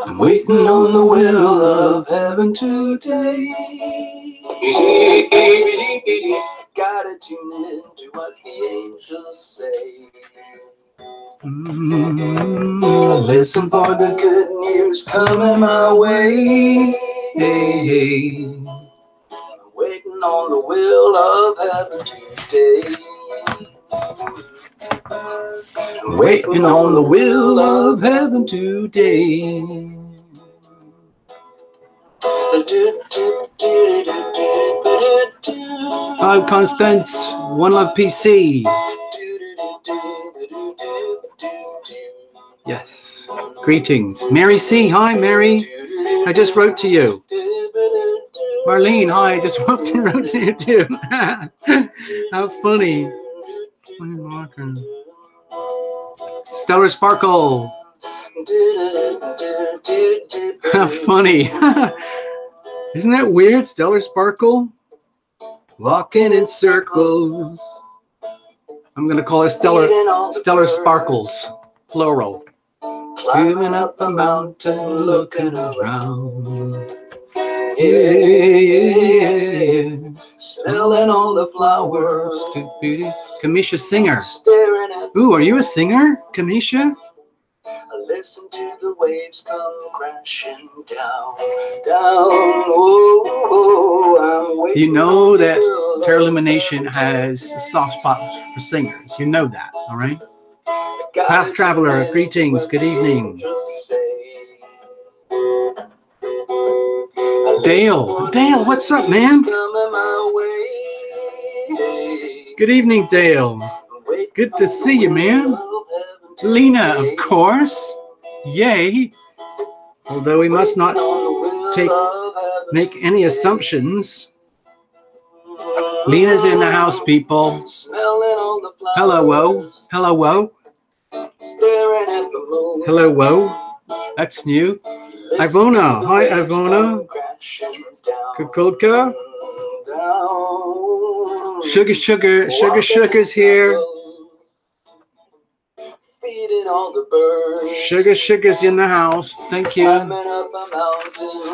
I'm waiting on the will of heaven today. Gotta tune in to what the angels say. Listen for the good news coming my way. I'm waiting on the will of heaven today. I'm waiting on the will of heaven today. Hi, Constance. One Love PC. Yes. Greetings. Mary C. Hi, Mary. I just wrote to you. Marlene. Hi. I just wrote to you too. How funny. Stellar Sparkle. How funny. Isn't that weird? Stellar Sparkle? Walking in circles. I'm going to call it Stellar Sparkles. Plural. Climbing up a mountain, looking around. Yeah. Smelling all the flowers. Kamisha Singer. Staring at. Ooh, are you a singer, Kamisha? Listen to the waves come crashing down, down. Oh, I'm waiting. You know that Lumination has a soft spot for singers. You know that, all right? Path Traveler, greetings, good evening. Dale, what's up, man? Good evening, Dale. Good to see you, man. Lena, of course. Yay. Although we must not make any assumptions. Lena's in the house, people. Hello, whoa. Hello, whoa. Hello, whoa. That's new. Ivona. Hi, Ivona. Kukulka. Sugar's here. Sugar's in the house. Thank you.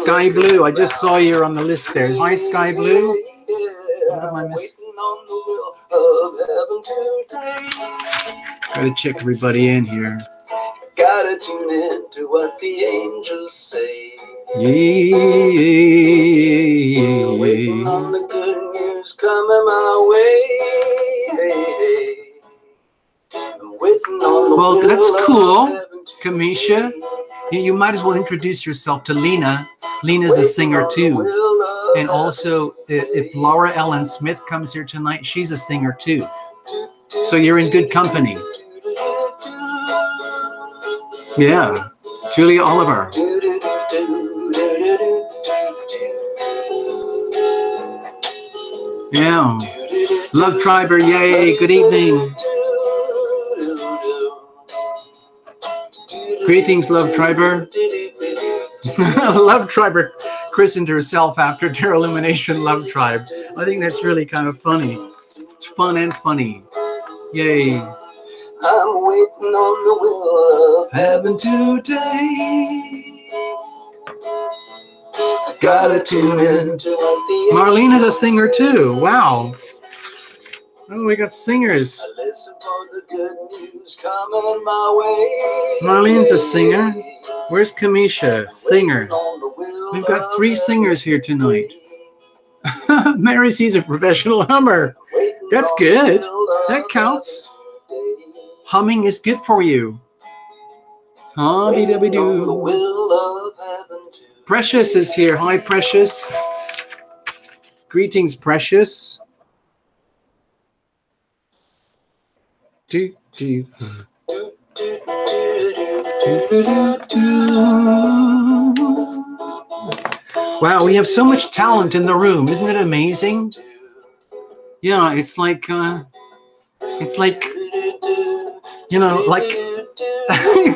Sky Blue. I just saw you on the list there. Hi, Sky Blue. What am I missing? Gotta check everybody in here. Gotta tune in to what the angels say. Yeah. Waiting on the good news coming my way. Well, that's cool, Kamisha. You might as well introduce yourself to Lena. Lena's a singer too. And also, if Laura Ellen Smith comes here tonight, she's a singer too. So you're in good company. Yeah, Julia Oliver. Yeah. Love Triber, yay, good evening. Greetings, Love Triber. Love Triber christened herself after their Illumination Love Tribe. I think that's really kind of funny. It's fun and funny. Yay. I'm waiting on the will of heaven today. I gotta tune in to the Marlene is a singer too. Wow. Oh, we got singers. Listen for the good news coming my way. Marlene's a singer. Where's Kamisha? Singer. We've got 3 singers here tonight. Mary C's a professional hummer. That's good. That counts. Humming is good for you. Precious is here. Hi, Precious. Greetings, Precious. Wow, we have so much talent in the room. Isn't it amazing? Yeah, it's like, you know, like,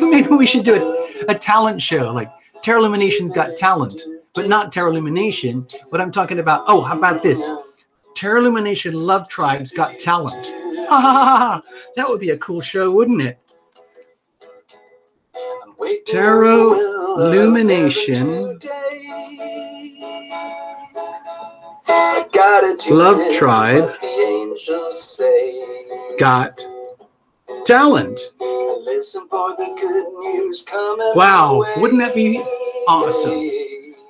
maybe we should do it. A talent show, like Tarot Illumination's got talent, but not Tarot Illumination. But I'm talking about, oh, how about this? Tarot Illumination Love Tribe's got talent. That would be a cool show, wouldn't it? Tarot Illumination Love Tribe got talent. Wow, wouldn't that be awesome?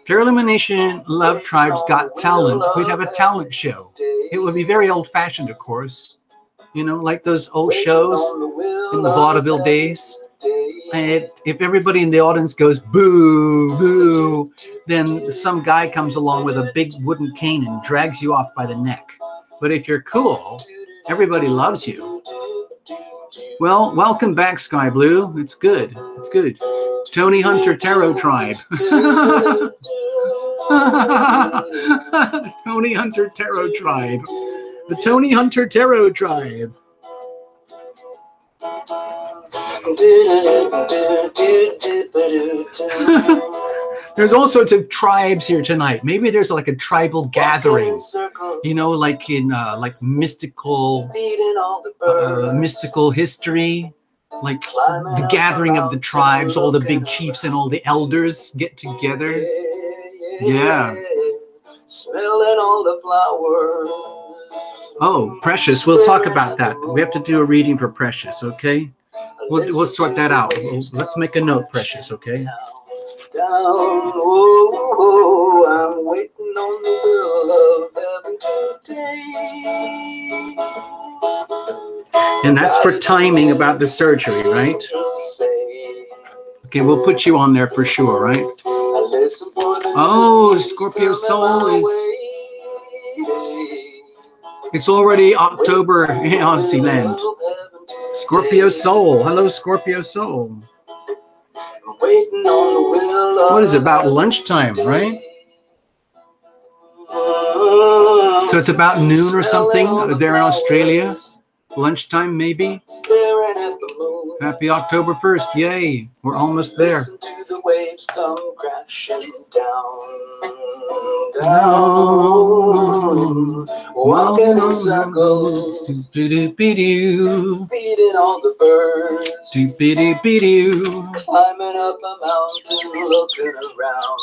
Tarot Illumination Love Tribe's got talent. We'd have a talent show. It would be very old-fashioned, of course. You know, like those old shows in the vaudeville days. And if everybody in the audience goes boo, boo, then some guy comes along with a big wooden cane and drags you off by the neck. But if you're cool, everybody loves you. Well, welcome back, Sky Blue. It's good. It's good. Tony Hunter Tarot Tribe. Tony Hunter Tarot Tribe. The Tony Hunter Tarot Tribe. There's all sorts of tribes here tonight. Maybe there's like a tribal gathering, you know, like in like mystical history, like the gathering of the tribes. All the big chiefs and all the elders get together. Yeah. Smelling all the flowers. Oh, Precious. We'll talk about that. We have to do a reading for Precious, okay? We'll sort that out. Let's make a note, Precious, okay? I'm waiting on the will of heaven today. And that's for timing about the surgery, right? Okay, we'll put you on there for sure, right? Oh, Scorpio Soul is... It's already October in Aussie land. Scorpio Soul. Hello, Scorpio Soul. What is it, about lunchtime, right? So it's about noon or something there in Australia. Lunchtime, maybe. Happy October 1st. Yay. We're almost there. Down, walking in circles, feeding all the birds, climbing up a mountain, looking around.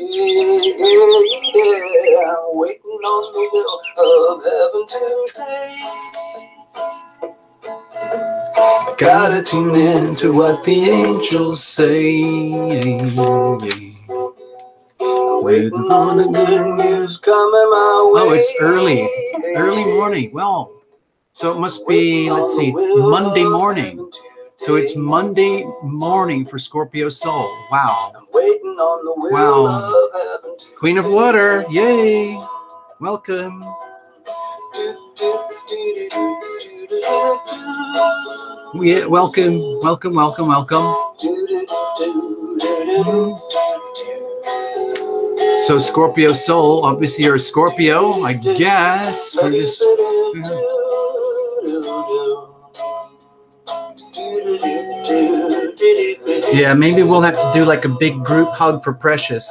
Yeah, I'm waiting on the will of heaven today. Gotta tune in to what the angels say. Waiting on the good news coming my way. Oh, it's early morning. Well, so it must be, let's see, Monday morning. So it's Monday morning for Scorpio Soul. Wow. Wow. Queen of Water. Yay. Welcome. Yeah, welcome. So Scorpio Soul, obviously you're a Scorpio, I guess. We're just, yeah, maybe we'll have to do like a big group hug for Precious.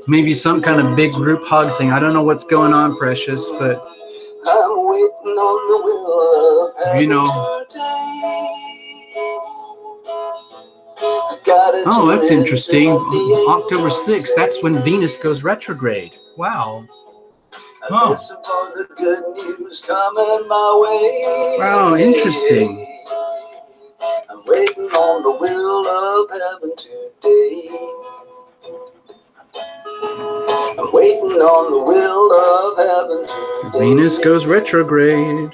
Maybe some kind of big group hug thing. I don't know what's going on, Precious, but you know. Oh, that's interesting. October 6th, that's when Venus goes retrograde. Wow. Oh. Wow, interesting. I'm waiting on the will of heaven today. I'm waiting on the will of heaven today. Venus goes retrograde.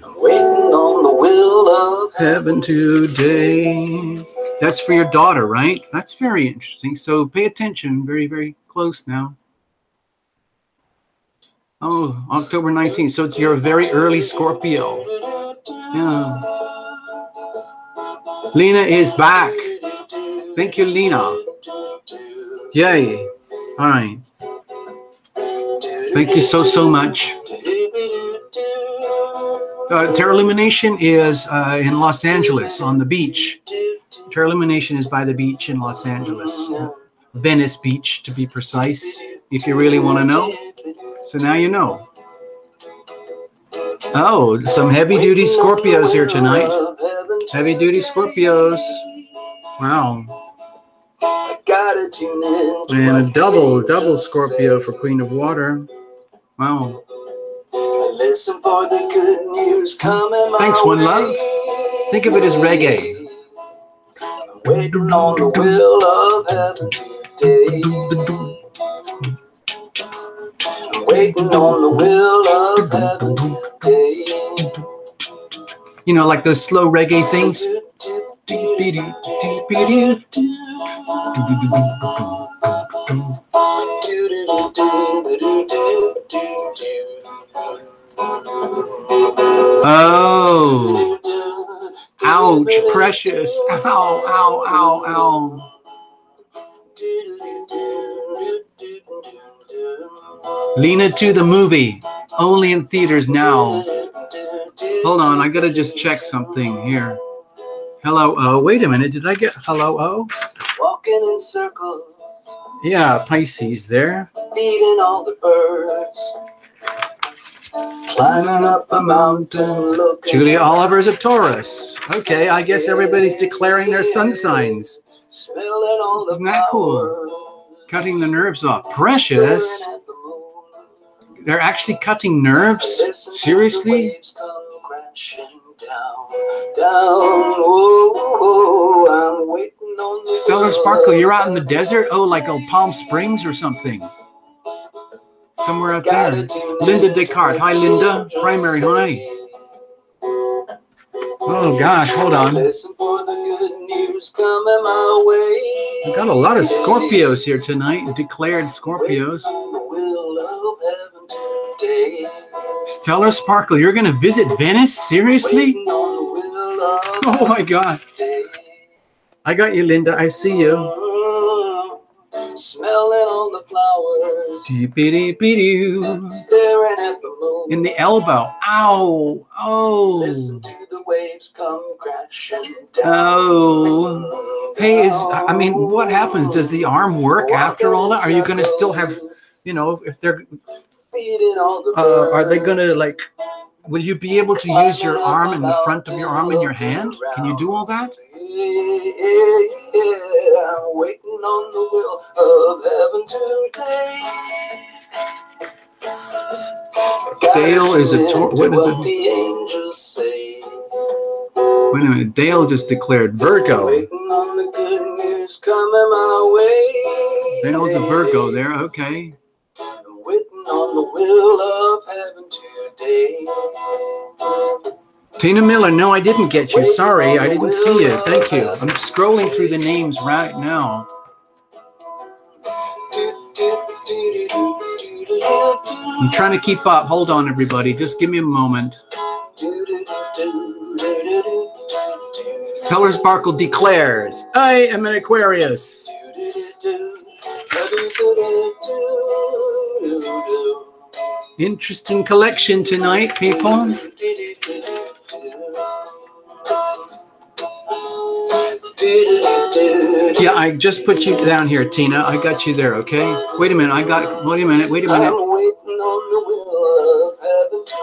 I'm waiting on the will of heaven today. That's for your daughter, right? That's very interesting. So pay attention. Very, very close now. Oh, October 19th. So it's your very early Scorpio. Yeah. Lena is back. Thank you, Lena. Yay. All right. Thank you so much. Terra Lumination is in Los Angeles on the beach. Terra Lumination is by the beach in Los Angeles. Venice Beach, to be precise, if you really want to know. So now you know. Oh, some heavy-duty Scorpios here tonight. Heavy-duty Scorpios. Wow. And a double Scorpio for Queen of Water. Wow. Listen for the good news coming my Thanks, One Love. way. Think of it as reggae. Waiting on the will of heaven today. Waiting on the will of heaven today. You know, like those slow reggae things. Oh. Ouch, precious. Ow, ow, ow, ow. Lena 2 the movie. Only in theaters now. Hold on, I gotta just check something here. Hello, oh, wait a minute. Did I get hello, oh? Walking in circles. Yeah, Pisces there. Feeding all the birds. Climbing up a mountain, looking. Julia Oliver's a Taurus. Okay, I guess everybody's declaring their sun signs. Smelling all the Isn't that cool? Cutting the nerves off. Precious. They're actually cutting nerves? Seriously? Stellar Sparkle, you're out in the desert? Oh, like Palm Springs or something. Somewhere out there. Linda Descartes. Hi, Linda. Primary, hi. Oh, gosh, hold on. We've got a lot of Scorpios here tonight. Declared Scorpios. Stellar Sparkle, you're going to visit Venice? Seriously? Oh, my God. I got you, Linda. I see you. Smelling all the flowers. Staring at the moon. In the elbow. Ow. Oh. Listen to the waves come crashing down. Oh. Hey, I mean, what happens? Does the arm work after all that? Are you going to still have, you know, if they're, are they going to, like, will you be able to use your arm in the front of your arm in your hand? Can you do all that? I'm waiting on the will of heaven today. Dale is a Taurus. What is it? The angels say. Wait a minute. Dale just declared Virgo. Waiting on the good news coming my way. Dale's a Virgo there. Okay. I'm waiting on the will of heaven today. Tina Miller, no, I didn't get you. Sorry, I didn't see you. Thank you. I'm scrolling through the names right now. I'm trying to keep up. Hold on, everybody. Just give me a moment. Stellar Sparkle declares, I am an Aquarius. Interesting collection tonight, people. Yeah, I just put you down here, Tina. I got you there, okay? Wait a minute. Wait a minute.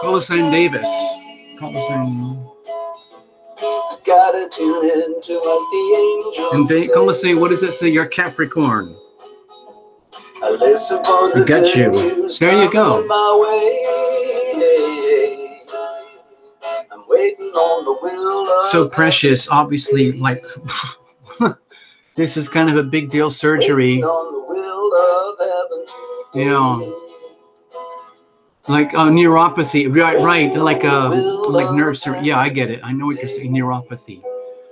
Colosan Davis. Gotta tune into what the angels say. Colosan, what does it say? You're Capricorn. I listen for the I got you. There you go. I'm waiting on the will of so precious, obviously, like this is kind of a big deal surgery. Yeah. Like neuropathy, right, like nerve surgery. Yeah, I get it. I know what you're saying, neuropathy.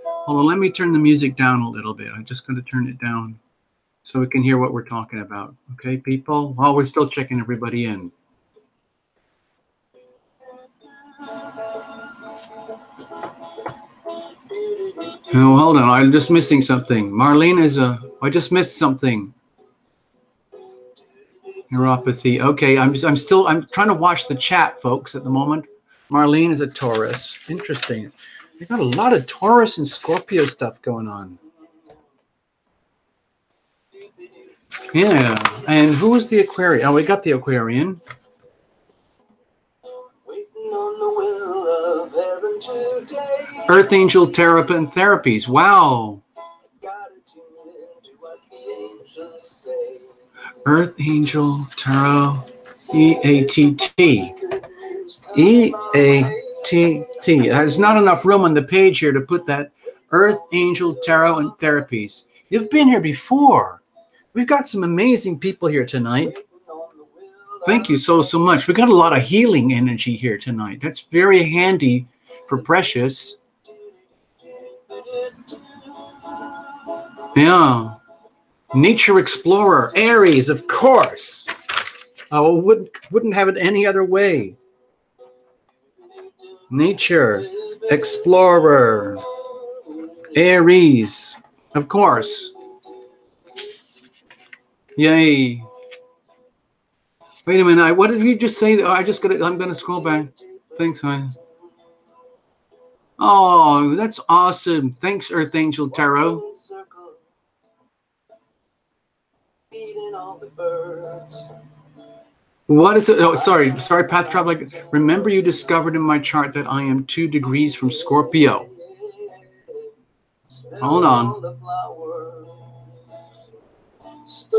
Hold on, let me turn the music down a little bit. I'm just going to turn it down so we can hear what we're talking about. Okay, people? Oh, we're still checking everybody in. Oh, hold on. I'm just missing something. Marlene I just missed something. Neuropathy. Okay, I'm trying to watch the chat, folks, at the moment. Marlene is a Taurus. Interesting. We got a lot of Taurus and Scorpio stuff going on. Yeah. And who was the Aquarian? Oh, we got the Aquarian. Earth Angel Therapy and Therapies. Wow. Earth Angel Tarot. E-A-T-T. E-A-T-T. There's not enough room on the page here to put that. Earth Angel Tarot and Therapies. You've been here before. We've got some amazing people here tonight. Thank you so much. We got a lot of healing energy here tonight. That's very handy for Precious. Yeah. Nature Explorer, Aries, of course. I wouldn't have it any other way. Nature Explorer, Aries, of course. Yay. Wait a minute. What did you just say? Oh, I'm gonna scroll back. Thanks, man. Oh, that's awesome. Thanks, Earth Angel Tarot. What is it? Oh, sorry, Path Traveler. Remember you discovered in my chart that I am 2 degrees from Scorpio. Hold on.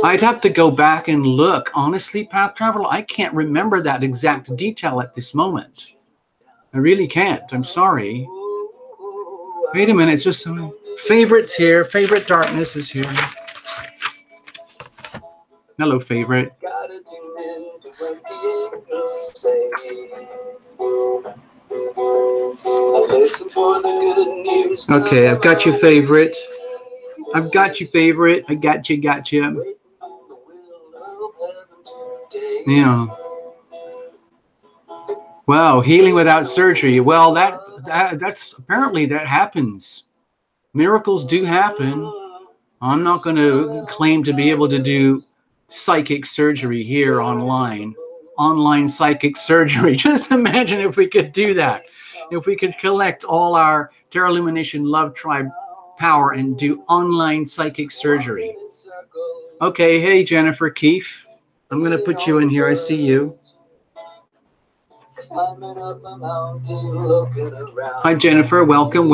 I'd have to go back and look. Honestly, Path Traveler, I can't remember that exact detail at this moment. I really can't. I'm sorry. Wait a minute. It's just some favorites here. Favorite Darkness is here. Hello, favorite. Okay, I've got you, favorite. I've got you, favorite. I got you. Yeah. Wow, healing without surgery. Well, that's apparently that happens. Miracles do happen. I'm not going to claim to be able to do psychic surgery here online. Online psychic surgery. Just imagine if we could do that. If we could collect all our Terra Illumination Love Tribe power and do online psychic surgery. Okay, hey Jennifer Keefe. I'm going to put you in here. I see you. Hi Jennifer, welcome.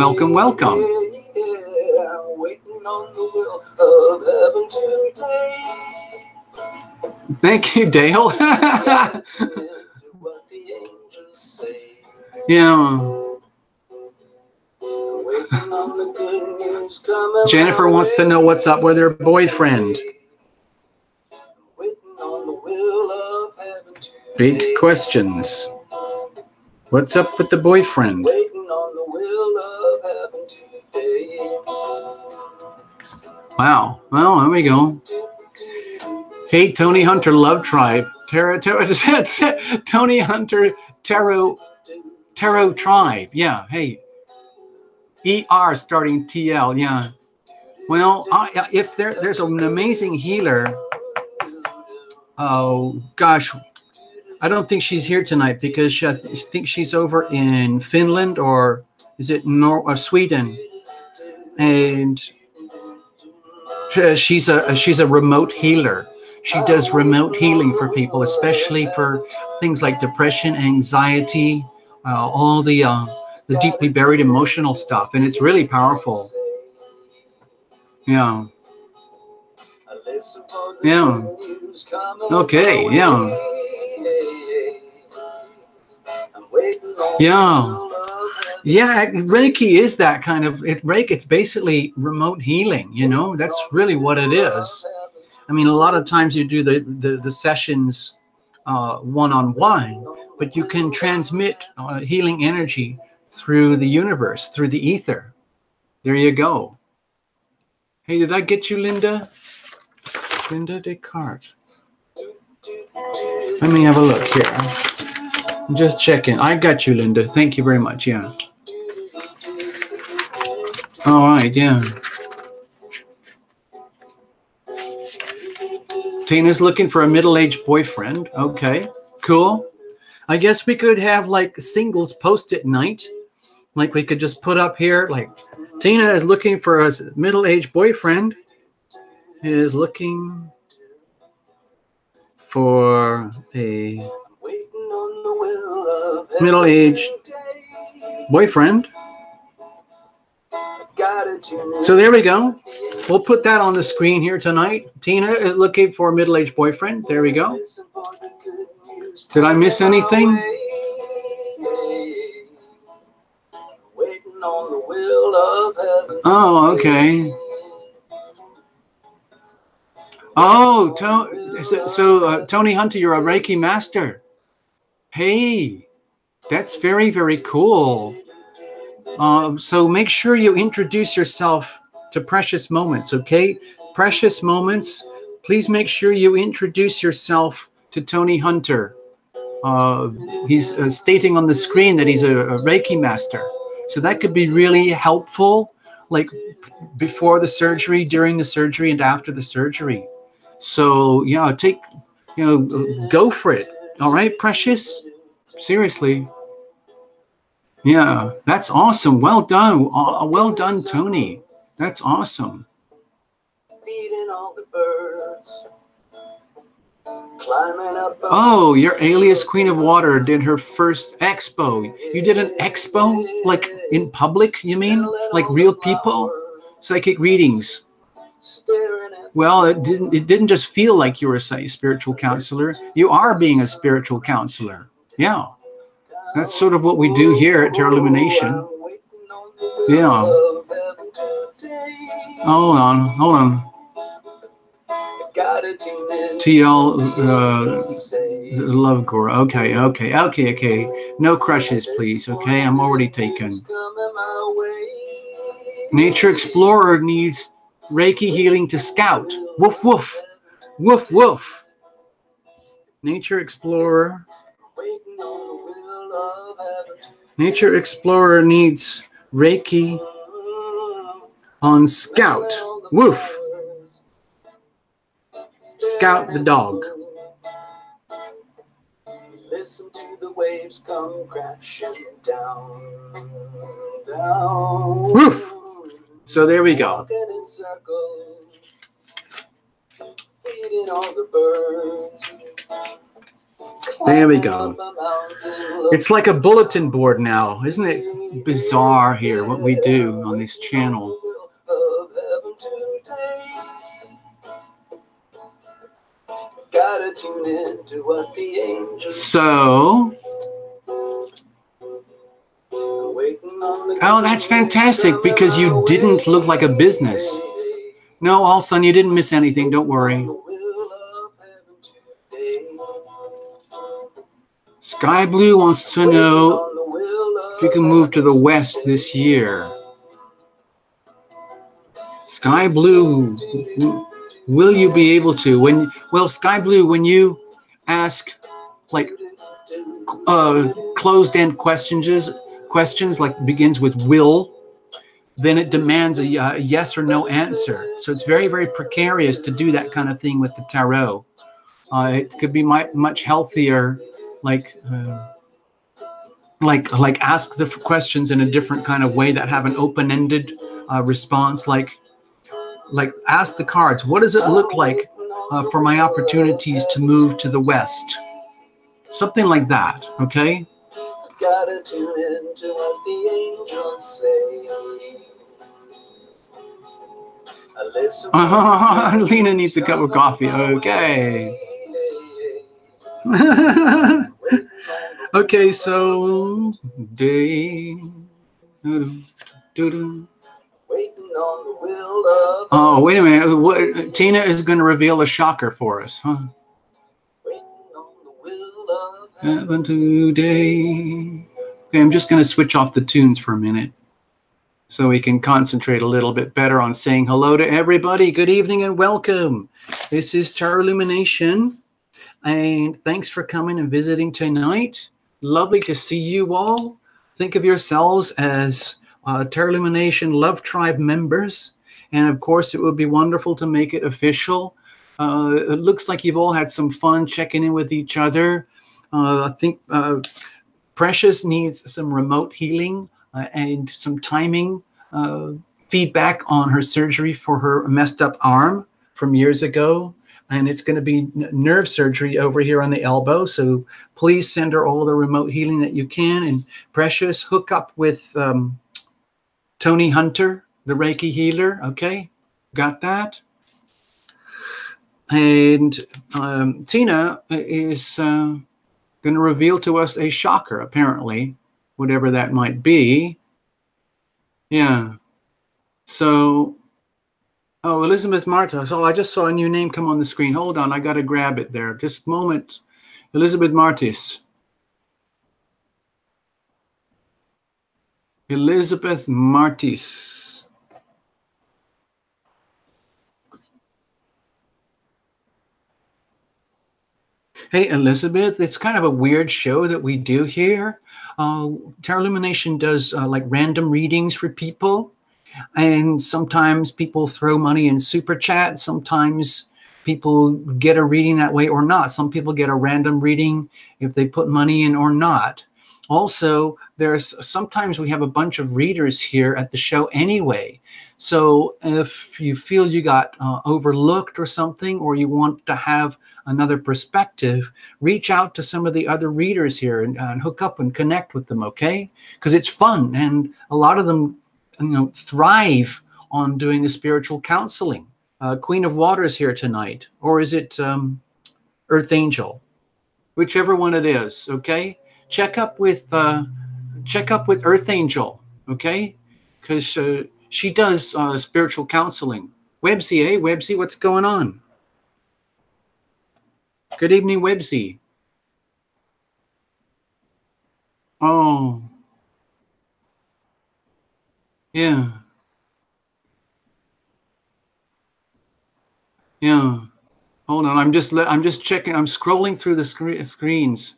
Thank you, Dale. Yeah. Jennifer wants to know what's up with her boyfriend. Big questions. What's up with the boyfriend? Wow. Well, there we go. Hey, Tony Hunter Love Tribe. Tony Hunter Tarot Tribe. Yeah. Hey. ER starting TL. Yeah. Well, if there's an amazing healer. Oh gosh, I don't think she's here tonight because I think she's over in Finland or is it Sweden, and she's a remote healer. She does remote healing for people, especially for things like depression, anxiety, all the deeply buried emotional stuff, and it's really powerful. Yeah. Yeah. Okay. Yeah. Yeah. Yeah. Reiki is that kind of Reiki. It's basically remote healing. You know, that's really what it is. I mean, a lot of times you do the sessions one-on-one, but you can transmit healing energy through the universe, through the ether. There you go. Hey, did I get you, Linda? Linda Descartes. Let me have a look here. I'm just checking. I got you, Linda. Thank you very much. Yeah. All right. Yeah. Tina's looking for a middle-aged boyfriend. Okay. Cool. I guess we could have like singles post-it night. Like we could just put up here, like Tina is looking for a middle-aged boyfriend. Is looking for a middle-aged boyfriend. So there we go. We'll put that on the screen here tonight. Tina is looking for a middle-aged boyfriend. There we go. Did I miss anything? Oh, okay. Oh, Tony Hunter, you're a Reiki master. Hey, that's very, very cool. So make sure you introduce yourself to Precious Moments, okay? Precious Moments, please make sure you introduce yourself to Tony Hunter. He's stating on the screen that he's a Reiki master. So that could be really helpful, like before the surgery, during the surgery, and after the surgery. So, yeah, go for it. All right, Precious? Seriously. Yeah, that's awesome. Well done. Well done, Tony. That's awesome. Feeding all the birds. Oh, your alias Queen of Water did her first expo. You did an expo? Like in public, you mean? Like real people? Psychic readings. Well, it didn't just feel like you were a spiritual counselor. You are being a spiritual counselor. Yeah. That's sort of what we do here at Tarot Lumination. Yeah. Hold on. TL Love Core. Okay. No crushes, please. Okay, I'm already taken. Nature Explorer needs Reiki healing to scout. Woof woof. Woof woof. Nature Explorer. Nature Explorer needs Reiki on Scout. Woof. Scout the dog. Listen to the waves come crashing down. Woof. So there we go. There we go. It's like a bulletin board now. Isn't it bizarre here what we do on this channel? So, oh, that's fantastic because you didn't look like a business. No, all son, you didn't miss anything. Don't worry. Sky Blue wants to know if you can move to the west this year. Sky Blue, will you be able to? Sky Blue, when you ask like closed-end questions like begins with will, then it demands a yes or no answer. So it's very, very precarious to do that kind of thing with the tarot. It could be much healthier, like ask the questions in a different kind of way that have an open-ended response, like ask the cards, what does it look like for my opportunities to move to the west? Something like that, okay? Gotta tune in to what the angels say. Lena needs a cup of coffee. Okay. Okay, so day. Oh, wait a minute. Tina is going to reveal a shocker for us, huh? Heaven today. Okay, I'm just going to switch off the tunes for a minute so we can concentrate a little bit better on saying hello to everybody. Good evening and welcome. This is Tarot Lumination, and thanks for coming and visiting tonight. Lovely to see you all. Think of yourselves as Tarot Lumination Love Tribe members, and of course it would be wonderful to make it official. It looks like you've all had some fun checking in with each other. I think Precious needs some remote healing and some timing feedback on her surgery for her messed up arm from years ago. And it's going to be nerve surgery over here on the elbow. So please send her all the remote healing that you can. And Precious, hook up with Tony Hunter, the Reiki healer. Okay, got that? And Tina is going to reveal to us a shocker, apparently, whatever that might be. Yeah. So, oh, Elizabeth Marta. So I just saw a new name come on the screen. Hold on, I got to grab it there. Just a moment. Elizabeth Martis. Elizabeth Martis. Hey, Elizabeth, it's kind of a weird show that we do here. Tarot Illumination does like random readings for people. And sometimes people throw money in super chat. Sometimes people get a reading that way or not. Some people get a random reading if they put money in or not. Also, sometimes we have a bunch of readers here at the show anyway. So if you feel you got overlooked or something, or you want to have another perspective, reach out to some of the other readers here and hook up and connect with them, okay? Because it's fun, and a lot of them thrive on doing the spiritual counseling. Queen of Waters here tonight, or is it Earth Angel? Whichever one it is, okay? Check up with Earth Angel, okay? Because she does spiritual counseling. Websy, Websy, what's going on? Good evening, Websy. Oh, yeah, yeah. Hold on, I'm just checking. I'm scrolling through the screens.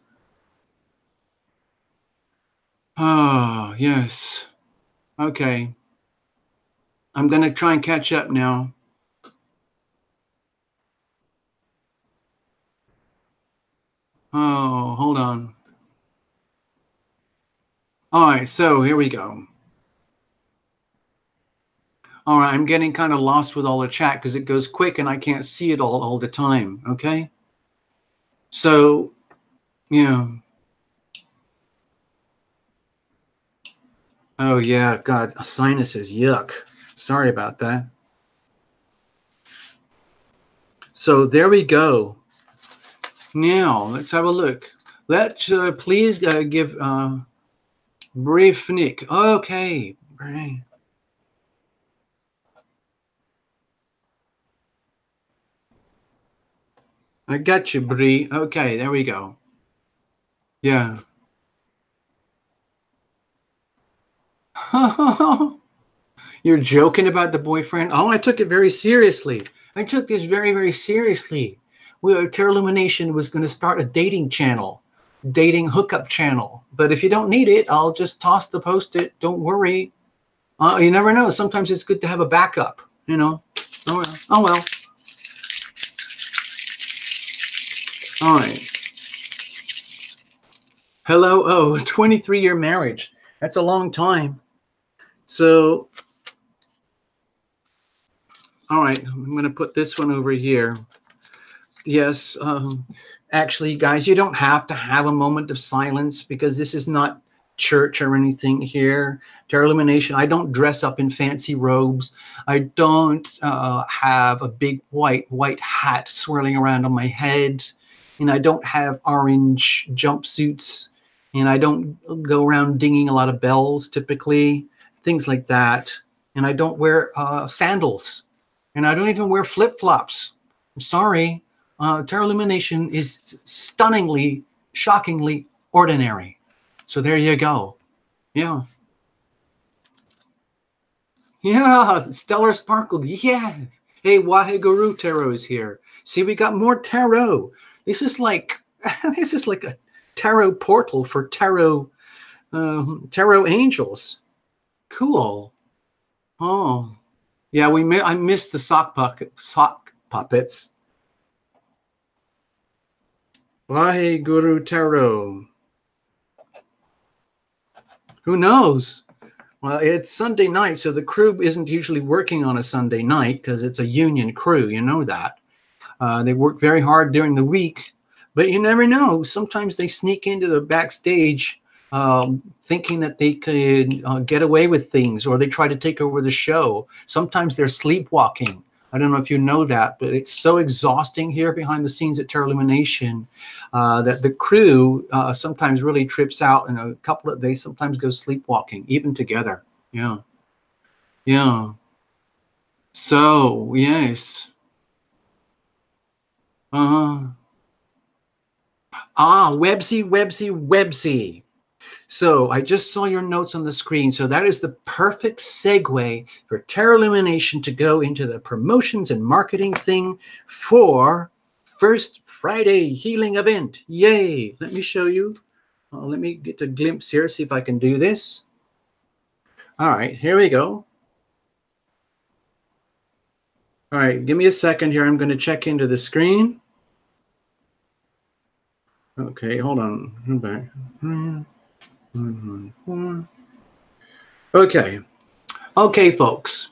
Oh, yes. Okay. I'm going to try and catch up now. Oh, hold on. All right, so here we go. All right, I'm getting kind of lost with all the chat because it goes quick and I can't see it all the time, okay? So, yeah. Oh, yeah, God, sinuses, yuck. Sorry about that. So there we go. Now, let's have a look. Let's please give brief Nick. Okay. I got you, Bree. Okay, there we go. Yeah. You're joking about the boyfriend? Oh, I took it very seriously. I took this very, very seriously. Tarot Illumination was going to start a dating channel, dating hookup channel. But if you don't need it, I'll just toss the post-it. Don't worry. You never know. Sometimes it's good to have a backup, you know. Oh, well. Oh, well. All right. Hello. Oh, 23-year marriage. That's a long time. So, all right, I'm going to put this one over here. Yes, actually, guys, you don't have to have a moment of silence because this is not church or anything here. Tarot Illumination, I don't dress up in fancy robes. I don't have a big white hat swirling around on my head. And I don't have orange jumpsuits. And I don't go around dinging a lot of bells, typically. Things like that. And I don't wear sandals. And I don't even wear flip-flops. I'm sorry. Tarot Illumination is stunningly, shockingly ordinary. So there you go. Yeah. Yeah, Stellar Sparkle. Yeah. Hey, Waheguru Tarot is here. See, we got more tarot. This is like a tarot portal for tarot angels. Cool. Oh. Yeah, I missed the sock puppets. Wahe Guru Tarot. Who knows? Well, it's Sunday night, so the crew isn't usually working on a Sunday night because it's a union crew. You know that. They work very hard during the week, but you never know. Sometimes they sneak into the backstage thinking that they could get away with things, or they try to take over the show. Sometimes they're sleepwalking. I don't know if you know that, but it's so exhausting here behind the scenes at Terra Illumination that the crew sometimes really trips out, and a couple of they sometimes go sleepwalking, even together. Yeah. Yeah. So, yes. Websy. So I just saw your notes on the screen. So that is the perfect segue for Terra Illumination to go into the promotions and marketing thing for First Friday Healing Event. Yay. Let me show you. Let me get a glimpse here, see if I can do this. All right, here we go. All right, give me a second here. I'm going to check into the screen. Okay, hold on. Okay, folks.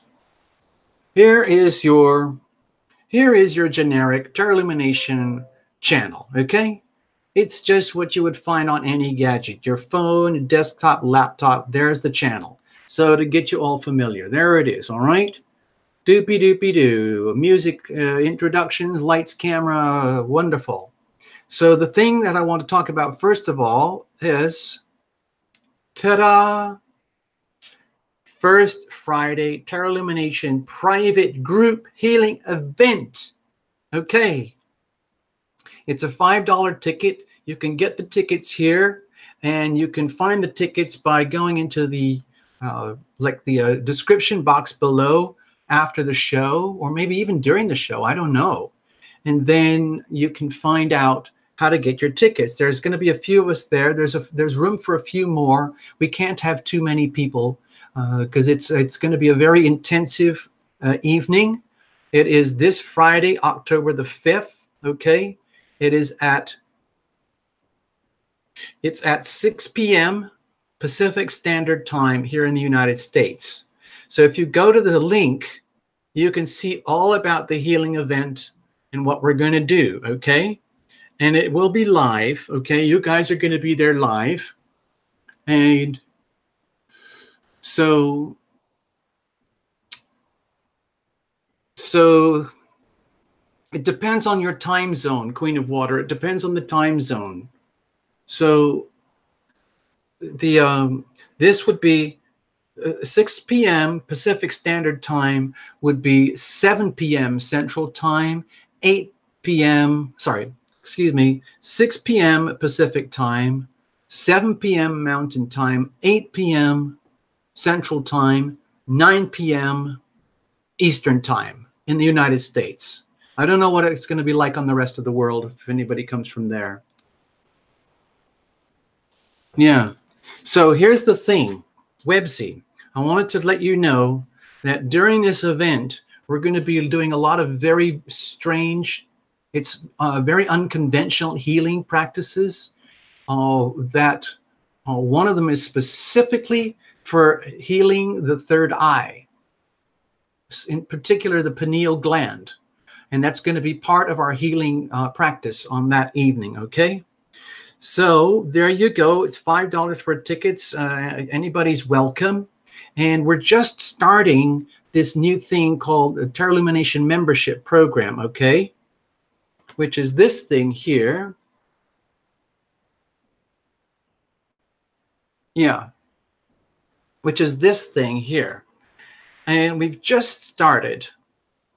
Here is your generic Terra Illumination channel. Okay, it's just what you would find on any gadget, your phone, desktop, laptop. There's the channel. So to get you all familiar, there it is. All right. Doopy doopy doo. Music introductions, lights, camera, wonderful. So the thing that I want to talk about first of all is, ta-da, First Friday Terra Illumination private group healing event. Okay. It's a $5 ticket. You can get the tickets here, and you can find the tickets by going into the description box below after the show, or maybe even during the show. I don't know. And then you can find out how to get your tickets. There's going to be a few of us there. There's room for a few more. We can't have too many people because it's going to be a very intensive evening. It is this Friday, October the 5th. Okay, it's at 6 p.m. Pacific Standard Time here in the United States. So if you go to the link, you can see all about the healing event and what we're going to do. Okay. And it will be live. Okay. You guys are going to be there live. And so it depends on your time zone, Queen of Water. It depends on the time zone. So this would be 6 p.m. Pacific Standard Time would be 7 p.m. Central Time, 6 p.m. Pacific Time, 7 p.m. Mountain Time, 8 p.m. Central Time, 9 p.m. Eastern Time in the United States. I don't know what it's going to be like on the rest of the world if anybody comes from there. Yeah. So here's the thing, Websy. I wanted to let you know that during this event, we're going to be doing a lot of very strange, very unconventional healing practices. That one of them is specifically for healing the third eye, in particular the pineal gland. And that's going to be part of our healing practice on that evening, okay? So there you go. It's $5 for tickets. Anybody's welcome. And we're just starting this new thing called the Terra Illumination membership program, okay? Which is this thing here. Yeah. Which is this thing here. And we've just started.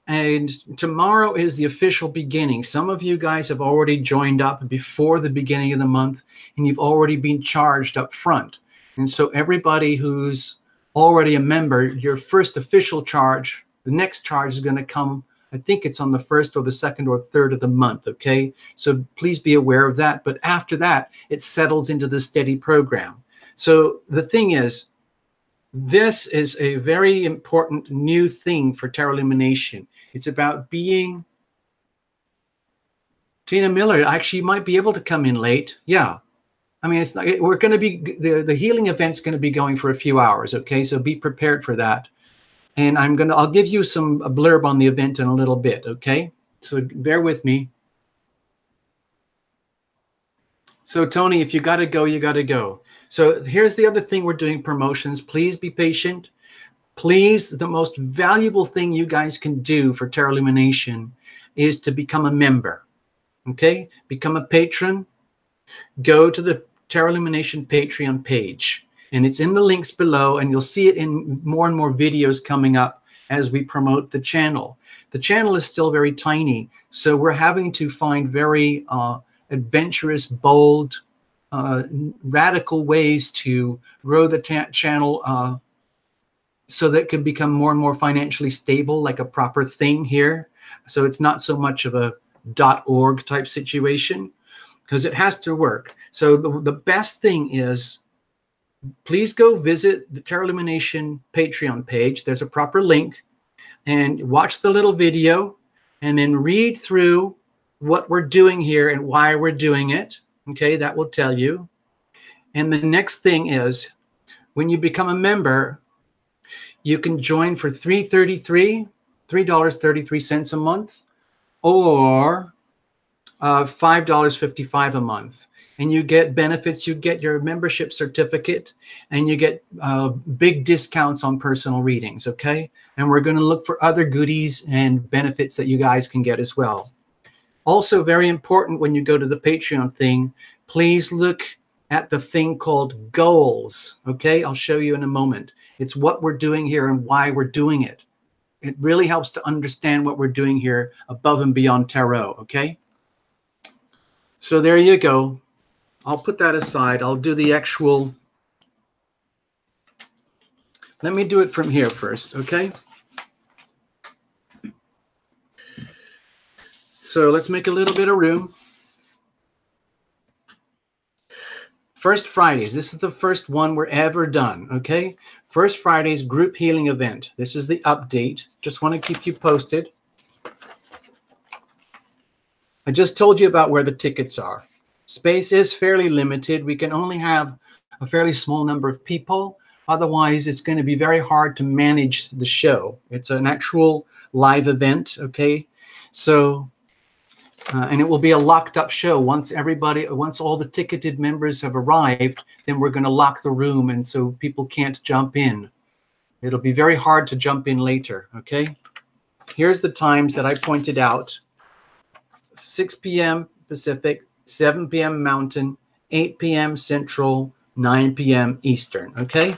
And tomorrow is the official beginning. Some of you guys have already joined up before the beginning of the month, and you've already been charged up front. And so everybody who's already a member, your first official charge, the next charge is going to come, I think it's on the 1st or the 2nd or 3rd of the month, okay? So please be aware of that. But after that, it settles into the steady program. So the thing is, this is a very important new thing for Terra Illumination. It's about being Tina Miller, actually, you might be able to come in late. Yeah. I mean, it's not, we're going to be, the healing event's going to be going for a few hours. Okay. So be prepared for that. And I'll give you a blurb on the event in a little bit. Okay. So bear with me. So Tony, if you got to go, you got to go. So here's the other thing we're doing promotions. Please be patient. Please, the most valuable thing you guys can do for Tarot Illumination is to become a member. Okay? Become a patron. Go to the Tarot Illumination Patreon page. And it's in the links below, and you'll see it in more and more videos coming up as we promote the channel. The channel is still very tiny, so we're having to find very adventurous, bold, radical ways to grow the channel so that it can become more and more financially stable, like a proper thing here. So it's not so much of a .org type situation, because it has to work. So the best thing is, please go visit the Tarot Illumination Patreon page. There's a proper link, and watch the little video, and then read through what we're doing here and why we're doing it. Okay, that will tell you. And the next thing is, when you become a member, you can join for $3.33 a month, or $5.55 a month. And you get benefits. You get your membership certificate, and you get big discounts on personal readings, okay? And we're going to look for other goodies and benefits that you guys can get as well. Also, very important, when you go to the Patreon thing, please look at the thing called goals, okay? I'll show you in a moment. It's what we're doing here and why we're doing it. It really helps to understand what we're doing here above and beyond tarot, okay? So there you go. I'll put that aside. I'll do the actual. Let me do it from here first, okay? So let's make a little bit of room. First Fridays. This is the first one we're ever done, okay? First Friday's group healing event. This is the update. Just want to keep you posted. I just told you about where the tickets are. Space is fairly limited. We can only have a fairly small number of people. Otherwise, it's going to be very hard to manage the show. It's an actual live event, okay? So, and it will be a locked up show. Once all the ticketed members have arrived, then we're going to lock the room, and so people can't jump in. It'll be very hard to jump in later, okay? Here's the times that I pointed out. 6 p.m. Pacific, 7 p.m. Mountain, 8 p.m. Central, 9 p.m. Eastern, okay?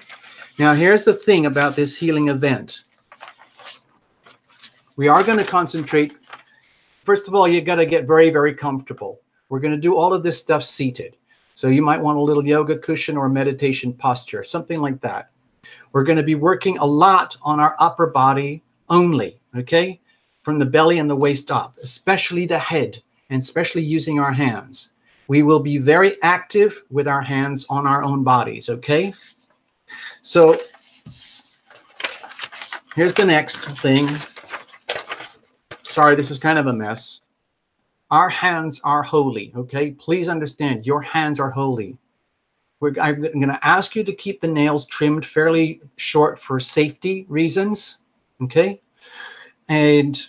Now, here's the thing about this healing event. We are going to concentrate. First of all, you got to get very, very comfortable. We're going to do all of this stuff seated. So you might want a little yoga cushion or meditation posture, something like that. We're going to be working a lot on our upper body only, okay? From the belly and the waist up, especially the head, and especially using our hands. We will be very active with our hands on our own bodies, okay? So here's the next thing. Sorry, this is kind of a mess. Our hands are holy, okay? Please understand, your hands are holy. I'm going to ask you to keep the nails trimmed fairly short for safety reasons, okay? And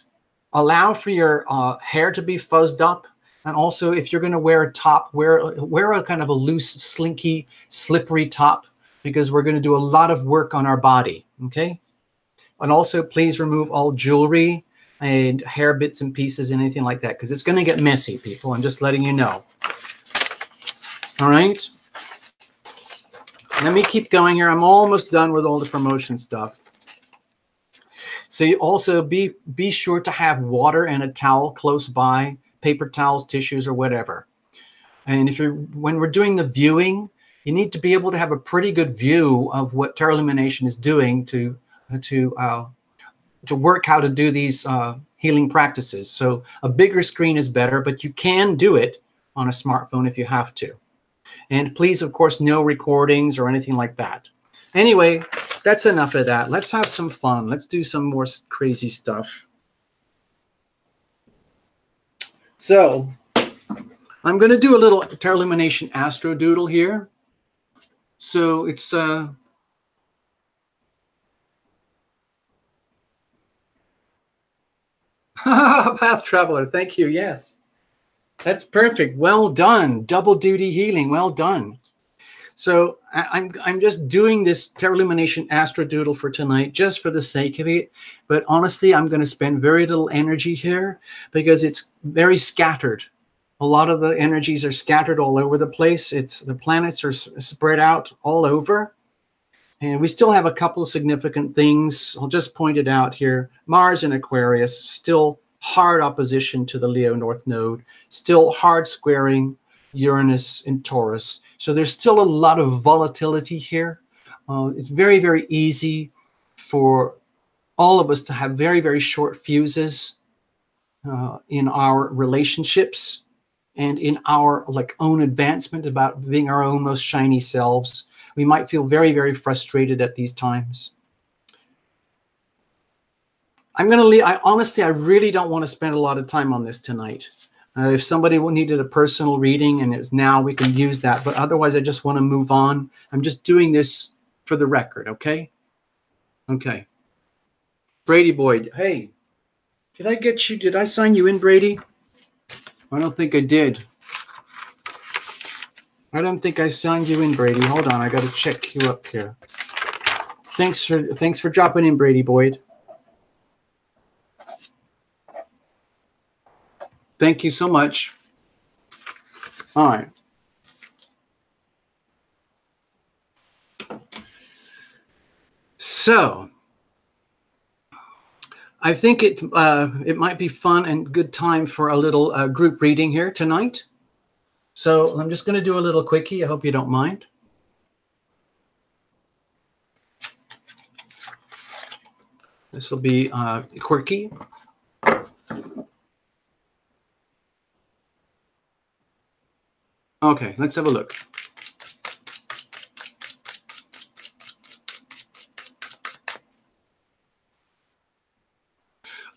allow for your hair to be fuzzed up. And also, if you're going to wear a top, wear a kind of a loose, slinky, slippery top, because we're going to do a lot of work on our body, okay? And also, please remove all jewelry and hair bits and pieces and anything like that, because it's going to get messy, people. I'm just letting you know. All right? Let me keep going here. I'm almost done with all the promotion stuff. So you also be sure to have water and a towel close by, paper towels, tissues, or whatever. And when we're doing the viewing, you need to be able to have a pretty good view of what Tarot Illumination is doing to work how to do these healing practices. So a bigger screen is better, but you can do it on a smartphone if you have to. And please, of course, no recordings or anything like that. Anyway, that's enough of that. Let's have some fun. Let's do some more crazy stuff. So I'm going to do a little Lumination Astro doodle here. So it's Path Traveler. Thank you. Yes, that's perfect. Well done. Double duty healing. Well done. So I'm just doing this Lumination Astro doodle for tonight, just for the sake of it. But honestly, I'm going to spend very little energy here because it's very scattered. A lot of the energies are scattered all over the place. The planets are spread out all over. And we still have a couple of significant things. I'll just point it out here. Mars in Aquarius, still hard opposition to the Leo North Node, still hard squaring Uranus in Taurus. So there's still a lot of volatility here. It's very, very easy for all of us to have very, very short fuses in our relationships and in our own advancement about being our own most shiny selves. We might feel very, very frustrated at these times. I'm going to leave. Honestly, I really don't want to spend a lot of time on this tonight. If somebody needed a personal reading and it's now, we can use that. But otherwise, I just want to move on. I'm just doing this for the record, okay? Okay. Brady Boyd, hey, did I get you? Did I sign you in, Brady? I don't think I did. I don't think I signed you in, Brady. Hold on, I got to check you up here. Thanks for dropping in, Brady Boyd. Thank you so much. All right. So I think it might be fun and good time for a little group reading here tonight. So I'm just going to do a little quickie. I hope you don't mind. This will be quirky. Okay, let's have a look.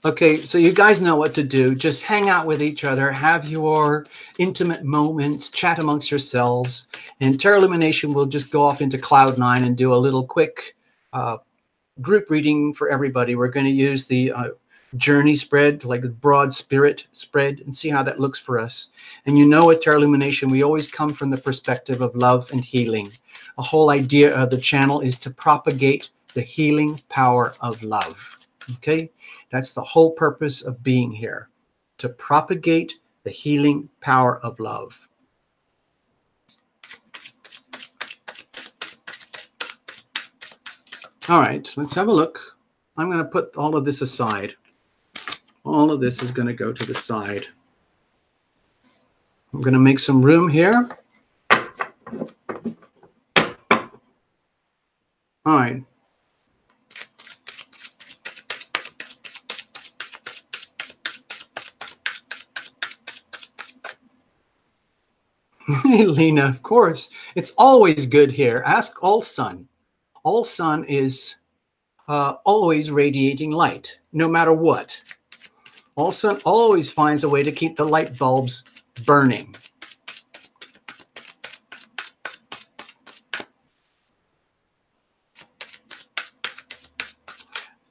Okay, so you guys know what to do. Just hang out with each other, have your intimate moments, chat amongst yourselves, and Tarot Illumination will just go off into Cloud 9 and do a little quick group reading for everybody. We're going to use the journey spread, like a broad spirit spread, and see how that looks for us. And you know, with Tarot Illumination, we always come from the perspective of love and healing. The whole idea of the channel is to propagate the healing power of love. Okay? That's the whole purpose of being here, to propagate the healing power of love. All right, let's have a look. I'm going to put all of this aside. All of this is going to go to the side. I'm going to make some room here. All right. Hey, Lena, of course. It's always good here. Ask All Sun. All Sun is always radiating light, no matter what. All Sun always finds a way to keep the light bulbs burning.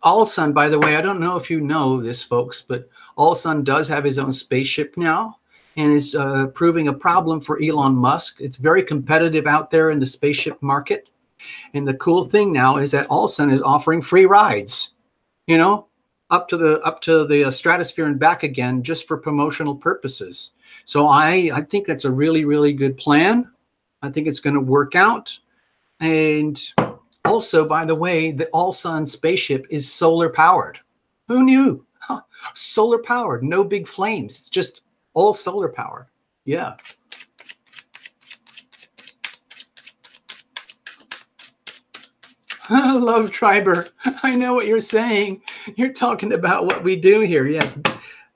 All Sun, by the way, I don't know if you know this, folks, but All Sun does have his own spaceship now and is proving a problem for Elon Musk. It's very competitive out there in the spaceship market. And the cool thing now is that All Sun is offering free rides, you know, up to the stratosphere and back again, just for promotional purposes. So I think that's a really, really good plan. I think it's going to work out. And also, by the way, the All Sun spaceship is solar powered. Who knew? Huh. Solar powered, no big flames. It's just all solar powered. Yeah. Love Triber. I know what you're saying. You're talking about what we do here. Yes.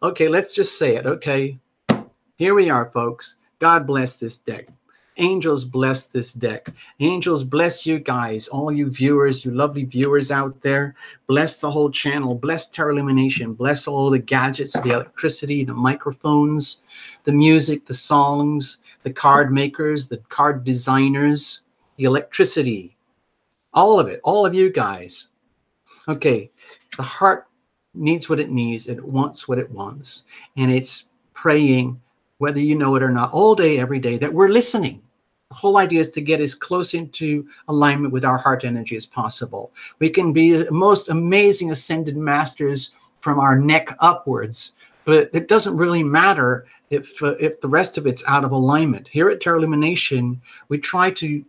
Okay, let's just say it. Okay. Here we are, folks. God bless this deck. Angels bless this deck. Angels bless you guys, all you viewers, you lovely viewers out there. Bless the whole channel. Bless Tarot Illumination. Bless all the gadgets, the electricity, the microphones, the music, the songs, the card makers, the card designers, the electricity. All of it. All of you guys. Okay. The heart needs what it needs. It wants what it wants. And it's praying, whether you know it or not, all day, every day, that we're listening. The whole idea is to get as close into alignment with our heart energy as possible. We can be the most amazing ascended masters from our neck upwards, but it doesn't really matter if the rest of it's out of alignment. Here at Tarot Illumination, we try to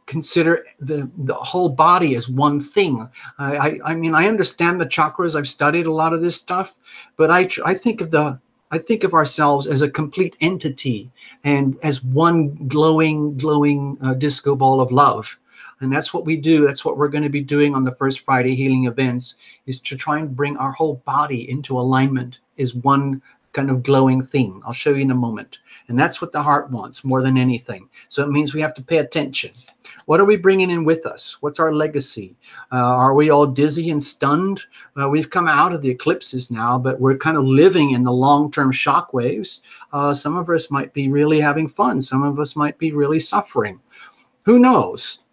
consider the whole body as one thing. I mean, I understand the chakras. I've studied a lot of this stuff, but I think of ourselves as a complete entity and as one glowing disco ball of love. And that's what we do. That's what we're going to be doing on the first Friday healing events, is to try and bring our whole body into alignment as one kind of glowing thing. I'll show you in a moment. And that's what the heart wants more than anything. So it means we have to pay attention. What are we bringing in with us? What's our legacy? Are we all dizzy and stunned? We've come out of the eclipses now, but we're kind of living in the long-term shock waves. Some of us might be really having fun. Some of us might be really suffering. Who knows?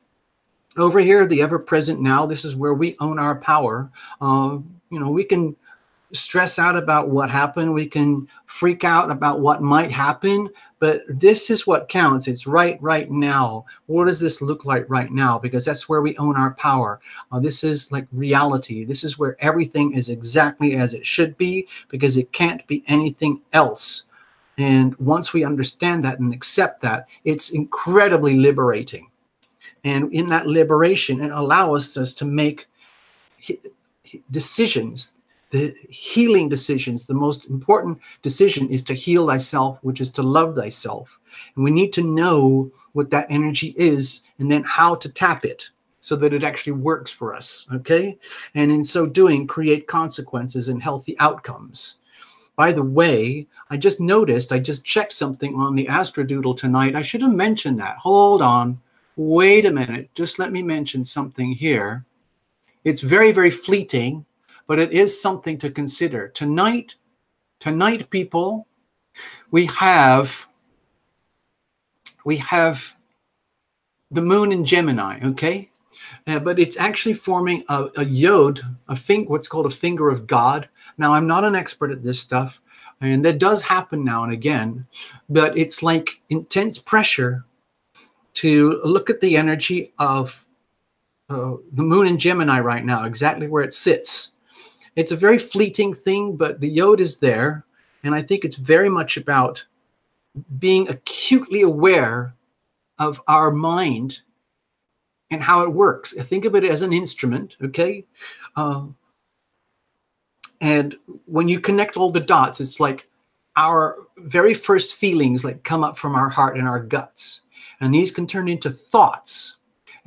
Over here, the ever-present now, this is where we own our power. We can stress out about what happened. We can freak out about what might happen, but this is what counts. It's right now. What does this look like right now? Because that's where we own our power. This is like reality. This is where everything is exactly as it should be, because it can't be anything else. And once we understand that and accept that, it's incredibly liberating. And in that liberation, it allows us to make decisions. The healing decisions, the most important decision is to heal thyself, which is to love thyself. And we need to know what that energy is and then how to tap it so that it actually works for us, okay? And in so doing, create consequences and healthy outcomes. By the way, I just checked something on the Astro doodle tonight. I should have mentioned that. Hold on. Wait a minute. Just let me mention something here. It's very, very fleeting, but it is something to consider. Tonight, people, we have the moon in Gemini, okay? But it's actually forming a yod, what's called a finger of God. Now, I'm not an expert at this stuff, and that does happen now and again, but it's like intense pressure to look at the energy of the moon in Gemini right now, exactly where it sits. It's a very fleeting thing, but the yod is there. And I think it's very much about being acutely aware of our mind and how it works. I think of it as an instrument, okay? And when you connect all the dots, it's like our very first feelings like come up from our heart and our guts. And these can turn into thoughts.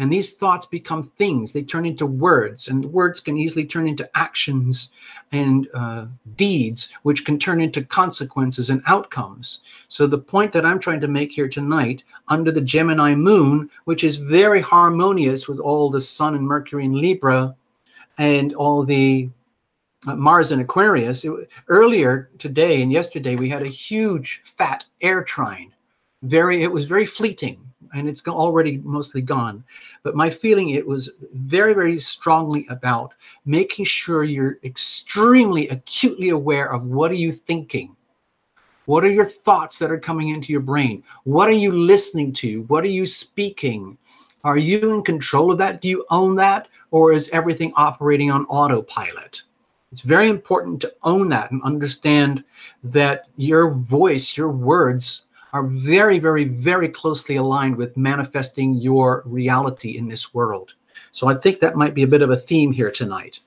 And these thoughts become things. They turn into words, and words can easily turn into actions and deeds, which can turn into consequences and outcomes. So the point that I'm trying to make here tonight, under the Gemini moon, which is very harmonious with all the Sun and Mercury in Libra and all the Mars in Aquarius, earlier today and yesterday, we had a huge fat air trine. It was very fleeting. And it's already mostly gone. But my feeling, it was very, very strongly about making sure you're extremely acutely aware of what are you thinking? What are your thoughts that are coming into your brain? What are you listening to? What are you speaking? Are you in control of that? Do you own that? Or is everything operating on autopilot? It's very important to own that and understand that your voice, your words, are very, very, very closely aligned with manifesting your reality in this world. So I think that might be a bit of a theme here tonight.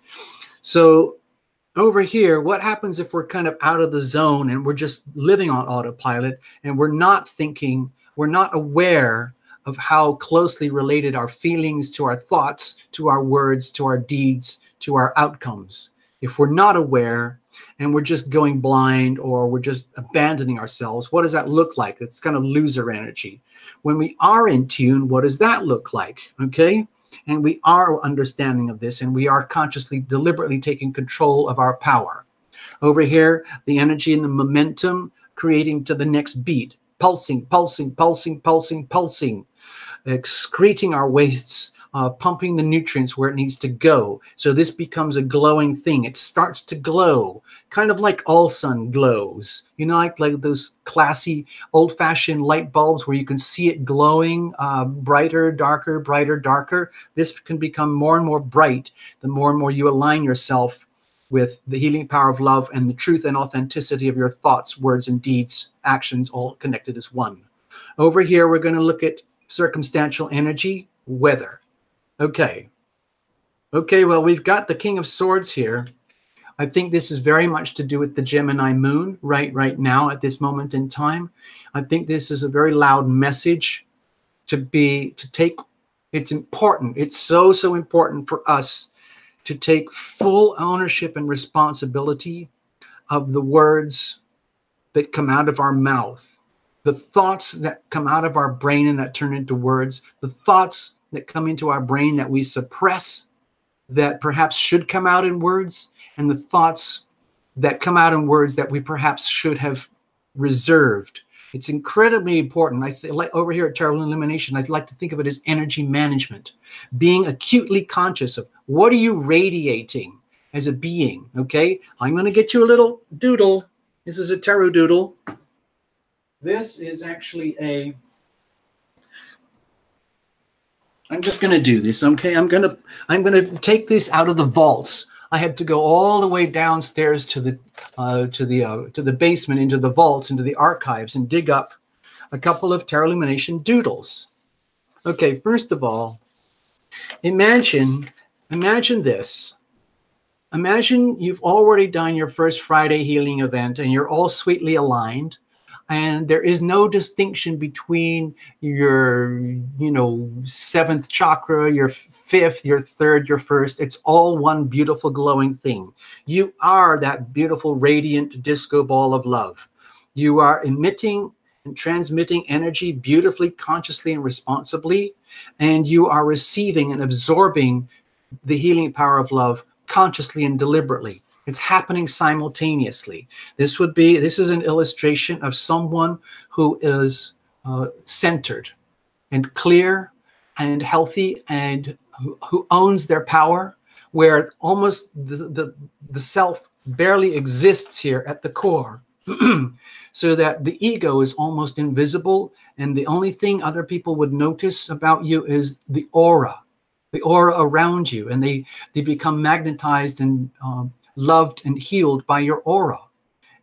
So over here, what happens if we're kind of out of the zone and we're just living on autopilot and we're not thinking, we're not aware of how closely related our feelings to our thoughts, to our words, to our deeds, to our outcomes? If we're not aware and we're just going blind or we're just abandoning ourselves, what does that look like? It's kind of loser energy. When we are in tune, what does that look like? Okay? And we are understanding of this, and we are consciously, deliberately taking control of our power. Over here, the energy and the momentum creating to the next beat, pulsing, pulsing, pulsing, pulsing, pulsing, excreting our wastes, pumping the nutrients where it needs to go. So this becomes a glowing thing. It starts to glow, kind of like all sun glows. You know, like those classy, old-fashioned light bulbs where you can see it glowing brighter, darker, brighter, darker. This can become more and more bright the more and more you align yourself with the healing power of love and the truth and authenticity of your thoughts, words, and deeds, actions, all connected as one. Over here, we're going to look at circumstantial energy, weather. Okay, well, we've got the King of Swords here. I think this is very much to do with the Gemini moon right now at this moment in time. I think this is a very loud message to take. It's important. It's so important for us to take full ownership and responsibility of the words that come out of our mouth, the thoughts that come out of our brain and that turn into words, the thoughts that come into our brain that we suppress that perhaps should come out in words, and the thoughts that come out in words that we perhaps should have reserved. It's incredibly important. Like over here at Tarot Illumination, I'd like to think of it as energy management, being acutely conscious of what are you radiating as a being, okay? I'm going to get you a little doodle. This is a tarot doodle. This is actually I'm just going to do this, okay? I'm going to take this out of the vaults. I had to go all the way downstairs to the basement, into the vaults, into the archives, and dig up a couple of Tarot Illumination doodles. Okay, first of all, imagine this. Imagine you've already done your first Friday healing event, and you're all sweetly aligned, and there is no distinction between your, seventh chakra, your fifth, your third, your first. It's all one beautiful glowing thing. You are that beautiful radiant disco ball of love. You are emitting and transmitting energy beautifully, consciously, and responsibly, and you are receiving and absorbing the healing power of love consciously and deliberately. It's happening simultaneously. This is an illustration of someone who is centered and clear and healthy, and who owns their power, where almost the self barely exists here at the core. So that the ego is almost invisible, and the only thing other people would notice about you is the aura around you, and they become magnetized and loved and healed by your aura.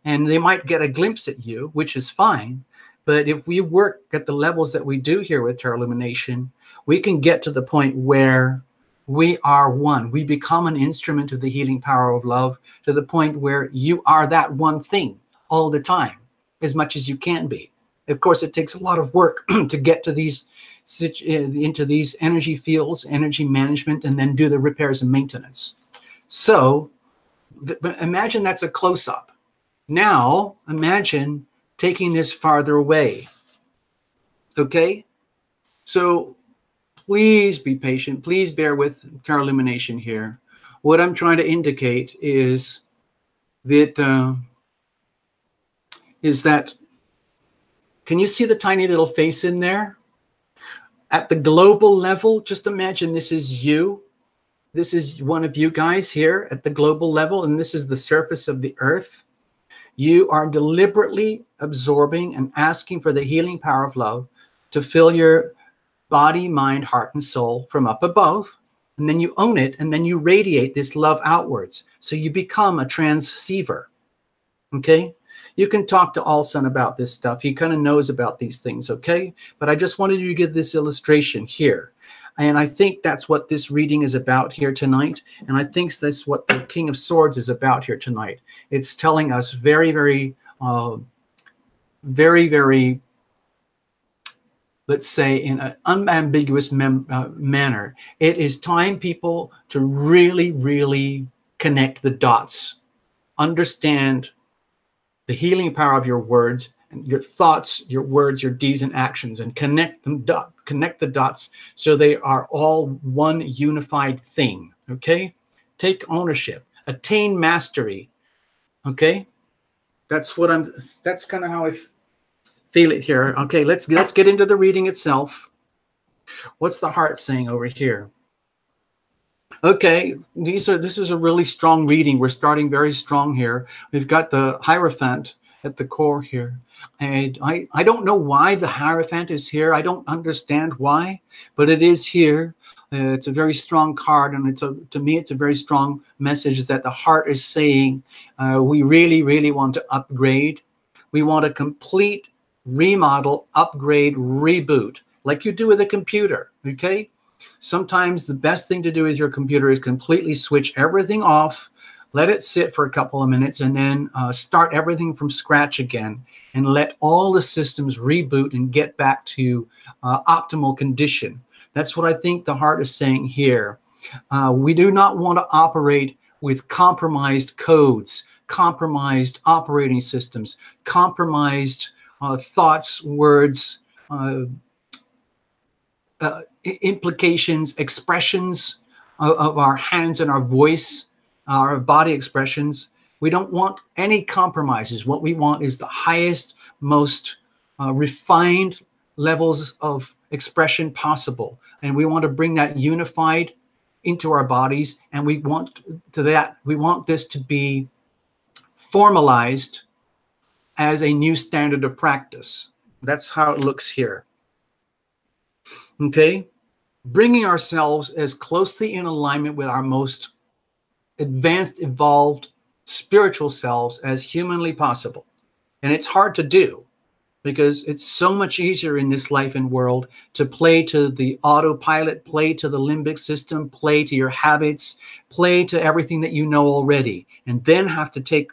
And they might get a glimpse at you, which is fine. But if we work at the levels that we do here with Tarot Illumination, we can get to the point where we are one. We become an instrument of the healing power of love, to the point where you are that one thing all the time, as much as you can be. Of course, it takes a lot of work to get to into these energy fields, energy management, and then do the repairs and maintenance. So imagine that's a close-up. Now imagine taking this farther away. Okay? So please be patient. Please bear with Tarot Illumination here. What I'm trying to indicate is that can you see the tiny little face in there? At the global level, just imagine this is you. This is one of you guys here at the global level, and this is the surface of the earth. You are deliberately absorbing and asking for the healing power of love to fill your body, mind, heart, and soul from up above. And then you own it, and then you radiate this love outwards. So you become a transceiver. Okay? You can talk to Alson about this stuff. He kind of knows about these things, okay? But I just wanted you to give this illustration here. And I think that's what this reading is about here tonight. And I think that's what the King of Swords is about here tonight. It's telling us very, very, let's say, in an unambiguous manner, it is time, people, to really, really connect the dots. Understand the healing power of your words and your thoughts, your words, your deeds and actions, and connect the dots so they are all one unified thing. Okay? Take ownership, attain mastery. Okay? That's kind of how I feel it here. Okay, let's get into the reading itself. What's the heart saying over here? Okay, this is a really strong reading. We're starting very strong here. We've got the Hierophant at the core here. And I don't know why the Hierophant is here. I don't understand why, but it is here. It's a very strong card, and to me, it's a very strong message that the heart is saying we really, really want to upgrade. We want a complete remodel, upgrade, reboot, like you do with a computer, okay? Sometimes the best thing to do with your computer is completely switch everything off, let it sit for a couple of minutes, and then start everything from scratch again, and let all the systems reboot and get back to optimal condition. That's what I think the heart is saying here. We do not want to operate with compromised codes, compromised operating systems, compromised thoughts, words, implications, expressions of our hands and our voice, our body expressions. We don't want any compromises. What we want is the highest, most refined levels of expression possible. And we want to bring that unified into our bodies. And we want this to be formalized as a new standard of practice. That's how it looks here. Okay, bringing ourselves as closely in alignment with our most advanced, evolved spiritual selves as humanly possible. And it's hard to do because it's so much easier in this life and world to play to the autopilot, play to the limbic system, play to your habits, play to everything that you know already, and then have to take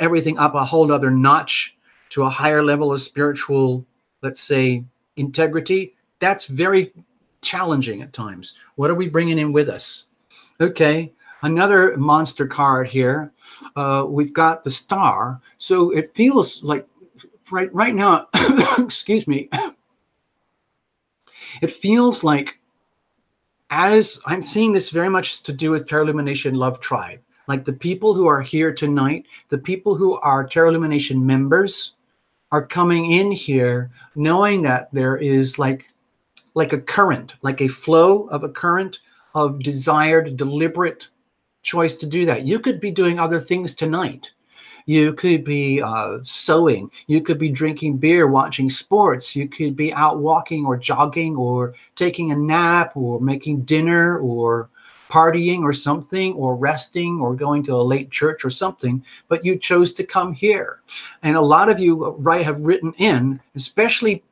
everything up a whole other notch to a higher level of spiritual, let's say, integrity. That's very challenging at times. What are we bringing in with us? Okay, another monster card here. We've got the Star. So it feels like right now, excuse me, it feels like, as I'm seeing this very much to do with Tarot Illumination Love Tribe, like the people who are here tonight, the people who are Tarot Illumination members are coming in here knowing that there is like a current, like a flow of a current of desired, deliberate choice to do that. You could be doing other things tonight. You could be sewing. You could be drinking beer, watching sports. You could be out walking or jogging or taking a nap or making dinner or partying or something, or resting or going to a late church or something, but you chose to come here. And a lot of you have written in, especially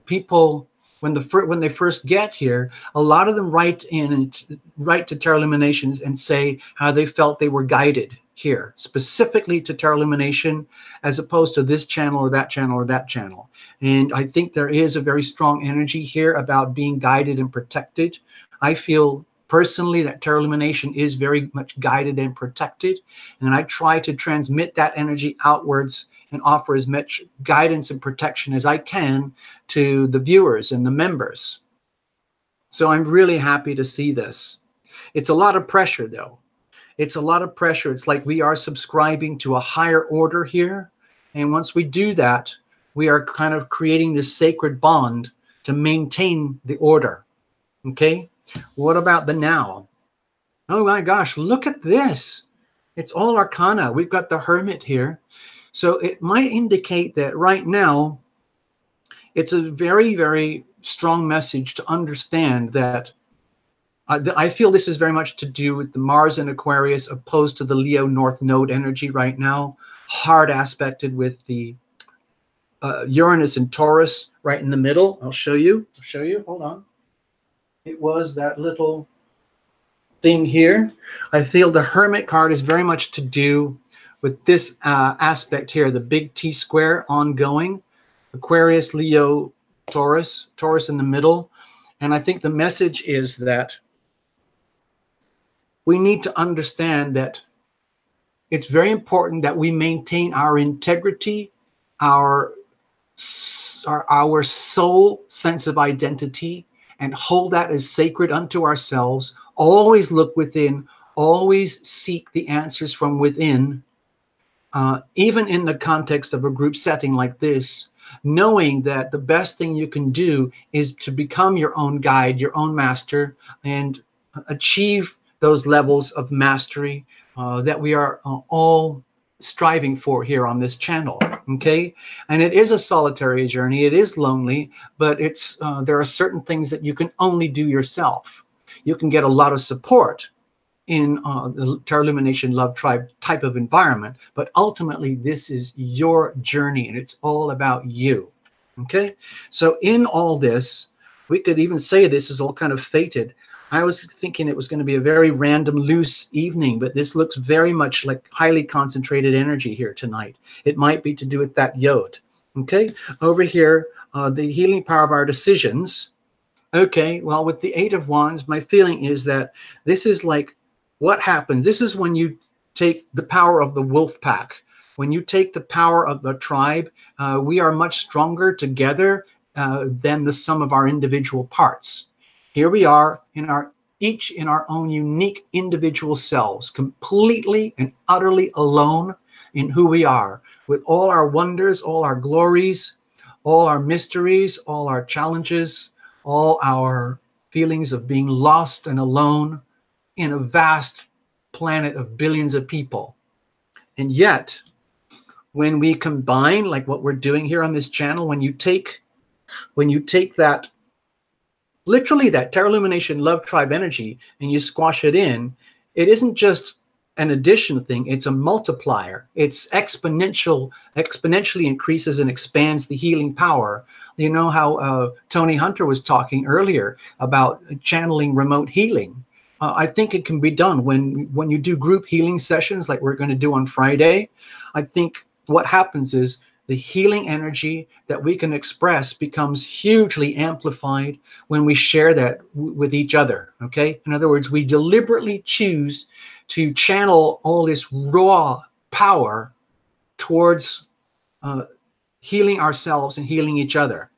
people when they first get here, a lot of them write in and write to Tarot Illuminations and say how they felt they were guided here, specifically to Tarot Illumination, as opposed to this channel or that channel or that channel. And I think there is a very strong energy here about being guided and protected. I feel personally that Tarot Illumination is very much guided and protected. And I try to transmit that energy outwards and offer as much guidance and protection as I can to the viewers and the members. So I'm really happy to see this. It's a lot of pressure, though. It's a lot of pressure. It's like we are subscribing to a higher order here. And once we do that, we are kind of creating this sacred bond to maintain the order. Okay? What about the now? Oh my gosh, look at this. It's all arcana. We've got the Hermit here. So it might indicate that right now, it's a very, very strong message to understand that I feel this is very much to do with the Mars and Aquarius opposed to the Leo North Node energy right now, hard aspected with the Uranus and Taurus right in the middle. I'll show you. Hold on. It was that little thing here. I feel the Hermit card is very much to do with this aspect here, the big T square ongoing, Aquarius, Leo, Taurus in the middle. And I think the message is that we need to understand that it's very important that we maintain our integrity, our soul sense of identity, and hold that as sacred unto ourselves. Always look within, always seek the answers from within, even in the context of a group setting like this, knowing that the best thing you can do is to become your own guide, your own master, and achieve those levels of mastery that we are all striving for here on this channel. Okay, and it is a solitary journey. It is lonely, but it's there are certain things that you can only do yourself. You can get a lot of support in the Tarot Lumination Love Tribe type of environment, but ultimately this is your journey and it's all about you. Okay, so in all this, we could even say this is all kind of fated. I was thinking it was going to be a very random, loose evening, but this looks very much like highly concentrated energy here tonight. It might be to do with that yod. Okay, over here, the healing power of our decisions. Okay, well, with the Eight of Wands, my feeling is that this is like what happens. This is when you take the power of the wolf pack. When you take the power of the tribe, we are much stronger together than the sum of our individual parts. Here we are each in our own unique individual selves, completely and utterly alone in who we are, with all our wonders, all our glories, all our mysteries, all our challenges, all our feelings of being lost and alone in a vast planet of billions of people. And yet, when we combine, like what we're doing here on this channel, when you take that, literally that Tarot Lumination Love Tribe energy, and you squash it in, it isn't just an addition thing, it's a multiplier. It's exponentially increases and expands the healing power. You know how Tony Hunter was talking earlier about channeling remote healing. I think it can be done when you do group healing sessions like we're going to do on Friday. I think what happens is the healing energy that we can express becomes hugely amplified when we share that with each other, okay? In other words, we deliberately choose to channel all this raw power towards healing ourselves and healing each other.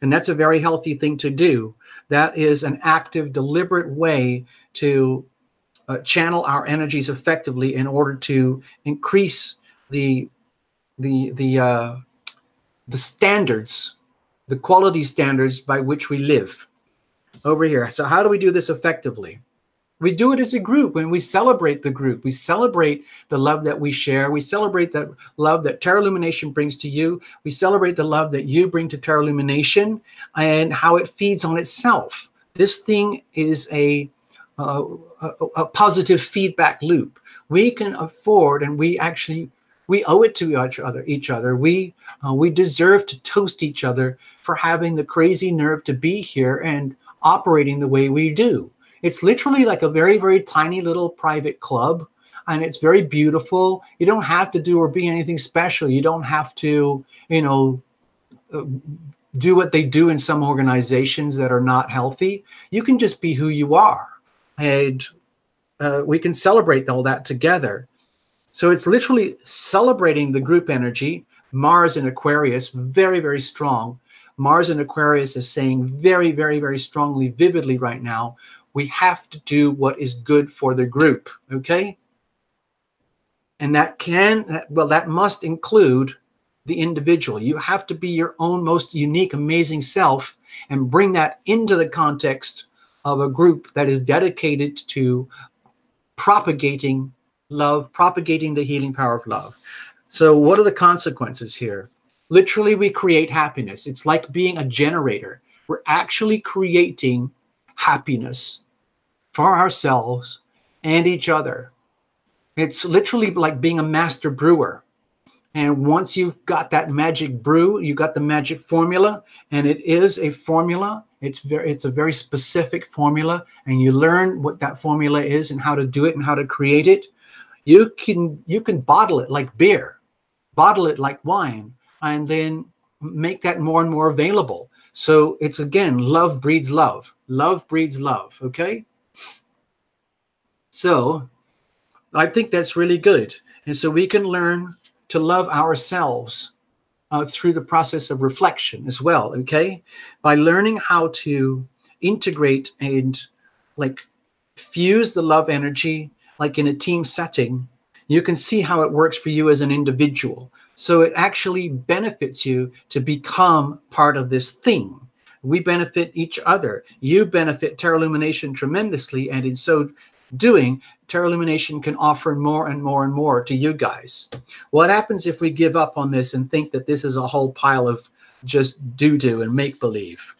And that's a very healthy thing to do. That is an active, deliberate way to channel our energies effectively in order to increase the standards, the quality standards by which we live over here. So how do we do this effectively? We do it as a group. When we celebrate the group, we celebrate the love that we share. We celebrate the love that Tarot Lumination brings to you. We celebrate the love that you bring to Tarot Lumination and how it feeds on itself. This thing is a positive feedback loop. We can afford, and we owe it to each other. We deserve to toast each other for having the crazy nerve to be here and operating the way we do. It's literally like a very, very tiny little private club, and it's very beautiful. You don't have to do or be anything special. You don't have to, do what they do in some organizations that are not healthy. You can just be who you are, and we can celebrate all that together. So it's literally celebrating the group energy. Mars in Aquarius, very, very strong. Mars in Aquarius is saying very, very, very strongly, vividly right now, we have to do what is good for the group, okay? And that must include the individual. You have to be your own most unique, amazing self and bring that into the context of a group that is dedicated to propagating love, propagating the healing power of love. So what are the consequences here? Literally, we create happiness. It's like being a generator. We're actually creating happiness for ourselves and each other. It's literally like being a master brewer. And once you've got that magic brew, you got the magic formula, and it is a formula. It's a very specific formula, and you learn what that formula is and how to do it and how to create it. You can bottle it like beer, bottle it like wine, and then make that more and more available. So it's, again, love breeds love. Love breeds love, okay? So I think that's really good. And so we can learn to love ourselves through the process of reflection as well, okay? By learning how to integrate and like fuse the love energy, like in a team setting, you can see how it works for you as an individual. So it actually benefits you to become part of this thing. We benefit each other. You benefit Terra Lumination tremendously, and in so doing, Terra Lumination can offer more and more and more to you guys. What happens if we give up on this and think that this is a whole pile of just doo-doo and make-believe?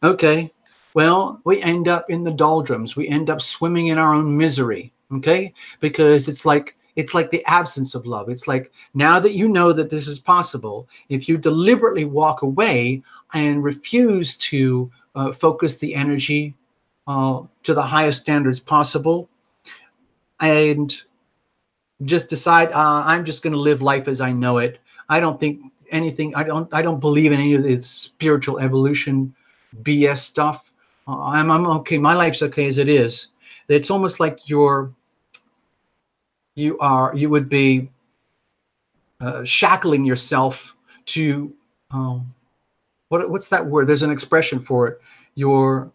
Okay, well, we end up in the doldrums. We end up swimming in our own misery, okay? Because it's like the absence of love. It's like, now that you know that this is possible, if you deliberately walk away and refuse to focus the energy to the highest standards possible, and just decide, I'm just going to live life as I know it. I don't think anything. I don't believe in any of the spiritual evolution BS stuff. I'm okay. My life's okay as it is. It's almost like you would be shackling yourself to what's that word? There's an expression for it. Your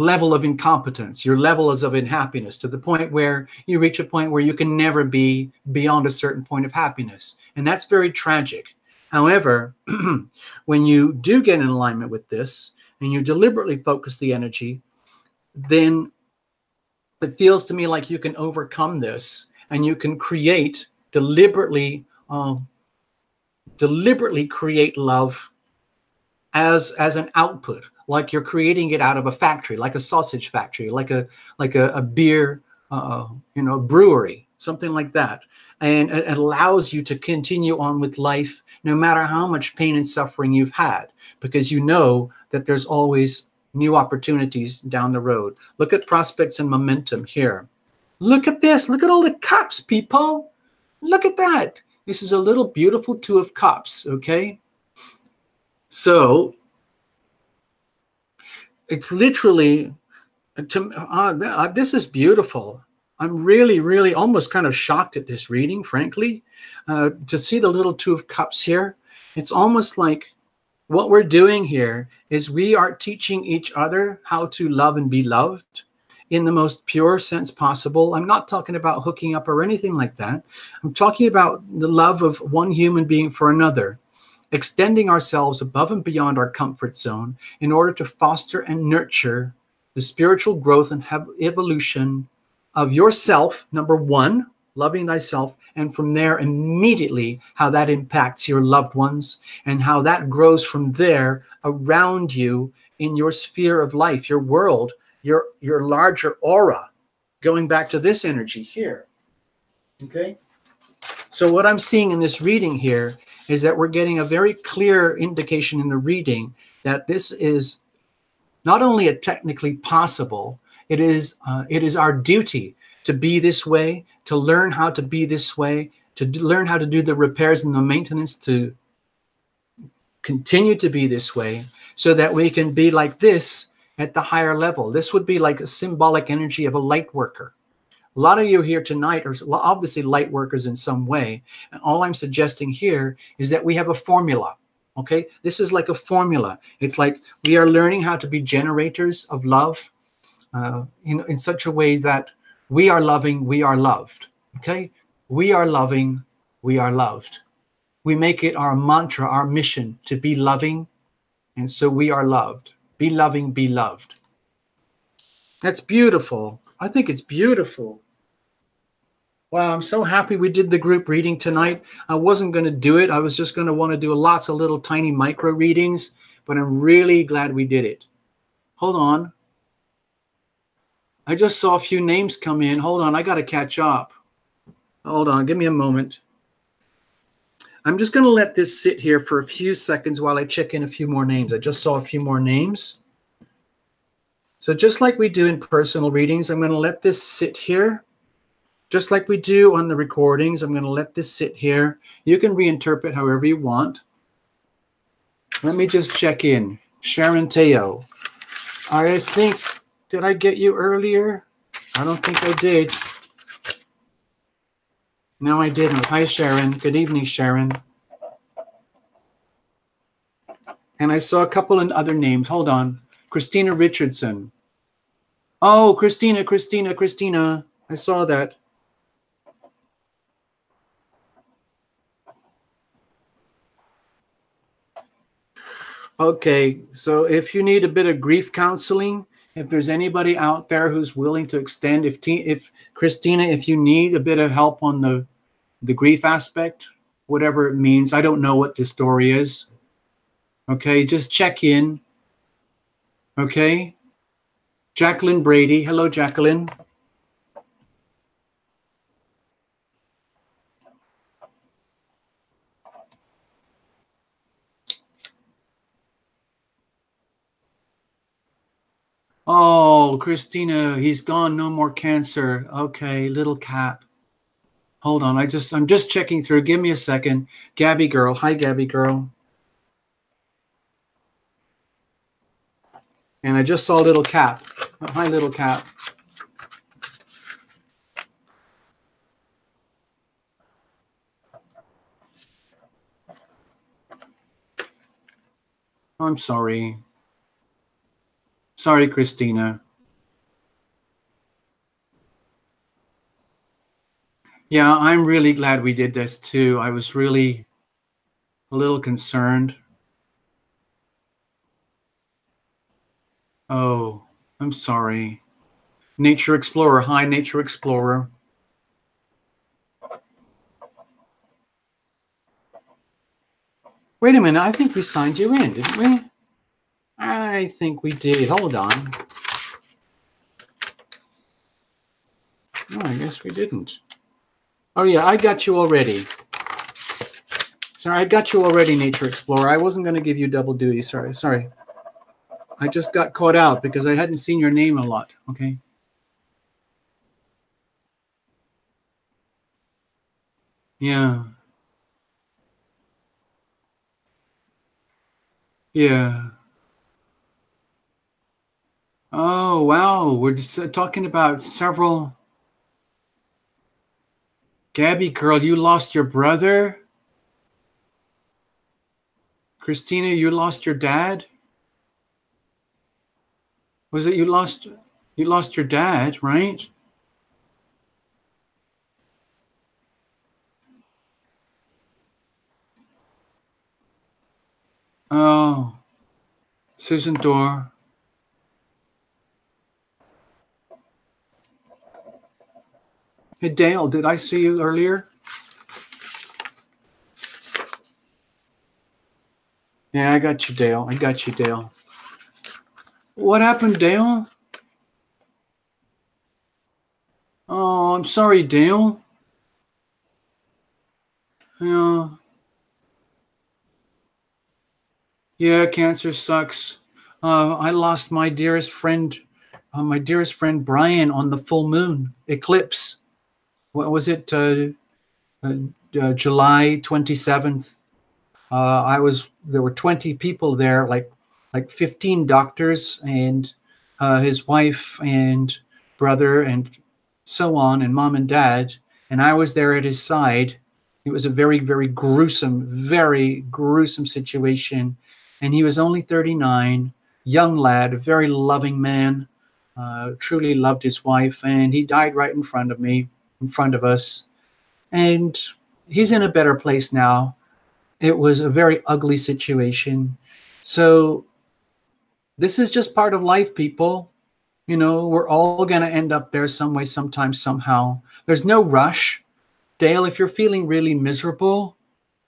level of incompetence, your levels of unhappiness, to the point where you reach a point where you can never be beyond a certain point of happiness. And that's very tragic. However, when you do get in alignment with this and you deliberately focus the energy, then it feels to me like you can overcome this and you can create deliberately create love as an output, like you're creating it out of a factory, like a sausage factory, like a beer, brewery, something like that. And it allows you to continue on with life, no matter how much pain and suffering you've had, because you know that there's always new opportunities down the road. Look at prospects and momentum here. Look at this. Look at all the cups, people. Look at that. This is a little beautiful Two of Cups, okay? So it's literally, this is beautiful. I'm really, really almost kind of shocked at this reading, frankly, to see the little Two of Cups here. It's almost like what we're doing here is we are teaching each other how to love and be loved in the most pure sense possible. I'm not talking about hooking up or anything like that. I'm talking about the love of one human being for another, extending ourselves above and beyond our comfort zone in order to foster and nurture the spiritual growth and evolution of yourself, number one, loving thyself, and from there immediately how that impacts your loved ones and how that grows from there around you in your sphere of life, your world, your larger aura, going back to this energy here. Okay? So what I'm seeing in this reading here is that we're getting a very clear indication in the reading that this is not only a technically possible, it is our duty to be this way, to learn how to be this way, to learn how to do the repairs and the maintenance, to continue to be this way, so that we can be like this at the higher level. This would be like a symbolic energy of a light worker. A lot of you here tonight are obviously light workers in some way. And all I'm suggesting here is that we have a formula. Okay, this is like a formula. It's like we are learning how to be generators of love in such a way that we are loving, we are loved. Okay, we are loving, we are loved. We make it our mantra, our mission to be loving, and so we are loved. Be loving, be loved. That's beautiful. I think it's beautiful. Wow, I'm so happy we did the group reading tonight. I wasn't going to do it. I was just going to want to do lots of little tiny micro readings, but I'm really glad we did it. Hold on. I just saw a few names come in. Hold on, I got to catch up. Hold on, give me a moment. I'm just going to let this sit here for a few seconds while I check in a few more names. I just saw a few more names. So just like we do in personal readings, I'm going to let this sit here. Just like we do on the recordings, I'm going to let this sit here. You can reinterpret however you want. Let me just check in. Sharon Teo. I think, did I get you earlier? I don't think I did. No, I didn't. Hi, Sharon. Good evening, Sharon. And I saw a couple of other names. Hold on. Christina Richardson. Oh, Christina. I saw that. Okay, so if you need a bit of grief counseling, if there's anybody out there who's willing to extend, if Christina, if you need a bit of help on the grief aspect, whatever it means, I don't know what the story is. Okay, just check in. Okay, Jacqueline Brady. Hello, Jacqueline. Oh, Christina, he's gone. No more cancer. Okay, little Cap. Hold on, I'm just checking through. Give me a second. Gabby girl. Hi, Gabby girl. And I just saw little Cap. Hi, little Cap. I'm sorry. Sorry, Christina. Yeah, I'm really glad we did this too. I was really a little concerned. Oh, I'm sorry. Nature Explorer. Hi, Nature Explorer. Wait a minute. I think we signed you in, didn't we? I think we did. Hold on. No, I guess we didn't. Oh, yeah, I got you already. Sorry, I got you already, Nature Explorer. I wasn't going to give you double duty. Sorry. I just got caught out because I hadn't seen your name a lot. Okay. Yeah. Yeah. Oh, wow. We're just talking about several. Gabby girl, you lost your brother? Christina, you lost your dad? Was it you lost your dad, right? Oh, Susan Dorr. Hey, Dale, did I see you earlier? Yeah, I got you, Dale. What happened, Dale? Oh, I'm sorry, Dale. Yeah, cancer sucks. I lost my dearest friend Brian on the full moon eclipse. What was it? July 27th. There were 20 people there, like 15 doctors and his wife and brother and so on, and mom and dad, and I was there at his side. It was a very, very gruesome situation, and he was only 39, young lad, a very loving man, truly loved his wife, and he died right in front of me, in front of us, and he's in a better place now. It was a very ugly situation. So this is just part of life, people. You know, we're all going to end up there some way, sometime, somehow. There's no rush. Dale, if you're feeling really miserable,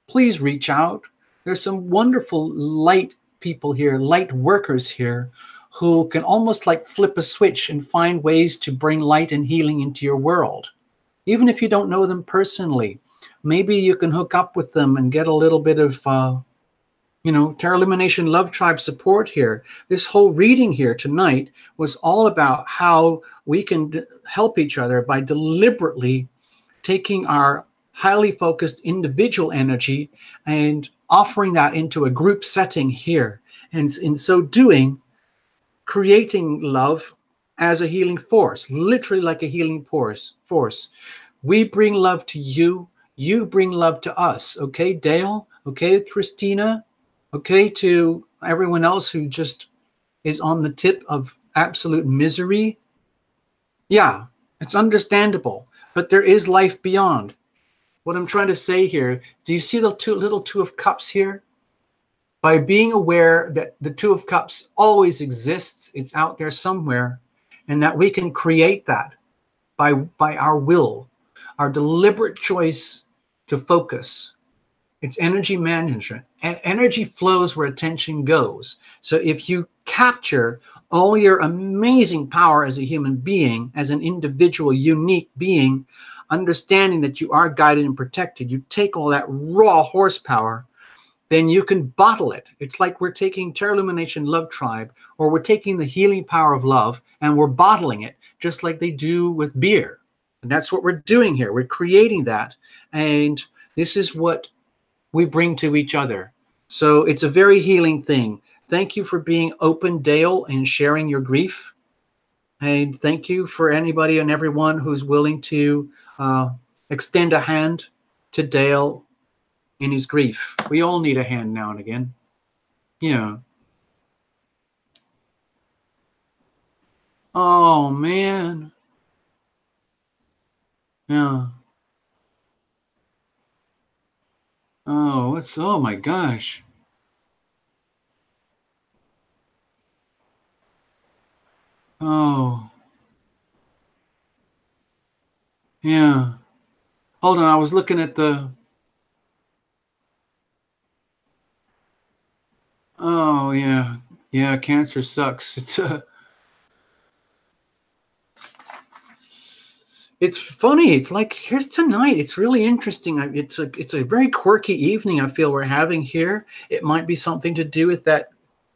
please reach out. There's some wonderful light people here, light workers here, who can almost like flip a switch and find ways to bring light and healing into your world. Even if you don't know them personally, maybe you can hook up with them and get a little bit of Tarot Illumination Love Tribe support here. This whole reading here tonight was all about how we can help each other by deliberately taking our highly focused individual energy and offering that into a group setting here. And in so doing, creating love as a healing force, literally like a healing force. We bring love to you. You bring love to us. Okay, Dale? Okay, Christina? Okay, to everyone else who just is on the tip of absolute misery? Yeah, it's understandable, but there is life beyond. What I'm trying to say here, do you see the little two of cups here? By being aware that the two of cups always exists, it's out there somewhere, and that we can create that by our will, our deliberate choice to focus. It's energy management. Energy flows where attention goes. So if you capture all your amazing power as a human being, as an individual, unique being, understanding that you are guided and protected, you take all that raw horsepower, then you can bottle it. It's like we're taking Terra Lumination Love Tribe, or we're taking the healing power of love and we're bottling it, just like they do with beer. And that's what we're doing here. We're creating that. And this is what we bring to each other. So it's a very healing thing. Thank you for being open, Dale, and sharing your grief. And thank you for anybody and everyone who's willing to extend a hand to Dale in his grief. We all need a hand now and again. Yeah. Oh, man. Yeah. Oh my gosh. Oh. Yeah. Hold on, I was looking at the... Oh, yeah. Yeah, cancer sucks. It's funny. It's like, here's tonight. It's really interesting. It's a very quirky evening I feel we're having here. It might be something to do with that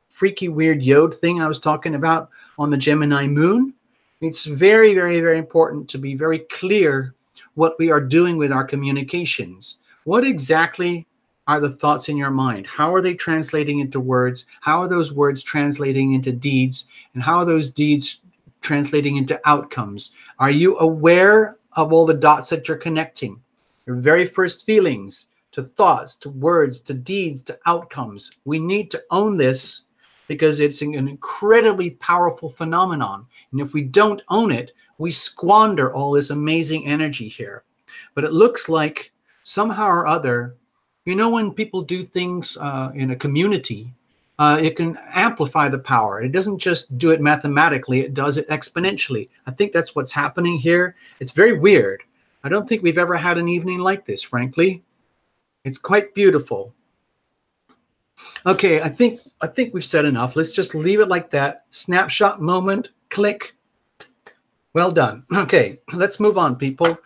freaky weird yod thing I was talking about on the Gemini moon. It's very, very, very important to be very clear what we are doing with our communications. What exactly are the thoughts in your mind? How are they translating into words? How are those words translating into deeds? And how are those deeds translating into outcomes? Are you aware of all the dots that you're connecting? Your very first feelings to thoughts, to words, to deeds, to outcomes. We need to own this because it's an incredibly powerful phenomenon. And if we don't own it, we squander all this amazing energy here. But it looks like somehow or other, you know, when people do things in a community, it can amplify the power. It doesn't just do it mathematically, it does it exponentially. I think that's what's happening here. It's very weird. I don't think we've ever had an evening like this, frankly. It's quite beautiful. Okay, I think we've said enough. Let's just leave it like that. Snapshot moment, click. Well done. Okay, let's move on, people.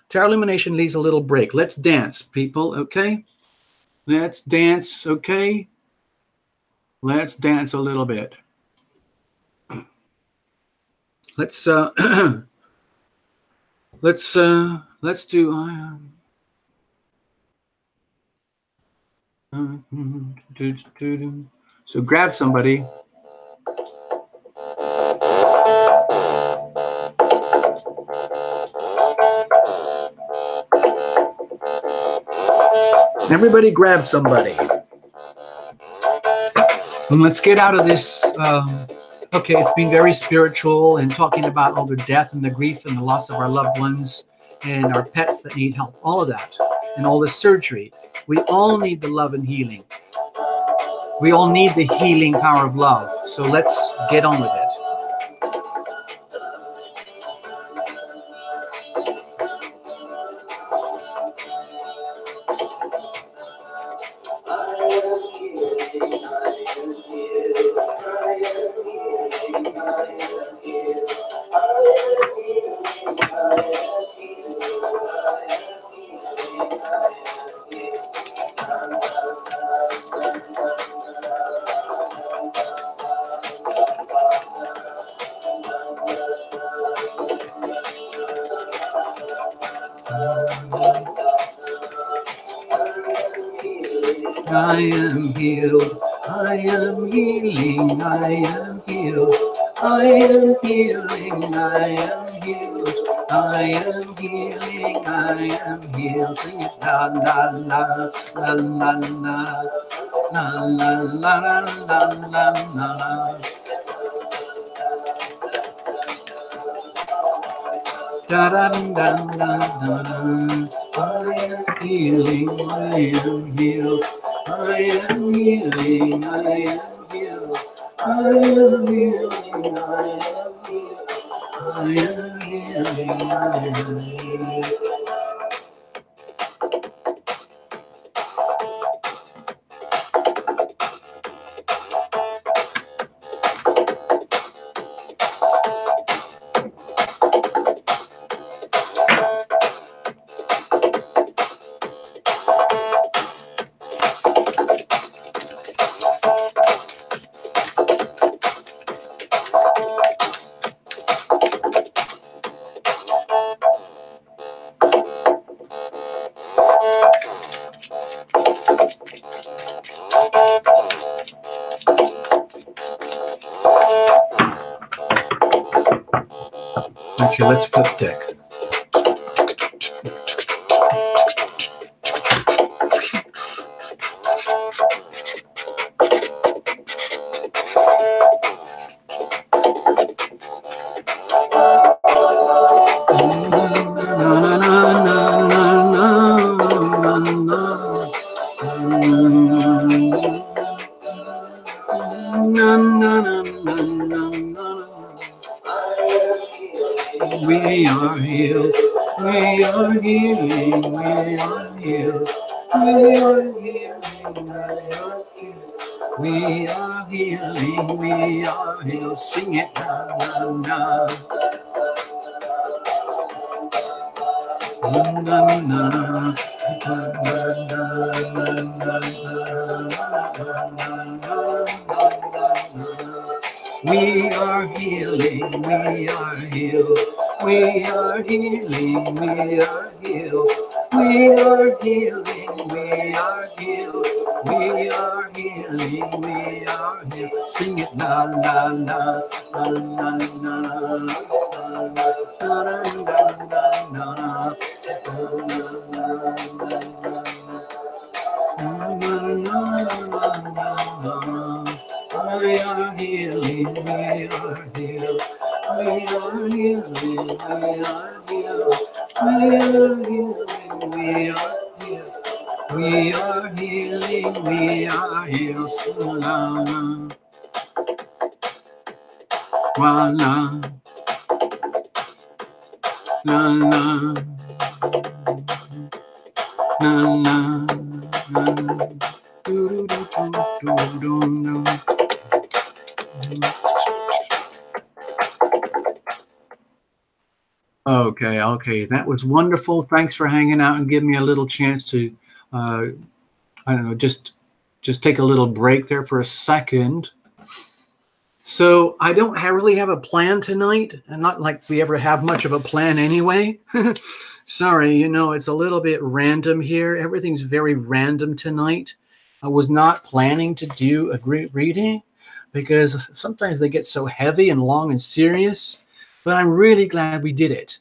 Terra Illumination leaves a little break. Let's dance, people, okay? Let's dance, okay? Let's dance a little bit. Let's let's do so grab somebody. Everybody grab somebody. And let's get out of this. Okay, it's been very spiritual and talking about all the death and the grief and the loss of our loved ones and our pets that need help, all of that, and all the surgery. We all need the love and healing. We all need the healing power of love. So let's get on with it. I am healed, I am healing, I am healed, I am healing, I am healed. I am healing, I am healed. Sing it, la la la la la la la la la la la la. Da da da da da da. I am healing, I am healed. I am healing, I am healed. I am healing, I am healed. I am healing, I am healed. Okay, let's flip deck. We are healed. We are healing. We are healed. We are healing. We are healing. We are healed. Sing it now, now, now. We are healing, we are healed. We are healing, we are healed. We are healing, we are healed. We are healing, we are healed. Sing it la la la la la la we are healing, we are healed. We are healing, we are healed. We are healing, we are healed. We are healing, we are healed. La la, la la, la la, la. Do do do do do do. Okay, that was wonderful. Thanks for hanging out and giving me a little chance to, I don't know, just take a little break there for a second. So I don't really have a plan tonight, and not like we ever have much of a plan anyway. Sorry, it's a little bit random here. Everything's very random tonight. I was not planning to do a great reading because sometimes they get so heavy and long and serious, but I'm really glad we did it.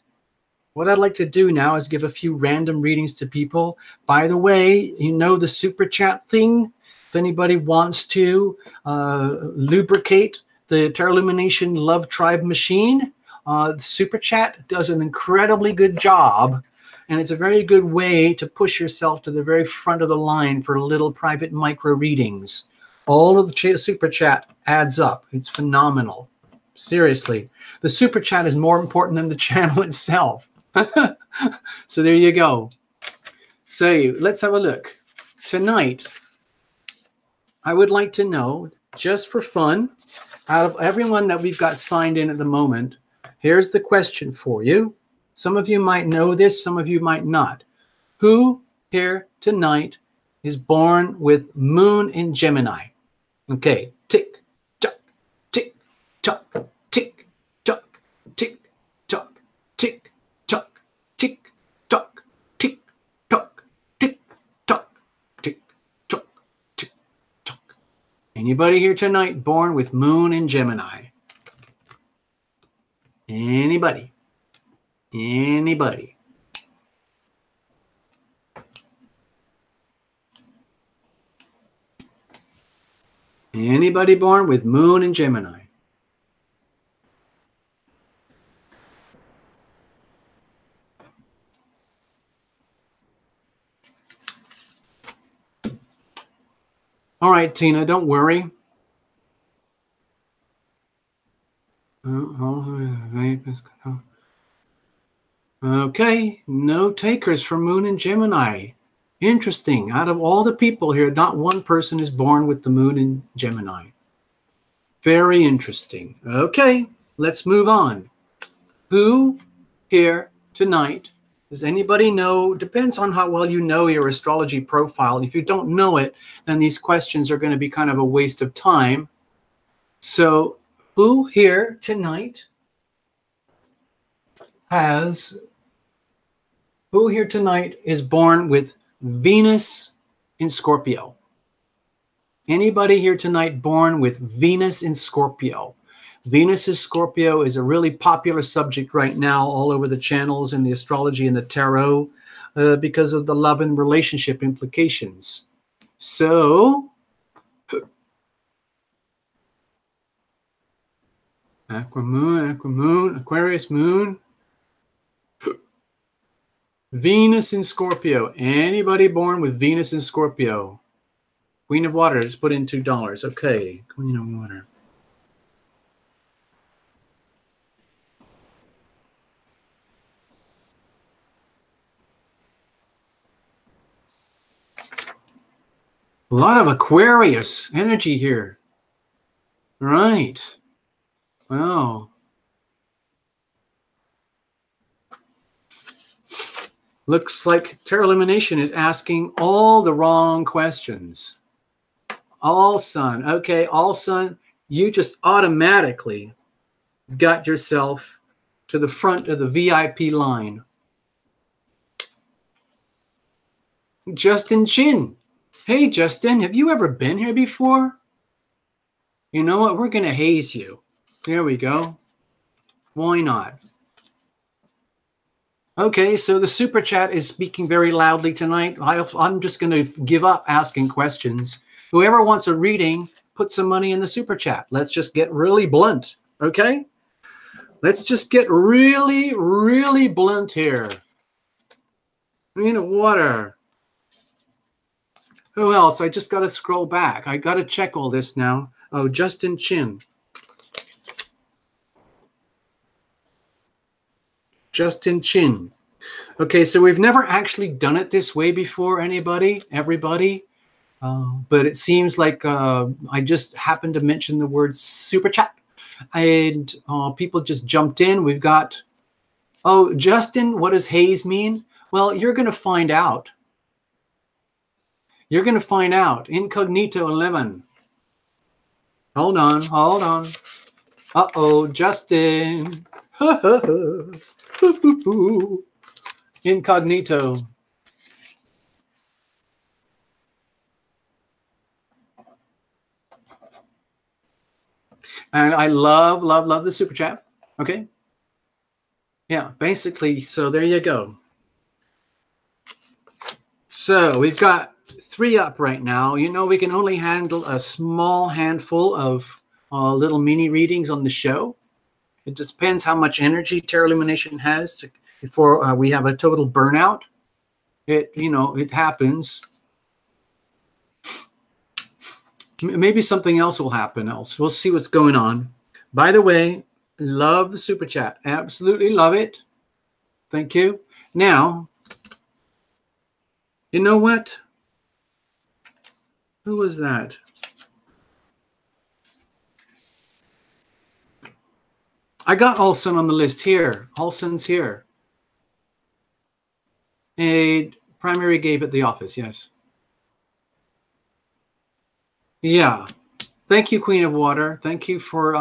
What I'd like to do now is give a few random readings to people. By the way, the super chat thing. If anybody wants to lubricate the Tarot Lumination Love Tribe machine, the super chat does an incredibly good job. And it's a very good way to push yourself to the very front of the line for little private micro readings. All of the super chat adds up. It's phenomenal. Seriously. The super chat is more important than the channel itself. So there you go. So let's have a look. Tonight, I would like to know, just for fun, out of everyone that we've got signed in at the moment, here's the question for you. Some of you might know this, some of you might not. Who here tonight is born with Moon in Gemini? Okay, tick, tock, tick, tock, tick, tock, tick, tock, tick, tock, tick, tock, tick, tock, tick, tock, tick, tock, tick, tock. Anybody here tonight born with Moon in Gemini? Anybody? Anybody born with Moon in Gemini? All right, Tina, don't worry. Okay, no takers for Moon in Gemini. Interesting. Out of all the people here, not one person is born with the Moon in Gemini. Very interesting. Okay, let's move on. Who here tonight, does anybody know? Depends on how well you know your astrology profile. If you don't know it, then these questions are going to be kind of a waste of time. So who here tonight is born with Venus in Scorpio? Anybody here tonight born with Venus in Scorpio? Venus in Scorpio is a really popular subject right now all over the channels in the astrology and the tarot because of the love and relationship implications. So, Aquamoon, Aquarius moon, Venus in Scorpio. Anybody born with Venus in Scorpio? Queen of Waters, put in $2. Okay, Queen of Water. A lot of Aquarius energy here. Right. Wow. Looks like Tarot Illumination is asking all the wrong questions. All Sun. Okay, All Sun, you just automatically got yourself to the front of the VIP line. Justin Chin. Hey, Justin, have you ever been here before? You know what? We're going to haze you. There we go. Why not? Okay, so the super chat is speaking very loudly tonight. I'm just going to give up asking questions. Whoever wants a reading, put some money in the super chat. Let's just get really blunt, okay? Let's just get really, really blunt here. Queen of Water. Who else? I just got to scroll back. I got to check all this now. Oh, Justin Chin. Justin Chin. Okay, so we've never actually done it this way before, everybody. But it seems like I just happened to mention the word super chat. And people just jumped in. We've got, oh, Justin, what does haze mean? Well, you're going to find out. You're going to find out. Incognito 11. Hold on, hold on. Uh-oh, Justin. Incognito. And I love, love, love the super chat. Okay. Yeah, basically, so there you go. So we've got 3 up right now. You know, we can only handle a small handful of little mini readings on the show. It just depends how much energy Tarot Illumination has before we have a total burnout. It happens. Maybe something else will happen else. We'll see what's going on. By the way, love the super chat. Absolutely love it. Thank you. Now, you know what? Who was that? I got All Sun on the list here. All Sun's here. A primary gave at the office, yes. Yeah. Thank you, Queen of Water. Thank you for...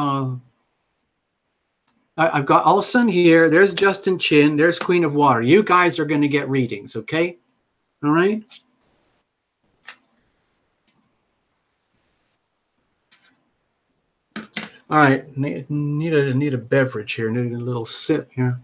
I've got All Sun here. There's Justin Chin. There's Queen of Water. You guys are going to get readings, okay? All right? All right. Need a beverage here. Need a little sip here.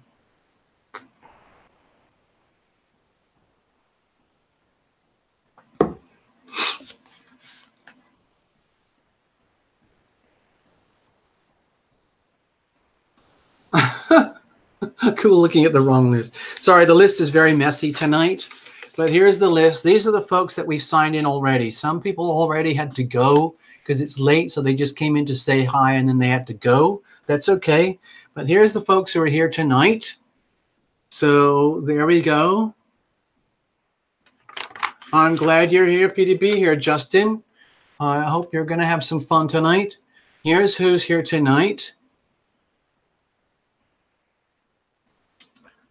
Cool, looking at the wrong list. Sorry, the list is very messy tonight, but here's the list. These are the folks that we've signed in already. Some people already had to go because it's late, so they just came in to say hi and then they had to go. That's okay. But here's the folks who are here tonight. So there we go. I'm glad you're here, PDB here, Justin. I hope you're going to have some fun tonight. Here's who's here tonight.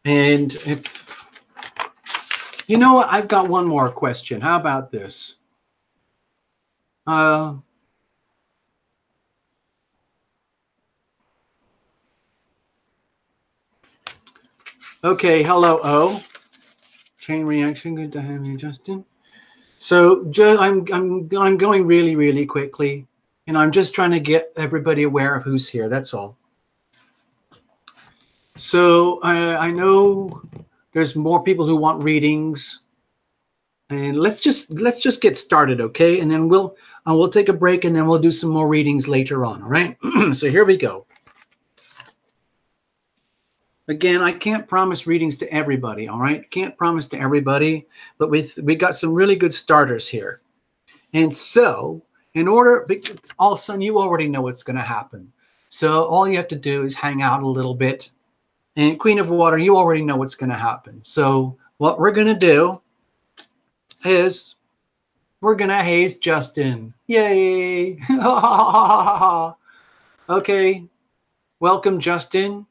And if you know what, I've got one more question. How about this? Okay, hello, O. Chain reaction, good to have you, Justin. So I'm going really, really quickly. I'm just trying to get everybody aware of who's here. That's all. So I know there's more people who want readings, and let's just get started, okay? And then we'll take a break, and then we'll do some more readings later on. All right. So here we go. Again, I can't promise readings to everybody. All right, can't promise to everybody, but we got some really good starters here. And so, in order, all of a sudden, you already know what's going to happen. So all you have to do is hang out a little bit. And Queen of Water, you already know what's going to happen. So what we're going to do is we're going to haze Justin. Yay. Okay. Welcome, Justin.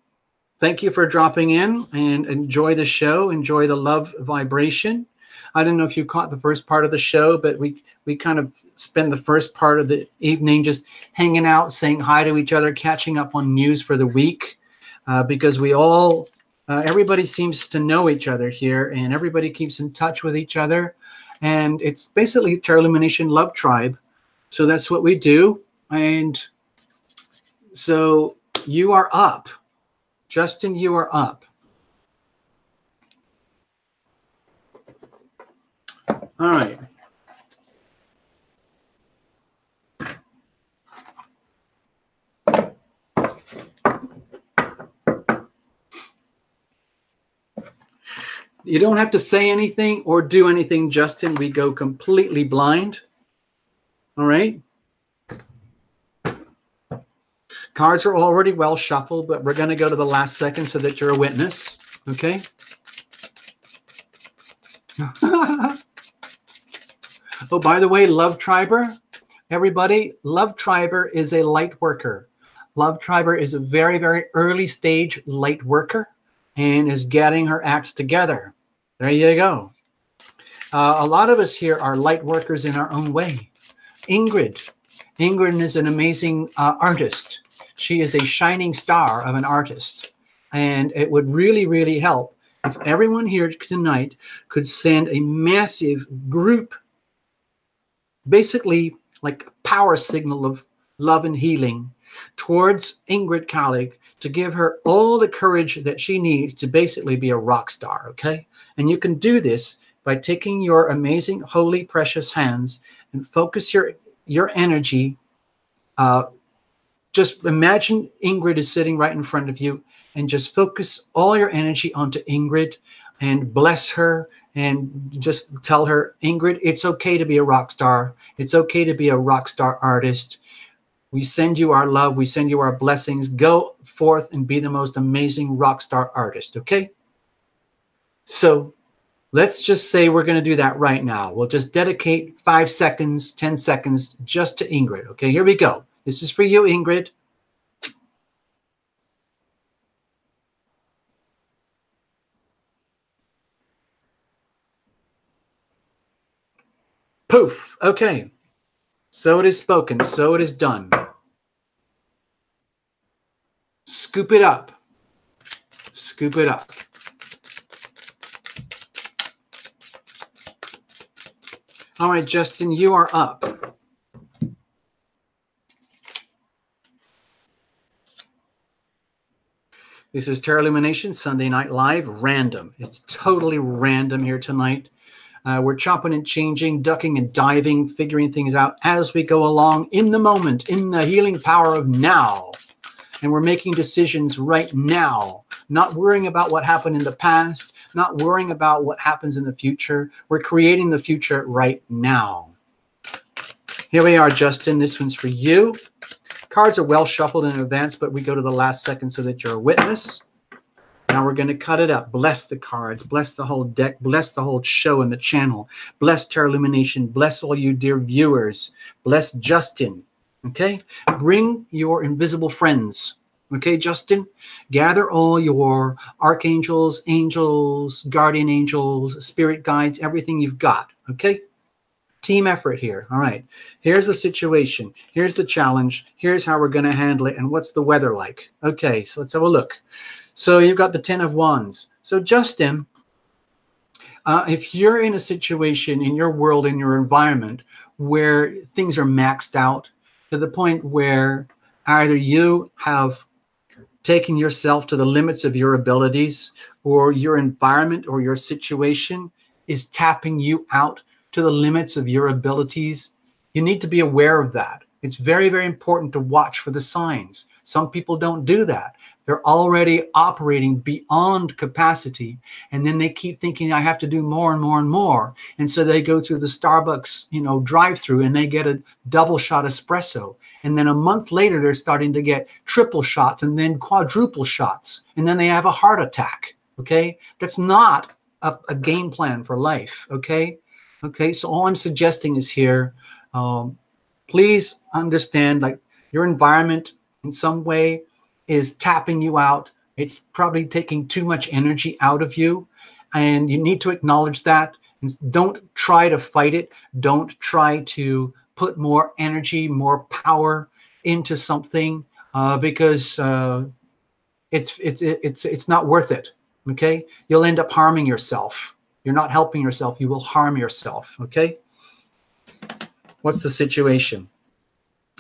Thank you for dropping in, and enjoy the show. Enjoy the love vibration. I don't know if you caught the first part of the show, but we kind of spend the first part of the evening just hanging out, saying hi to each other, catching up on news for the week. Because we all, everybody seems to know each other here, and everybody keeps in touch with each other. And it's basically Tarot Lumination Love Tribe. So that's what we do. And so you are up. Justin, you are up. All right. You don't have to say anything or do anything, Justin. We go completely blind. All right. Cards are already well shuffled, but we're going to go to the last second so that you're a witness. Okay. Oh, by the way, Love Triber, everybody, Love Triber is a light worker. Love Triber is a very, very early stage light worker and is getting her act together. There you go. A lot of us here are light workers in our own way. Ingrid is an amazing artist. She is a shining star of an artist. And it would really, really help if everyone here tonight could send a massive group, basically like a power signal of love and healing towards Ingrid Kallig to give her all the courage that she needs to basically be a rock star, okay? And you can do this by taking your amazing, holy, precious hands and focus your energy. Just imagine Ingrid is sitting right in front of you and just focus all your energy onto Ingrid and bless her and just tell her, Ingrid, it's okay to be a rock star. It's okay to be a rock star artist. We send you our love. We send you our blessings. Go forth and be the most amazing rock star artist, okay? So let's just say we're going to do that right now. We'll just dedicate 5 seconds, 10 seconds just to Ingrid, okay? Here we go. This is for you, Ingrid. Poof. Okay. So it is spoken. So it is done. Scoop it up. Scoop it up. All right, Justin, you are up. This is Tarot Lumination, Sunday Night Live, random. It's totally random here tonight. We're chopping and changing, ducking and diving, figuring things out as we go along in the moment, in the healing power of now. And we're making decisions right now, not worrying about what happened in the past, not worrying about what happens in the future. We're creating the future right now. Here we are, Justin. This one's for you. Cards are well shuffled in advance, but we go to the last second so that you're a witness. Now we're going to cut it up. Bless the cards. Bless the whole deck. Bless the whole show and the channel. Bless Tarot Lumination. Bless all you dear viewers. Bless Justin. Okay? Bring your invisible friends. Okay, Justin? Gather all your archangels, angels, guardian angels, spirit guides, everything you've got. Okay? Team effort here. All right. Here's the situation. Here's the challenge. Here's how we're going to handle it. And what's the weather like? Okay, so let's have a look. So you've got the 10 of Wands. So Justin, if you're in a situation in your world, in your environment, where things are maxed out to the point where either you have taken yourself to the limits of your abilities, or your environment or your situation is tapping you out to the limits of your abilities, you need to be aware of that. It's very, very important to watch for the signs. Some people don't do that. They're already operating beyond capacity, and then they keep thinking, I have to do more and more and more. And so they go through the Starbucks, drive-through, and they get a double shot espresso. And then a month later, they're starting to get triple shots and then quadruple shots. And then they have a heart attack. Okay? That's not a game plan for life. Okay? Okay, so all I'm suggesting is here, please understand, like, your environment in some way is tapping you out. It's probably taking too much energy out of you, and you need to acknowledge that. And don't try to fight it. Don't try to put more energy, more power into something because it's not worth it. Okay, you'll end up harming yourself. You're not helping yourself. You will harm yourself. Okay. What's the situation?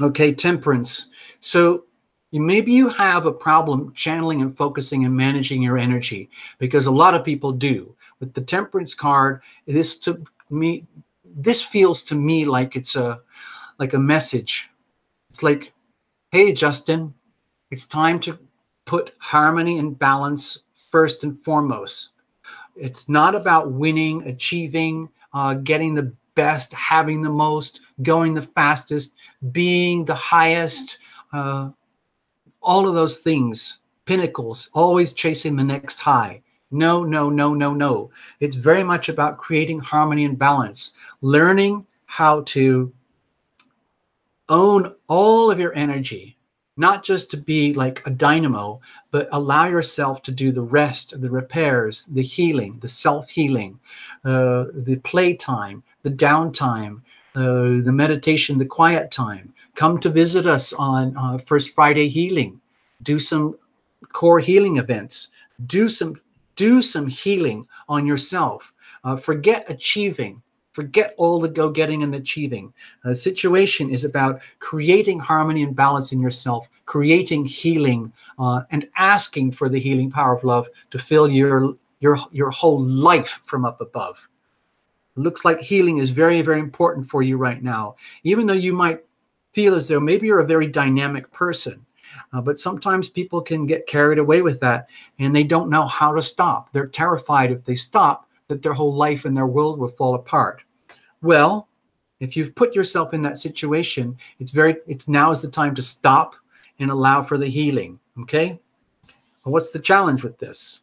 Okay, Temperance. So maybe you have a problem channeling and focusing and managing your energy, because a lot of people do. With the Temperance card, this feels to me like it's a message. It's like, hey, Justin, it's time to put harmony and balance first and foremost. It's not about winning, achieving, getting the best, having the most, going the fastest, being the highest, all of those things, pinnacles, always chasing the next high. No, no, no, no, no. It's very much about creating harmony and balance, learning how to own all of your energy, not just to be like a dynamo, but allow yourself to do the rest, the repairs, the healing, the self-healing, the playtime, the downtime, the meditation, the quiet time. Come to visit us on First Friday Healing. Do some core healing events. Do some healing on yourself. Forget achieving. Forget all the go-getting and achieving. The situation is about creating harmony and balance in yourself, creating healing, and asking for the healing power of love to fill your whole life from up above. It looks like healing is very, very important for you right now, even though you might feel as though maybe you're a very dynamic person. But sometimes people can get carried away with that, and they don't know how to stop. They're terrified if they stop that their whole life and their world will fall apart. Well, if you've put yourself in that situation, it's now is the time to stop and allow for the healing. Okay? Well, what's the challenge with this?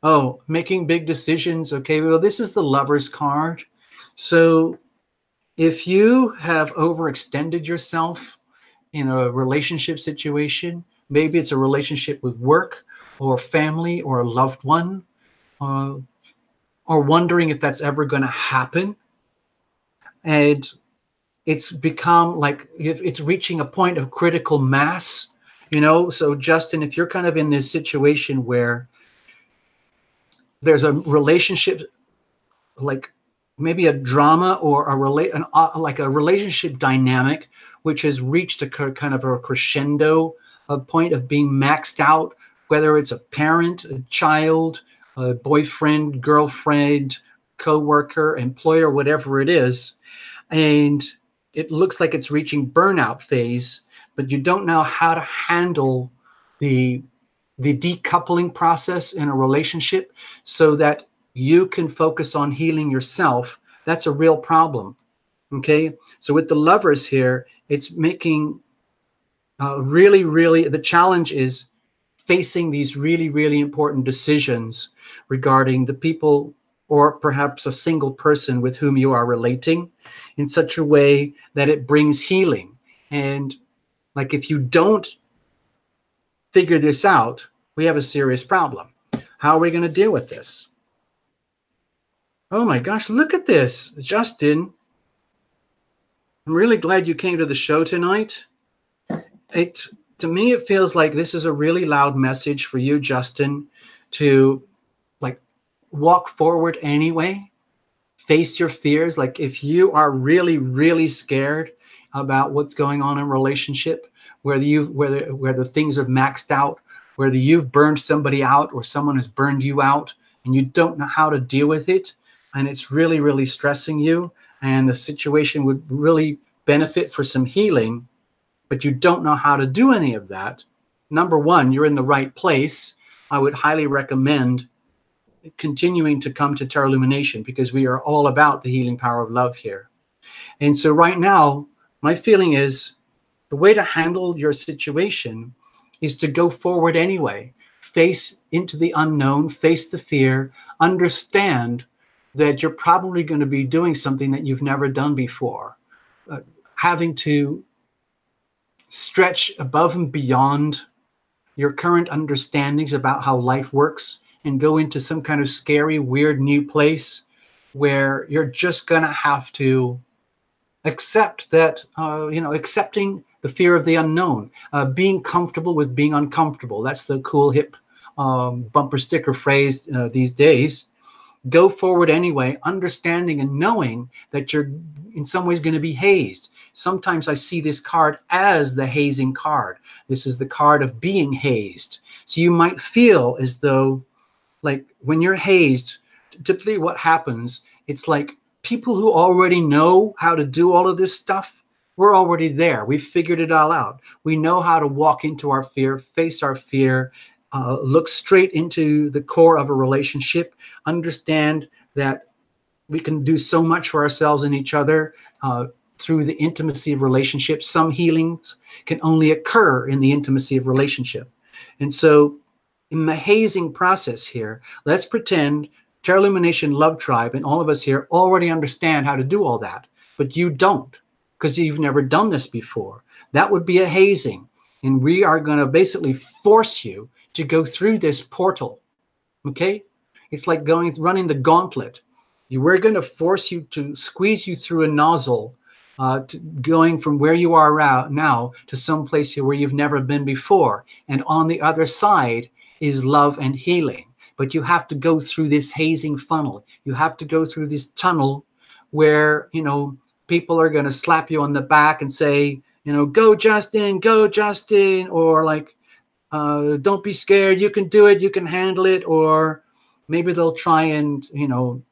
Oh, making big decisions. Okay, well, this is the Lover's card. So if you have overextended yourself in a relationship situation, maybe it's a relationship with work or family or a loved one, or wondering if that's ever going to happen. And it's become like it's reaching a point of critical mass, So Justin, if you're kind of in this situation where there's a relationship, like maybe a drama or like a relationship dynamic, which has reached a kind of a crescendo, a point of being maxed out, whether it's a parent, a child, a boyfriend, girlfriend, co-worker, employer, whatever it is. And it looks like it's reaching burnout phase, but you don't know how to handle the decoupling process in a relationship so that you can focus on healing yourself, that's a real problem. Okay, so with the Lovers here, it's making really, the challenge is facing these really important decisions regarding the people or perhaps a single person with whom you are relating in such a way that it brings healing. And like, if you don't figure this out, we have a serious problem. How are we going to deal with this? Oh my gosh, look at this, Justin. I'm really glad you came to the show tonight. To me, it feels like this is a really loud message for you, Justin, to like walk forward anyway, face your fears. Like, if you are really scared about what's going on in a relationship, whether the things are maxed out, whether you've burned somebody out or someone has burned you out and you don't know how to deal with it, and it's really stressing you, and the situation would really benefit for some healing, but you don't know how to do any of that. Number one, you're in the right place. I would highly recommend continuing to come to Tarot Lumination, because we are all about the healing power of love here. And so right now, my feeling is the way to handle your situation is to go forward anyway. Face into the unknown, face the fear, understand that you're probably going to be doing something that you've never done before. Having to stretch above and beyond your current understandings about how life works and go into some kind of scary, weird new place where you're just going to have to accept that, accepting the fear of the unknown, being comfortable with being uncomfortable. That's the cool, hip bumper sticker phrase these days. Go forward anyway, understanding and knowing that you're in some ways going to be hazed. Sometimes I see this card as the hazing card. This is the card of being hazed. So you might feel as though, like, when you're hazed, typically what happens, it's like people who already know how to do all of this stuff, we're already there. We've figured it all out. We know how to walk into our fear, face our fear, look straight into the core of a relationship, understand that we can do so much for ourselves and each other through the intimacy of relationships. Some healings can only occur in the intimacy of relationship. And so in the hazing process here, let's pretend Tarot Lumination Love Tribe and all of us here already understand how to do all that, but you don't, because you've never done this before. That would be a hazing. And we are going to basically force you to go through this portal. Okay? It's like running the gauntlet. We're going to force you to squeeze you through a nozzle, going from where you are now to some place where you've never been before. And on the other side is love and healing. But you have to go through this hazing funnel. You have to go through this tunnel where, people are going to slap you on the back and say, go Justin, or like, don't be scared, you can do it, you can handle it. Or maybe they'll try and,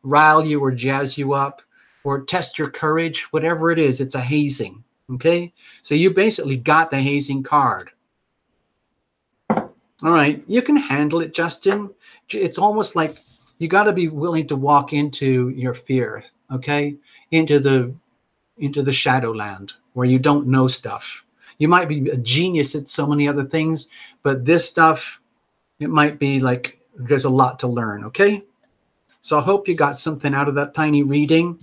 rile you or jazz you up or test your courage, whatever it is, it's a hazing. Okay. So you basically got the hazing card. All right. You can handle it, Justin. It's almost like you got to be willing to walk into your fear. Okay. Into the shadowland where you don't know stuff. You might be a genius at so many other things, but this stuff, it might be like there's a lot to learn, okay? So I hope you got something out of that tiny reading,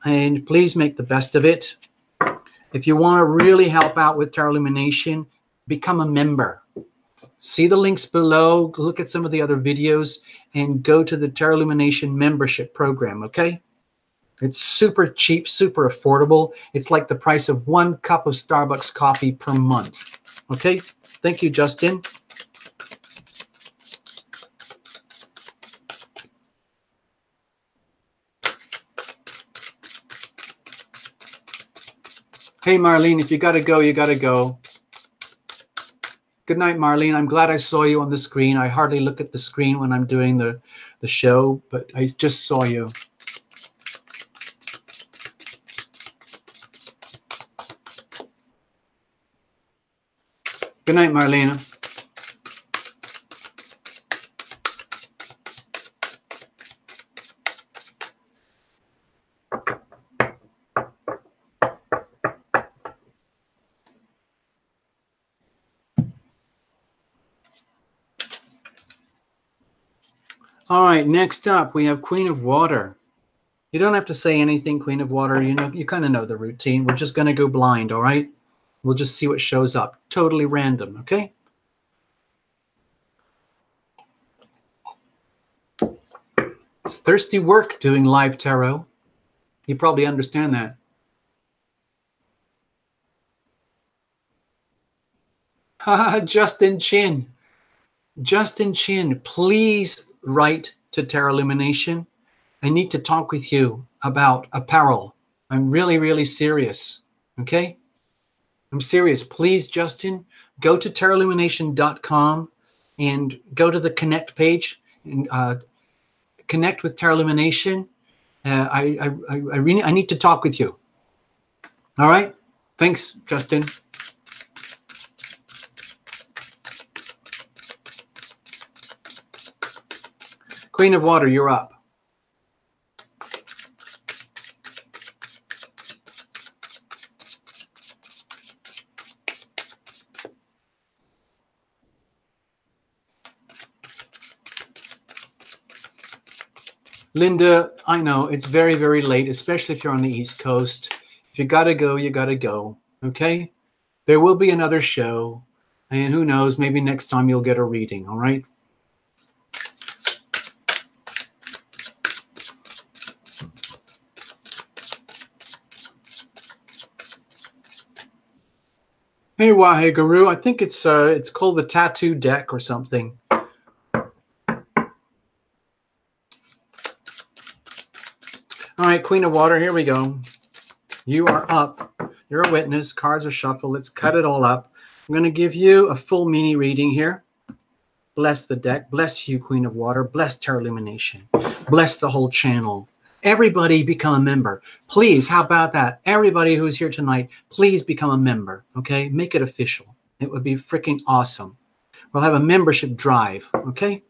and please make the best of it. If you want to really help out with Tarot Lumination, become a member. See the links below, look at some of the other videos, and go to the Tarot Lumination membership program, okay? It's super cheap, super affordable. It's like the price of 1 cup of Starbucks coffee per month. Okay? Thank you, Justin. Hey, Marlene, if you got to go, you got to go. Good night, Marlene. I'm glad I saw you on the screen. I hardly look at the screen when I'm doing the show, but I just saw you. Good night, Marlena. All right, next up, we have Queen of Water. You don't have to say anything, Queen of Water. You know, you kind of know the routine. We're just going to go blind, all right? We'll just see what shows up. Totally random, okay? It's thirsty work doing live tarot. You probably understand that. Justin Chin. Justin Chin, please write to Tarot Illumination. I need to talk with you about apparel. I'm really, really serious. Okay? I'm serious. Please, Justin, go to tarotillumination.com and go to the connect page and connect with Tarot Illumination. I need to talk with you. All right? Thanks, Justin. Queen of Water, you're up. Linda, I know it's very, very late, especially if you're on the East Coast. If you got to go, you got to go. Okay? There will be another show. And who knows, maybe next time you'll get a reading. All right? Hey, Waheguru, I think it's called the Tattoo Deck or something. All right, Queen of Water, here we go. You are up. You're a witness. Cards are shuffled. Let's cut it all up. I'm going to give you a full mini reading here. Bless the deck. Bless you, Queen of Water. Bless Tarot Illumination. Bless the whole channel. Everybody become a member. Please, how about that? Everybody who's here tonight, please become a member, okay? Make it official. It would be freaking awesome. We'll have a membership drive, okay?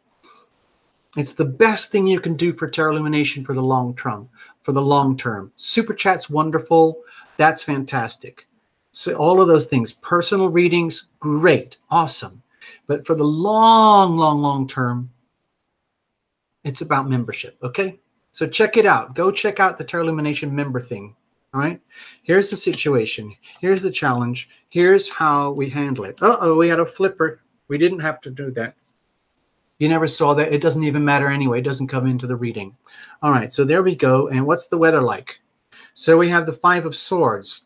It's the best thing you can do for Tarot Illumination for the long term. Super Chat's wonderful. That's fantastic. So all of those things. Personal readings, great, awesome. But for the long term, it's about membership, okay? So check it out. Go check out the Tarot Illumination member thing. All right. Here's the situation. Here's the challenge. Here's how we handle it. Uh-oh, we had a flipper. We didn't have to do that. You never saw that. It doesn't even matter anyway. It doesn't come into the reading. All right. So there we go. And what's the weather like? So we have the Five of Swords.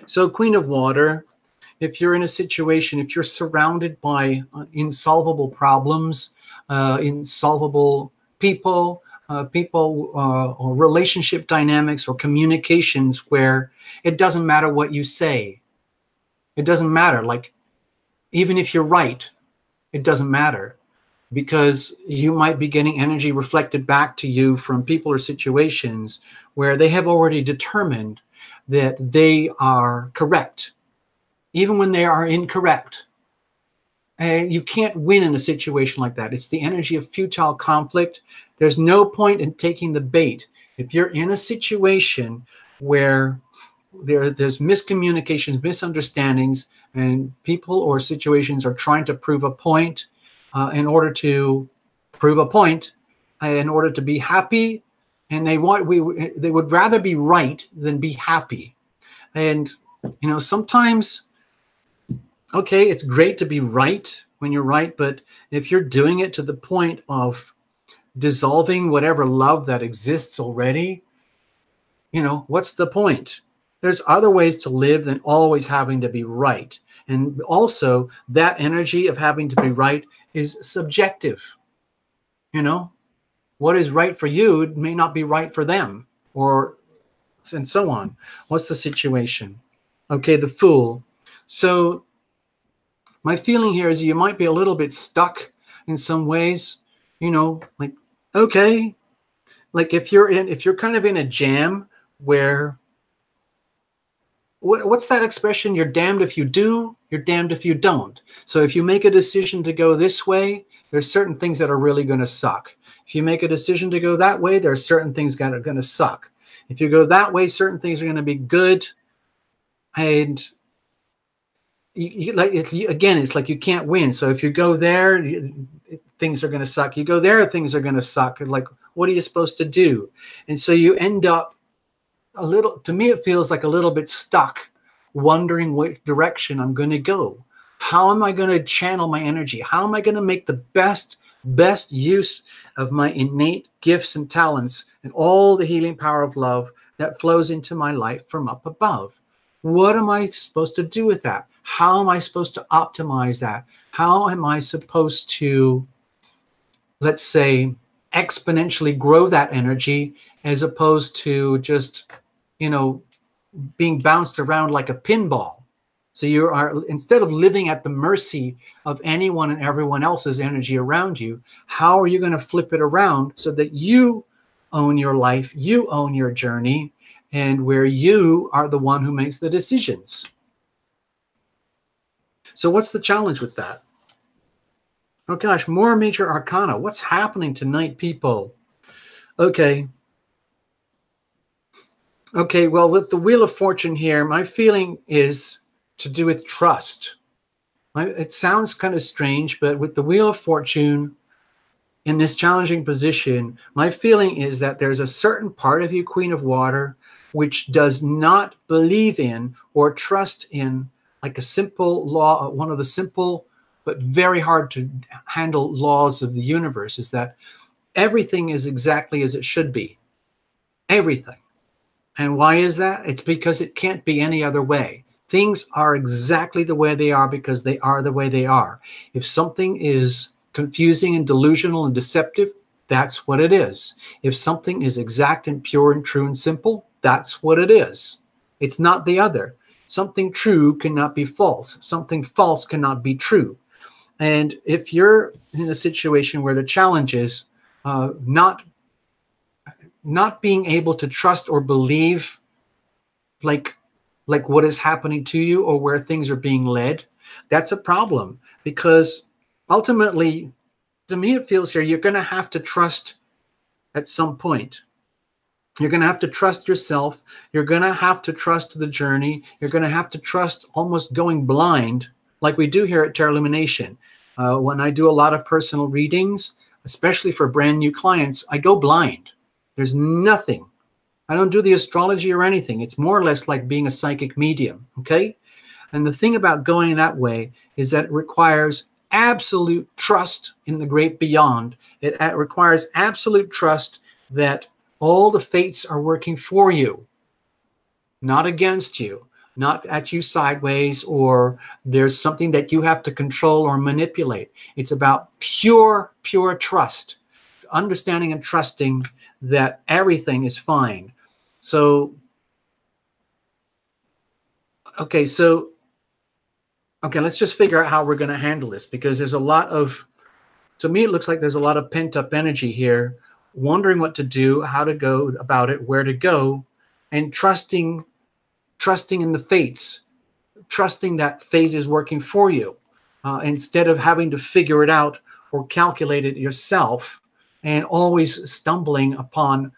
So Queen of Water, if you're in a situation, if you're surrounded by insolvable problems, insolvable people, or relationship dynamics or communications where it doesn't matter what you say. It doesn't matter. Like, even if you're right, it doesn't matter, because you might be getting energy reflected back to you from people or situations where they have already determined that they are correct, even when they are incorrect. You can't win in a situation like that. It's the energy of futile conflict. There's no point in taking the bait. If you're in a situation where there's miscommunications, misunderstandings, and people or situations are trying to prove a point in order to prove a point, in order to be happy, and they would rather be right than be happy. And you know, sometimes, okay, it's great to be right when you're right, but if you're doing it to the point of dissolving whatever love that exists already, you know, what's the point? There's other ways to live than always having to be right. And also, that energy of having to be right is subjective. You know, what is right for you may not be right for them, and so on. What's the situation? Okay, the Fool. So my feeling here is you might be a little bit stuck in some ways, you know, like, okay, like if you're kind of in a jam where what's that expression? You're damned if you do, you're damned if you don't. So if you make a decision to go this way, there's certain things that are really going to suck. If you make a decision to go that way, there are certain things that are going to suck. If you go that way, certain things are going to be good. And again, it's like you can't win. So if you go there, things are going to suck. You go there, things are going to suck. Like, what are you supposed to do? And so you end up a little, to me, it feels like a little bit stuck, wondering which direction I'm going to go. How am I going to channel my energy? How am I going to make the best use of my innate gifts and talents and all the healing power of love that flows into my life from up above? What am I supposed to do with that? How am I supposed to optimize that? How am I supposed to, let's say, exponentially grow that energy as opposed to just, you know, being bounced around like a pinball? So you are, instead of living at the mercy of anyone and everyone else's energy around you, how are you going to flip it around so that you own your life, you own your journey, and where you are the one who makes the decisions? So what's the challenge with that? Oh gosh, more major arcana. What's happening tonight, people? Okay. Okay, well, with the Wheel of Fortune here, my feeling is to do with trust. It sounds kind of strange, but with the Wheel of Fortune in this challenging position, my feeling is that there's a certain part of you, Queen of Water, which does not believe in or trust in like a simple law, one of the simple but very hard to handle laws of the universe, is that everything is exactly as it should be. Everything. And why is that? It's because it can't be any other way. Things are exactly the way they are because they are the way they are. If something is confusing and delusional and deceptive, that's what it is. If something is exact and pure and true and simple, that's what it is. It's not the other. Something true cannot be false. Something false cannot be true. And if you're in a situation where the challenge is not being able to trust or believe like what is happening to you or where things are being led, that's a problem. Because ultimately, to me, it feels here, you're going to have to trust at some point. You're going to have to trust yourself. You're going to have to trust the journey. You're going to have to trust almost going blind, like we do here at Tarot Lumination. When I do a lot of personal readings, especially for brand new clients, I go blind. There's nothing. I don't do the astrology or anything. It's more or less like being a psychic medium, okay? And the thing about going that way is that it requires absolute trust in the great beyond. It requires absolute trust that all the fates are working for you, not against you, not at you sideways, or there's something that you have to control or manipulate. It's about pure trust, understanding and trusting that everything is fine. So, okay, let's just figure out how we're going to handle this, because there's a lot of, to me, it looks like there's a lot of pent-up energy here, wondering what to do, how to go about it, where to go, and trusting in the fates, trusting that fate is working for you, instead of having to figure it out or calculate it yourself and always stumbling upon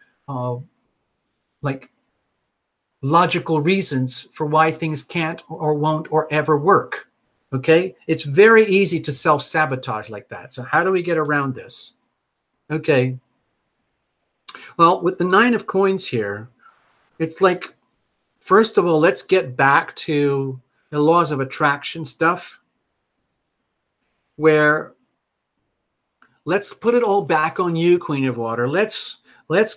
like logical reasons for why things can't or won't or ever work. Okay, it's very easy to self-sabotage like that. So how do we get around this? Okay, well, with the 9 of Coins here, it's like, first of all, let's get back to the laws of attraction stuff, where let's put it all back on you, Queen of Water. Let's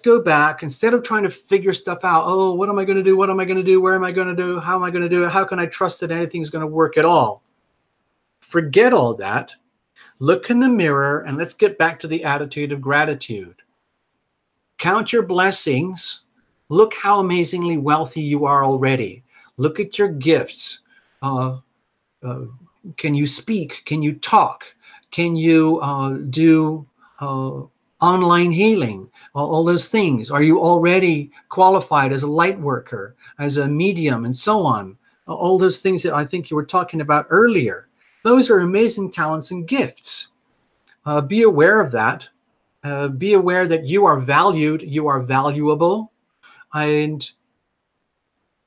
go back, instead of trying to figure stuff out. Oh, what am I going to do? What am I going to do? Where am I going to do? How am I going to do it? How can I trust that anything's going to work at all? Forget all that. Look in the mirror and let's get back to the attitude of gratitude. Count your blessings. Look how amazingly wealthy you are already. Look at your gifts. Can you speak? Can you talk? Can you do online healing, all those things. Are you already qualified as a light worker, as a medium, and so on? All those things that I think you were talking about earlier. Those are amazing talents and gifts. Be aware of that. Be aware that you are valued, you are valuable. And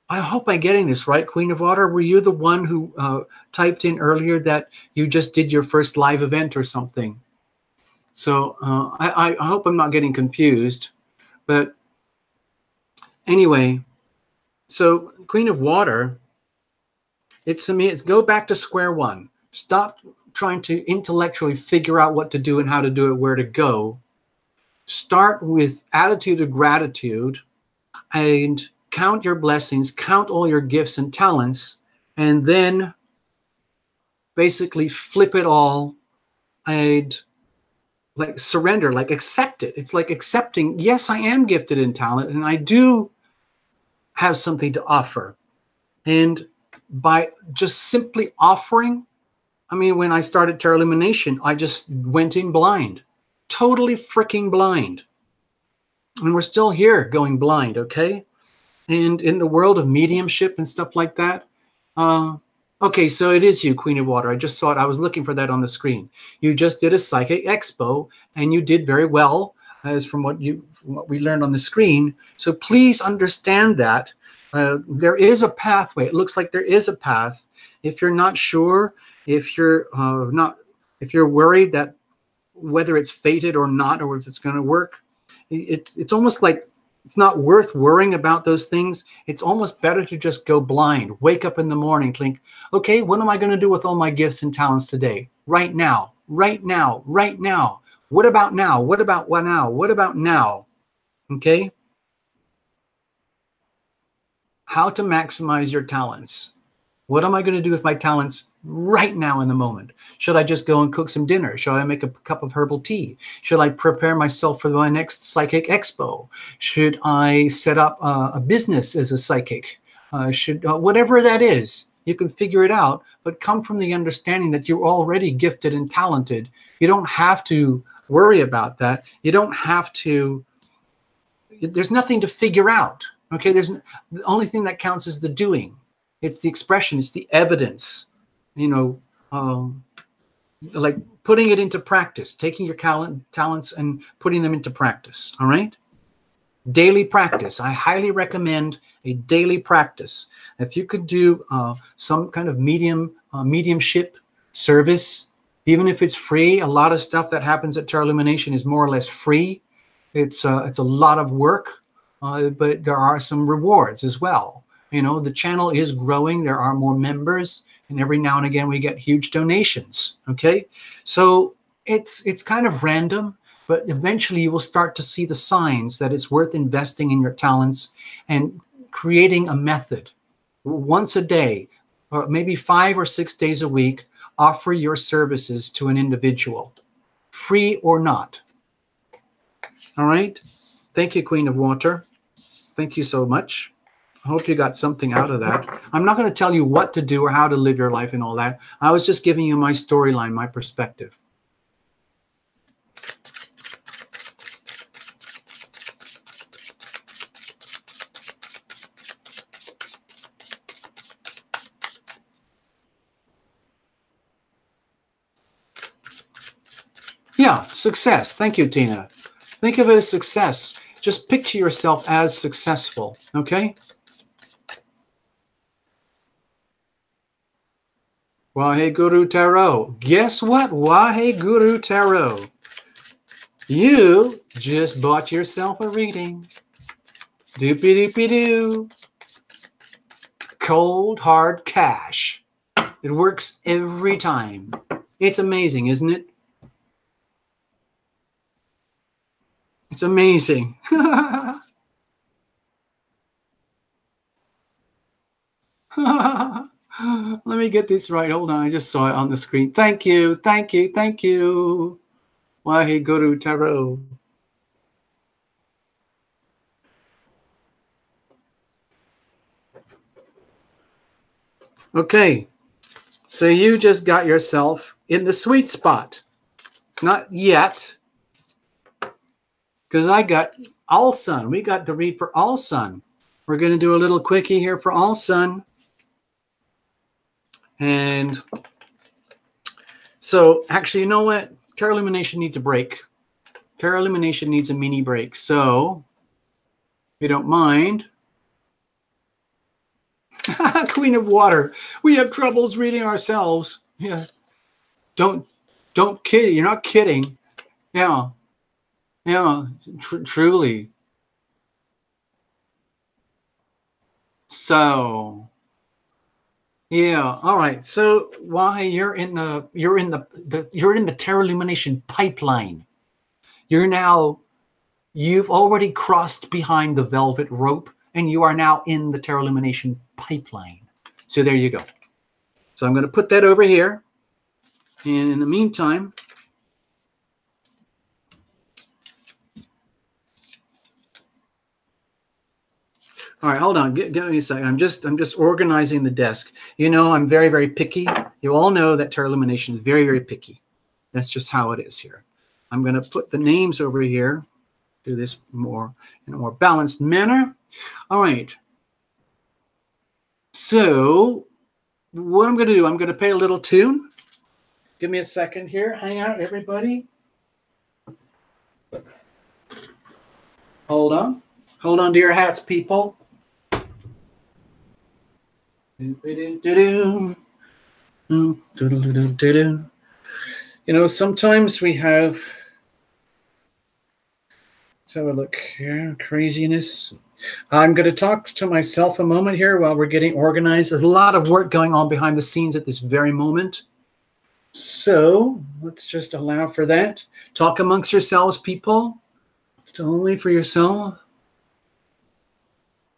I hope I'm getting this right, Queen of Water. Were you the one who typed in earlier that you just did your first live event or something? So I hope I'm not getting confused. But anyway, so Queen of Water, it's go back to square one. Stop trying to intellectually figure out what to do and how to do it, where to go. Start with attitude of gratitude and count your blessings, count all your gifts and talents, and then basically flip it all and like surrender, like accept it. It's like accepting, yes, I am gifted in talent and I do have something to offer. And by just simply offering, I mean, when I started Tarot Lumination, I just went in blind, totally freaking blind. And we're still here going blind, okay? And in the world of mediumship and stuff like that, okay, so it is you, Queen of Water. I just saw it. I was looking for that on the screen. You just did a psychic expo, and you did very well, as from what we learned on the screen. So please understand that there is a pathway. It looks like there is a path. If you're not sure, if you're worried that whether it's fated or not, or if it's going to work, it's almost like it's not worth worrying about those things. It's almost better to just go blind. Wake up in the morning, think, okay, what am I going to do with all my gifts and talents today? Right now, right now, right now. What about now? What about what now? What about now? Okay? How to maximize your talents. What am I going to do with my talents right now in the moment? Should I just go and cook some dinner? Should I make a cup of herbal tea? Should I prepare myself for my next psychic expo? Should I set up a business as a psychic? Whatever that is, you can figure it out, but come from the understanding that you're already gifted and talented. You don't have to worry about that. You don't have to, there's nothing to figure out. Okay, the only thing that counts is the doing. It's the expression, it's the evidence, like putting it into practice, taking your talents and putting them into practice, all right? Daily practice. I highly recommend a daily practice. If you could do some kind of mediumship service, even if it's free, a lot of stuff that happens at Tarot Illumination is more or less free. It's a lot of work, but there are some rewards as well. The channel is growing. There are more members, and every now and again we get huge donations. Okay, so it's kind of random, but eventually you will start to see the signs that it's worth investing in your talents and creating a method. Once a day, or maybe 5 or 6 days a week, offer your services to an individual, free or not. All right. Thank you, Queen of Water. Thank you so much. I hope you got something out of that. I'm not going to tell you what to do or how to live your life and all that. I was just giving you my storyline, my perspective. Yeah, success. Thank you, Tina. Think of it as success. Just picture yourself as successful, okay? Waheguru Tarot. Guess what? Waheguru Tarot. You just bought yourself a reading. Doopy-doopy-doo. Cold, hard cash. It works every time. It's amazing, isn't it? It's amazing. Let me get this right. Hold on. I just saw it on the screen. Thank you. Thank you. Thank you. Waheguru Tarot. Okay. So you just got yourself in the sweet spot. It's not yet. because I got all sun. We got to read for all sun. We're going to do a little quickie here for all sun. And so actually, you know what? Tarot Illumination needs a break. Tarot Illumination needs a mini break. So if you don't mind, Queen of Water, we have troubles reading ourselves. Yeah. Don't kid. You're not kidding. Yeah. Yeah. Truly. So, yeah. All right. So why you're in the Tarot Illumination pipeline. You've already crossed behind the velvet rope, and you are now in the Tarot Illumination pipeline. So there you go. So I'm going to put that over here. And in the meantime, all right, hold on. Give me a second. I'm just organizing the desk. You know, I'm very, very picky. You all know that Tarot Illumination is very, very picky. That's just how it is here. I'm going to put the names over here. Do this more in a more balanced manner. All right. So what I'm going to do, I'm going to play a little tune. Give me a second here. Hang out, everybody. Hold on. Hold on to your hats, people. You know, sometimes we have, let's have a look here, craziness. I'm going to talk to myself a moment here while we're getting organized. There's a lot of work going on behind the scenes at this very moment. So let's just allow for that. Talk amongst yourselves, people. It's only for yourself.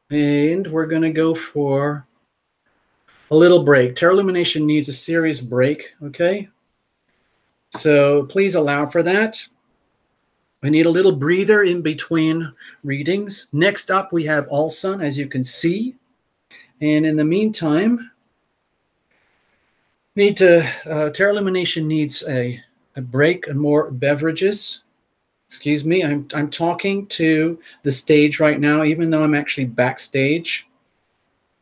And we're going to go for a little break. Tarot Illumination needs a serious break, okay? So please allow for that. I need a little breather in between readings. Next up, we have All Sun, as you can see. And in the meantime, Tarot Illumination needs a break and more beverages. Excuse me, I'm talking to the stage right now, even though I'm actually backstage.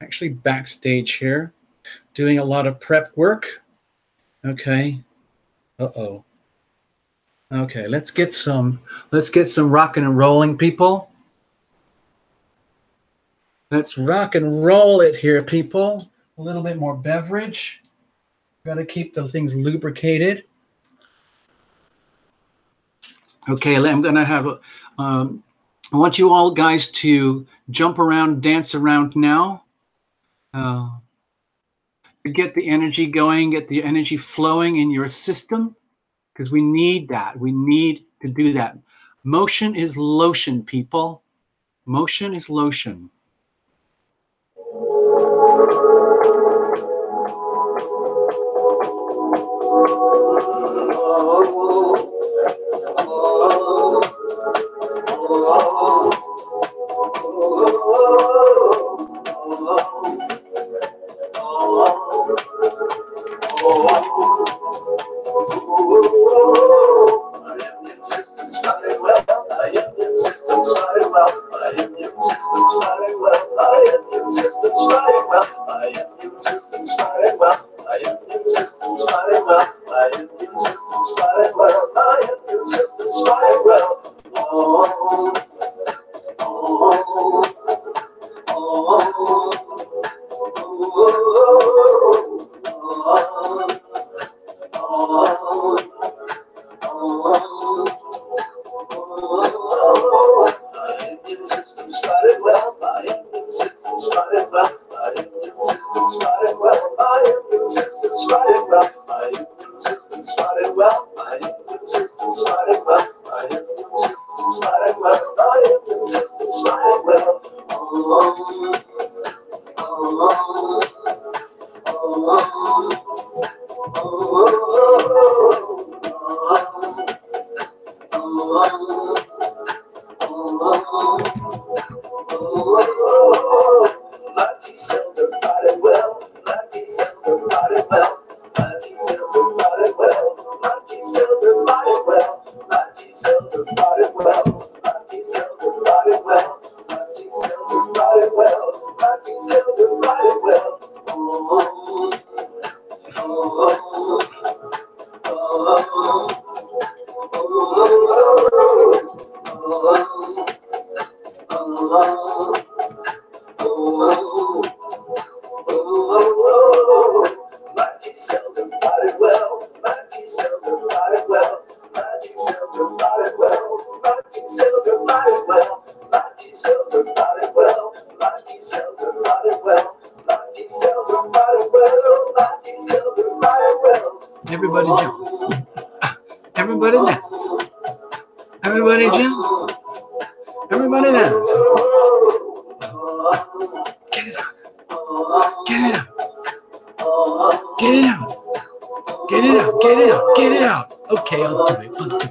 Actually backstage here, doing a lot of prep work. Okay. Uh-oh. Okay, let's get some rocking and rolling, people. Let's rock and roll it here, people. A little bit more beverage. Got to keep the things lubricated. Okay, I'm going to have I want you all guys to jump around, dance around now. Get the energy going, get the energy flowing in your system, because we need that. We need to do that. Motion is lotion, people. Motion is lotion. Everybody jump. Everybody dance. Everybody jump. Everybody dance. Get it out. Get it out. Get it out. Get it out. Get it out. Get it out. Okay, I'll do it. I'll do it.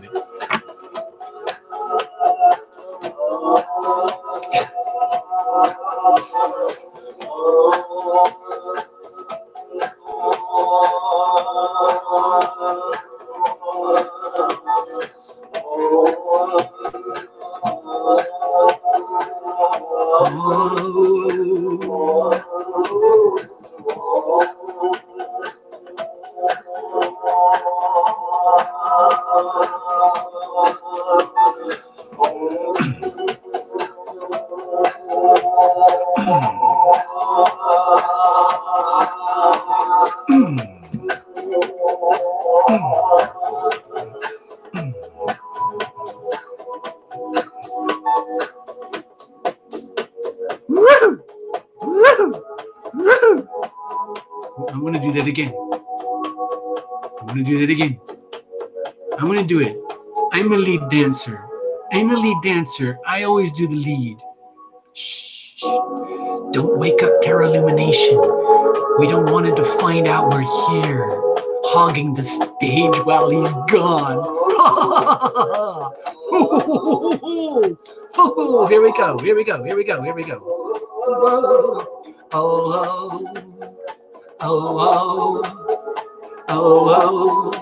I'm going to do that again. I'm going to do that again. I'm going to do it. I'm a lead dancer. I'm a lead dancer. I always do the lead. Shh. Don't wake up Terra Lumination. We don't want him to find out we're here, hogging the stage while he's gone. Here we go. Here we go. Here we go. Here we go. Oh, oh, oh, oh, oh, oh.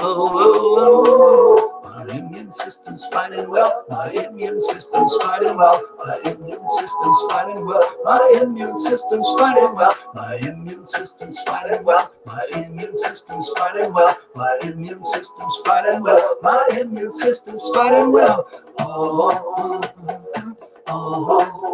Oh, my immune system's fighting well. My immune system's fighting well. My immune system's fighting well. My immune system's fighting well. My immune system's fighting well. My immune system's fighting well. My immune system's fighting well. My immune system's fighting well. Oh, oh, oh,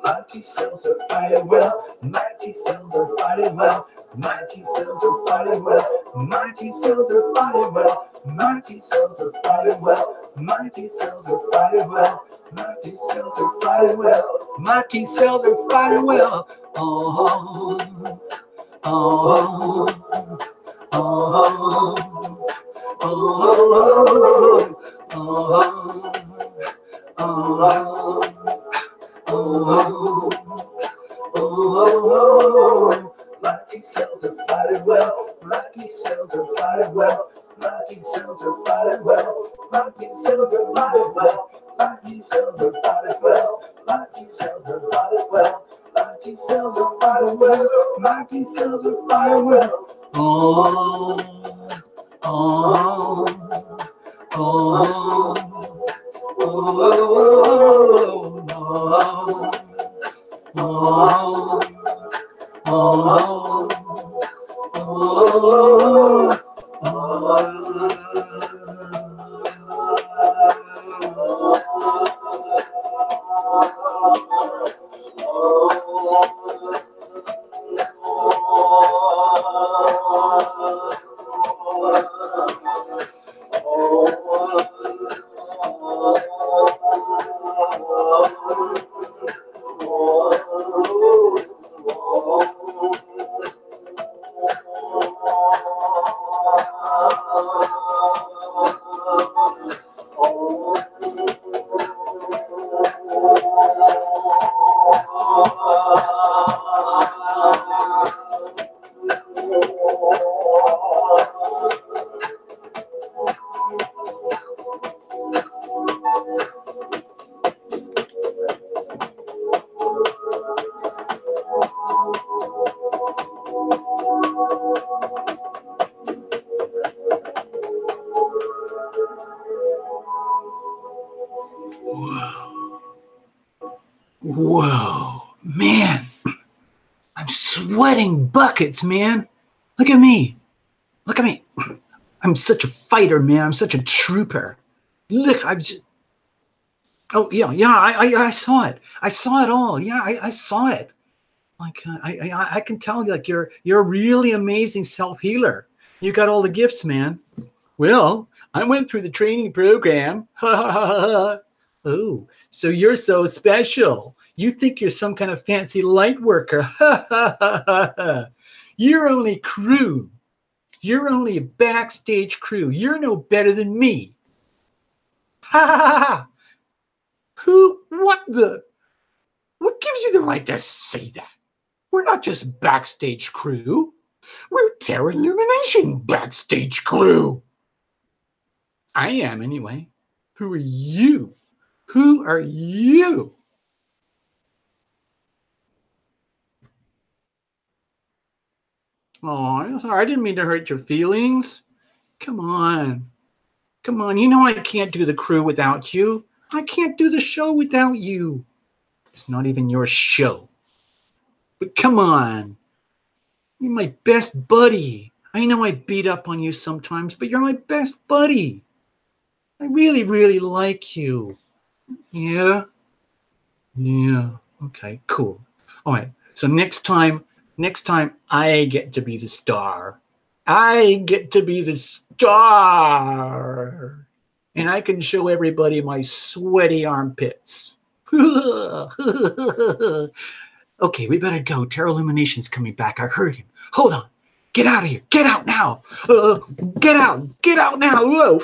my T cells are fighting well. My T cells are fighting well. My T cells are fighting well. My T cells are fighting well. My T cells are fighting well. My T cells are fighting well. My T cells are fighting well. My T cells are fighting well. Oh, oh, oh, oh, oh, oh, oh, my T cells are fighting well. My T cells are fighting well. My T cells are fighting well. My T cells are fighting well. My T cells are fighting well. My T cells are fighting well. My T cells are fighting well. My T cells are fighting well. Oh, oh, oh, oh. Whoa, man. I'm sweating buckets, man. Look at me. Look at me. I'm such a fighter, man. I'm such a trooper. Look, I've just... Oh, yeah, I saw it. I saw it all. Yeah, I saw it. Like, I can tell you, like, you're a really amazing self-healer. You got all the gifts, man. Well, I went through the training program. Oh, so you're so special. You think you're some kind of fancy light worker. You're only crew. You're only a backstage crew. You're no better than me. Ha ha ha ha. Who? What the? What gives you the right to say that? We're not just backstage crew. We're Terra Lumination backstage crew. I am, anyway. Who are you? Who are you? Oh, I'm sorry. I didn't mean to hurt your feelings. Come on. Come on. You know I can't do the crew without you. I can't do the show without you. It's not even your show. But come on. You're my best buddy. I know I beat up on you sometimes, but you're my best buddy. I really, really like you. Yeah? Yeah. Okay, cool. All right. So next time I get to be the star. I get to be the star. And I can show everybody my sweaty armpits. Okay, we better go. Terra Illumination's coming back. I heard him. Hold on. Get out of here. Get out now. Get out. Get out now. Whoa.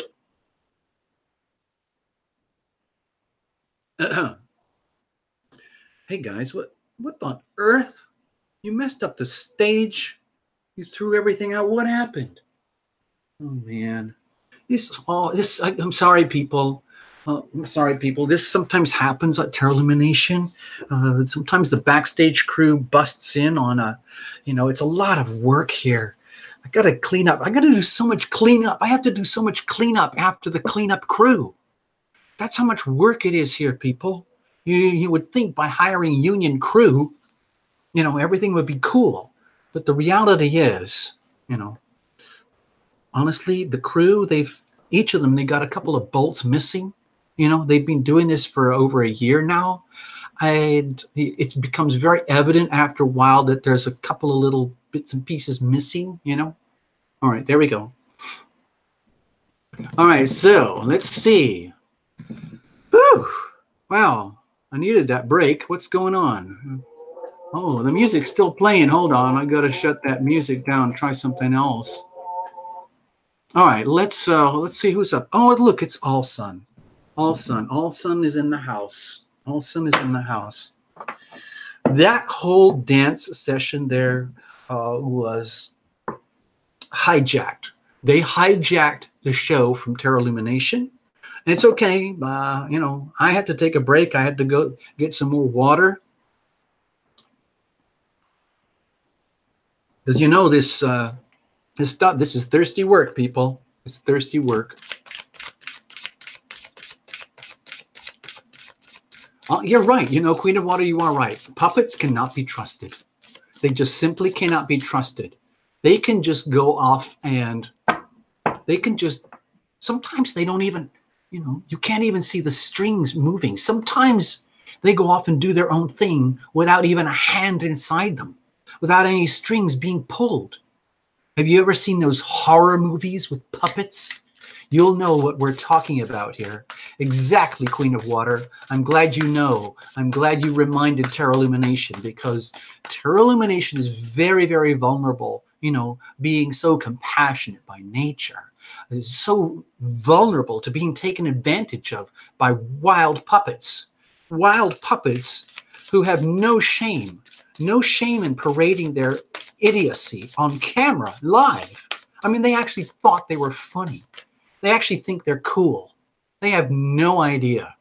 Hey guys, what on earth? You messed up the stage. You threw everything out. What happened? Oh man. I'm sorry, people. I'm sorry, people. This sometimes happens at Terra Illumination. Sometimes the backstage crew busts in on it's a lot of work here. I got to clean up. I got to do so much cleanup. I have to do so much cleanup after the cleanup crew. That's how much work it is here, people. You would think by hiring union crew, everything would be cool. But the reality is, honestly, the crew, each of them, they got a couple of bolts missing. They've been doing this for over a year now. And it becomes very evident after a while that there's a couple of little bits and pieces missing, All right, there we go. All right, so let's see. Whew. Wow, I needed that break. What's going on? Oh, the music's still playing. Hold on, I got to shut that music down and try something else. All right, let's see who's up. Oh, look, it's All Sun. All Sun is in the house. All Sun is in the house. That whole dance session there was hijacked. They hijacked the show from Terra Illumination. And it's okay. I had to take a break. I had to go get some more water. Because this stuff, this is thirsty work, people. It's thirsty work. You're right. Queen of Water, you are right. Puppets cannot be trusted. They just simply cannot be trusted. They can just go off and sometimes they don't even, you can't even see the strings moving. Sometimes they go off and do their own thing without even a hand inside them, without any strings being pulled. Have you ever seen those horror movies with puppets? You'll know what we're talking about here. Exactly, Queen of Water. I'm glad you know. I'm glad you reminded Terra Illumination, because Terra Illumination is very, very vulnerable, being so compassionate by nature. It's so vulnerable to being taken advantage of by wild puppets. Wild puppets who have no shame in parading their idiocy on camera, live. I mean, they actually thought they were funny. They actually think they're cool. They have no idea.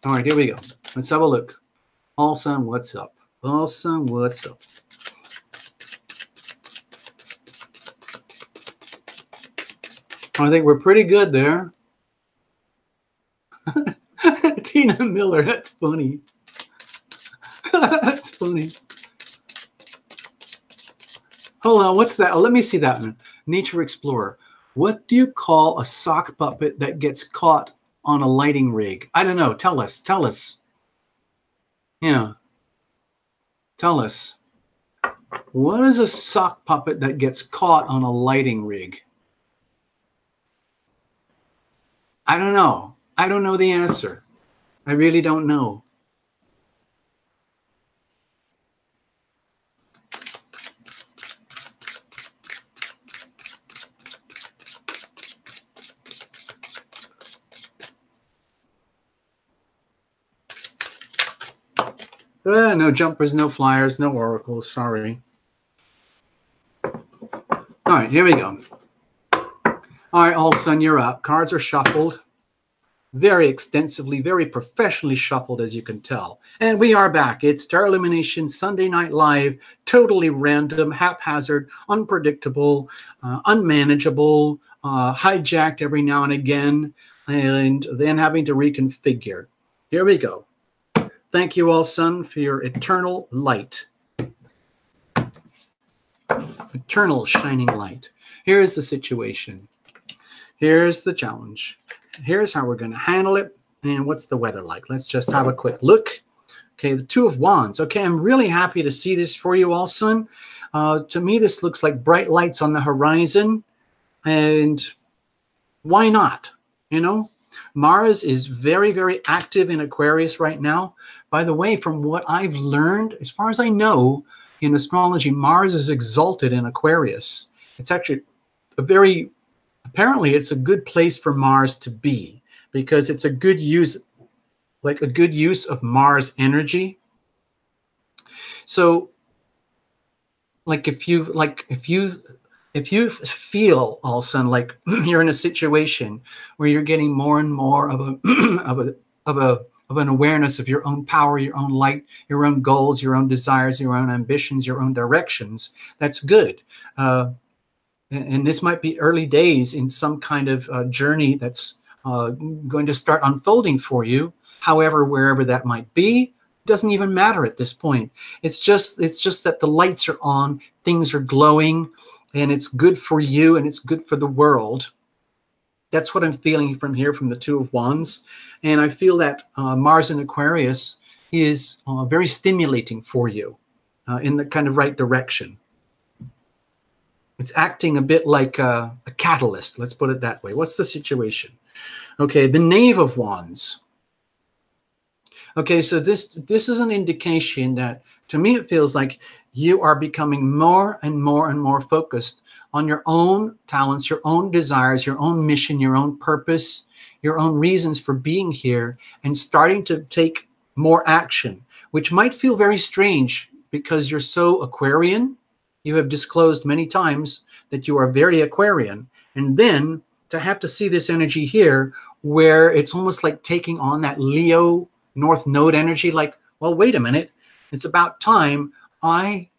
All right, here we go. Let's have a look. All Sun, what's up? All Sun, what's up? I think we're pretty good there. Tina Miller, that's funny. That's funny. Hold on, what's that? Oh, let me see that one. Nature Explorer. What do you call a sock puppet that gets caught on a lighting rig? I don't know. Tell us. Tell us. Yeah. Tell us. What is a sock puppet that gets caught on a lighting rig? I don't know. I don't know the answer. I really don't know. No jumpers, no flyers, no oracles. Sorry. All right, here we go. All right, Olson, you're up. Cards are shuffled. Very extensively, very professionally shuffled, as you can tell. And we are back. It's Star Illumination Sunday Night Live, totally random, haphazard, unpredictable, unmanageable, hijacked every now and again, and then having to reconfigure. Here we go. Thank you all, Sun, for your eternal light. Eternal shining light. Here's the situation. Here's the challenge. Here's how we're going to handle it. And what's the weather like? Let's just have a quick look. Okay, the Two of Wands. Okay, I'm really happy to see this for you all, Sun. To me, this looks like bright lights on the horizon. And why not? You know, Mars is very, very active in Aquarius right now. By the way, from what I've learned, as far as I know, in astrology, Mars is exalted in Aquarius. It's actually a very, apparently it's a good place for Mars to be because it's a good use, like a good use of Mars energy. So like if you feel all of a sudden like you're in a situation where you're getting more and more of an awareness of your own power, your own light, your own goals, your own desires, your own ambitions, your own directions, that's good. And this might be early days in some kind of journey that's going to start unfolding for you. However, wherever that might be, doesn't even matter at this point. It's just that the lights are on, things are glowing, and it's good for you and it's good for the world. That's what I'm feeling from here, from the Two of Wands. And I feel that Mars in Aquarius is very stimulating for you in the kind of right direction. It's acting a bit like a catalyst. Let's put it that way. What's the situation? Okay, the Knave of Wands. Okay, so this is an indication that, to me, it feels like you are becoming more and more and more focused on your own talents, your own desires, your own mission, your own purpose, your own reasons for being here, and starting to take more action, which might feel very strange because you're so Aquarian. You have disclosed many times that you are very Aquarian. And then to have to see this energy here where it's almost like taking on that Leo North Node energy, like, well, wait a minute. It's about time I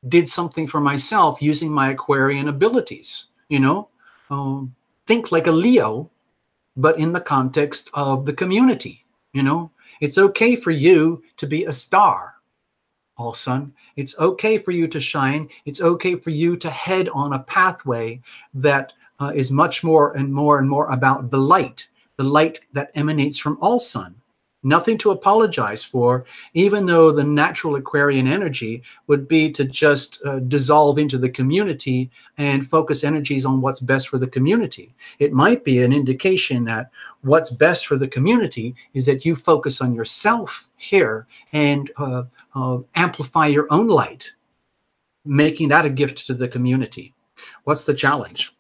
did something for myself using my Aquarian abilities, you know? Think like a Leo, but in the context of the community, you know? It's okay for you to be a star, all sun. It's okay for you to shine. It's okay for you to head on a pathway that is much more and more and more about the light that emanates from all sun. Nothing to apologize for, even though the natural Aquarian energy would be to just dissolve into the community and focus energies on what's best for the community. It might be an indication that what's best for the community is that you focus on yourself here and amplify your own light, making that a gift to the community. What's the challenge?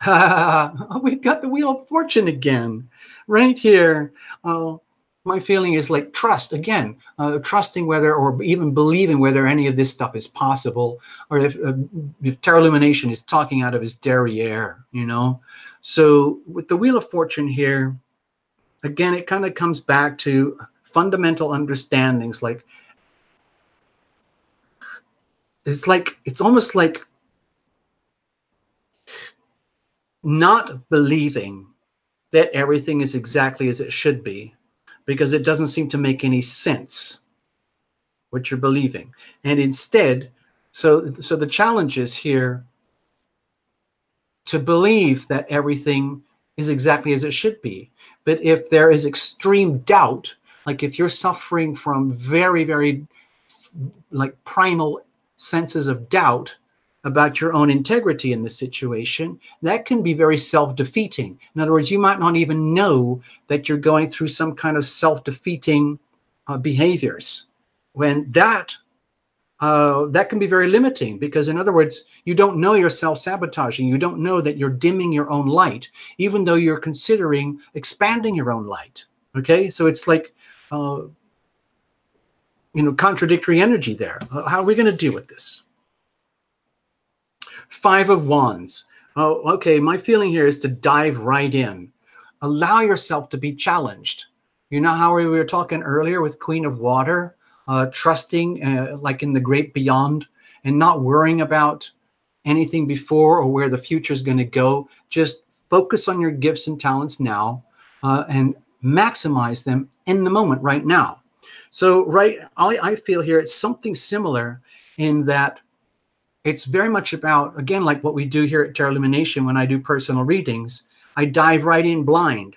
We've got the Wheel of Fortune again, right here. My feeling is like trust again, trusting whether, or even believing whether any of this stuff is possible, or if Tarot Illumination is talking out of his derriere, you know. So with the Wheel of Fortune here, again, it kind of comes back to fundamental understandings. Like it's almost like not believing that everything is exactly as it should be, because it doesn't seem to make any sense what you're believing. And instead, so the challenge is here to believe that everything is exactly as it should be. But if there is extreme doubt, like if you're suffering from very, very like primal senses of doubt about your own integrity in this situation, that can be very self-defeating. In other words, you might not even know that you're going through some kind of self-defeating behaviors, when that can be very limiting, because in other words, you don't know you're self-sabotaging. You don't know that you're dimming your own light, even though you're considering expanding your own light. Okay, so it's like contradictory energy there. How are we going to deal with this? Five of Wands. Oh, okay, my feeling here is to dive right in. Allow yourself to be challenged. You know how we were talking earlier with Queen of Water, trusting like in the great beyond, and not worrying about anything before or where the future is going to go. Just focus on your gifts and talents now and maximize them in the moment right now. So I feel here it's something similar in that it's very much about, again, like what we do here at Tarot Lumination when I do personal readings. I dive right in blind.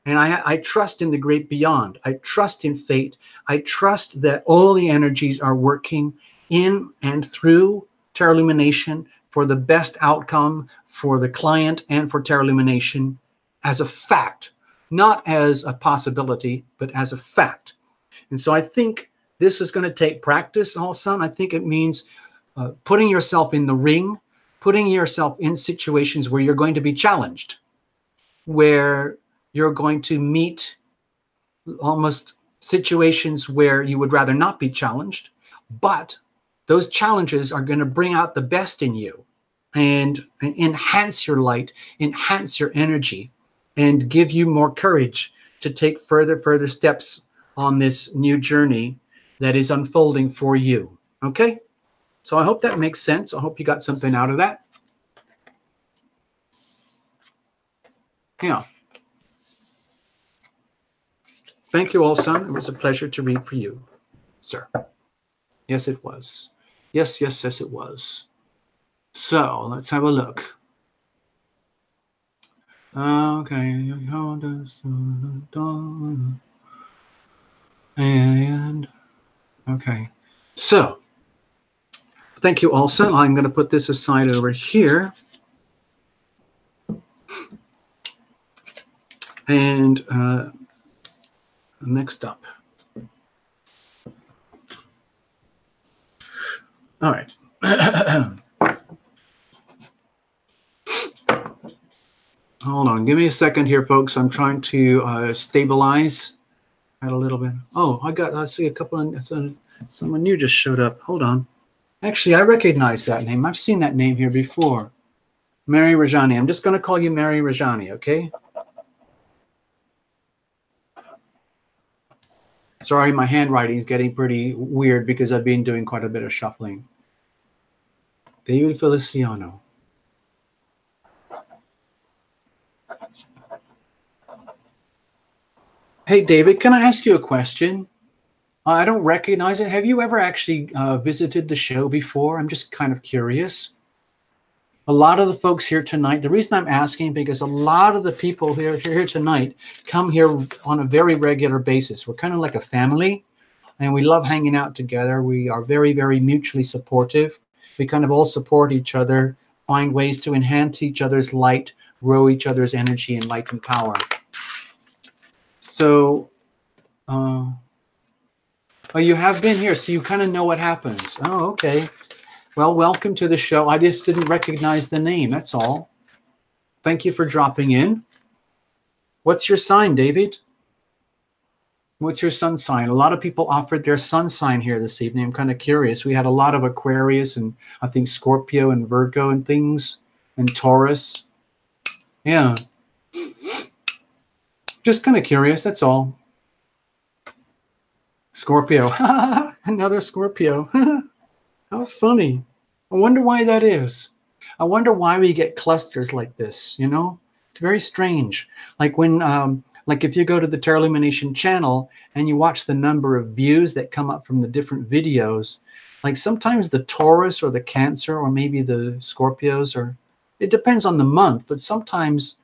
And I trust in the great beyond. I trust in fate. I trust that all the energies are working in and through Tarot Lumination for the best outcome for the client and for Tarot Lumination as a fact, not as a possibility, but as a fact. And so I think this is going to take practice also. I think it means putting yourself in the ring, putting yourself in situations where you're going to be challenged, where you're going to meet almost situations where you would rather not be challenged, but those challenges are going to bring out the best in you and enhance your light, enhance your energy, and give you more courage to take further steps on this new journey that is unfolding for you. Okay? So I hope that makes sense. I hope you got something out of that. Yeah. Thank you all, son. It was a pleasure to read for you, sir. Yes, it was. Yes, it was. So let's have a look. Okay. And okay. So thank you all, son. I'm going to put this aside over here. And next up. All right. Hold on. Give me a second here, folks. I'm trying to stabilize that a little bit. Oh, I see a couple of, someone new just showed up. Hold on. Actually, I recognize that name. I've seen that name here before. Mary Rajani. I'm just going to call you Mary Rajani, okay? Sorry, my handwriting is getting pretty weird because I've been doing quite a bit of shuffling. David Feliciano. Hey, David, can I ask you a question? I don't recognize it. Have you ever actually visited the show before? I'm just kind of curious. A lot of the folks here tonight, the reason I'm asking, because a lot of the people here tonight come here on a very regular basis. We're kind of like a family, and we love hanging out together. We are very, very mutually supportive. We kind of all support each other, find ways to enhance each other's light, grow each other's energy and light and power. So, oh, you have been here, so you kind of know what happens. Oh, okay. Well, welcome to the show. I just didn't recognize the name, that's all. Thank you for dropping in. What's your sign, David? What's your sun sign? A lot of people offered their sun sign here this evening. I'm kind of curious. We had a lot of Aquarius and I think Scorpio and Virgo and things, and Taurus. Yeah. Just kind of curious, that's all. Scorpio. Another Scorpio. How funny. I wonder why that is. I wonder why we get clusters like this, you know? It's very strange. Like when, like if you go to the Tarot Lumination channel and you watch the number of views that come up from the different videos, like sometimes the Taurus or the Cancer or maybe the Scorpios, or it depends on the month, but sometimes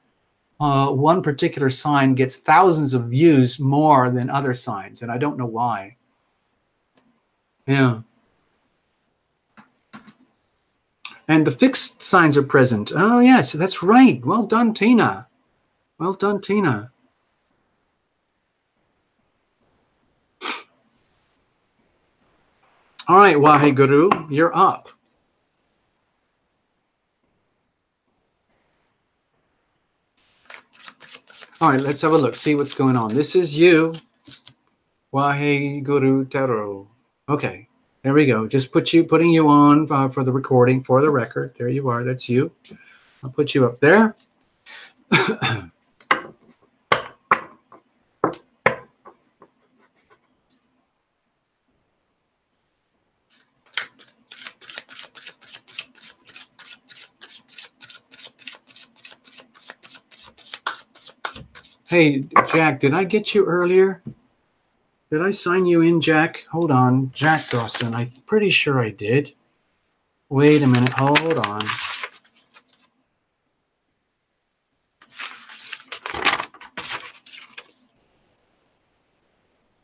one particular sign gets thousands of views more than other signs, and I don't know why. Yeah. And the fixed signs are present. Oh, yes, that's right. Well done, Tina. Well done, Tina. All right, Waheguru, you're up. All right, let's have a look, see what's going on. This is you, Waheguru Tarot. Okay, there we go. Just putting you on for the recording, for the record. There you are, that's you. I'll put you up there. Hey, Jack, did I get you earlier? Did I sign you in, Jack? Hold on. Jack Dawson. I'm pretty sure I did. Wait a minute. Hold on.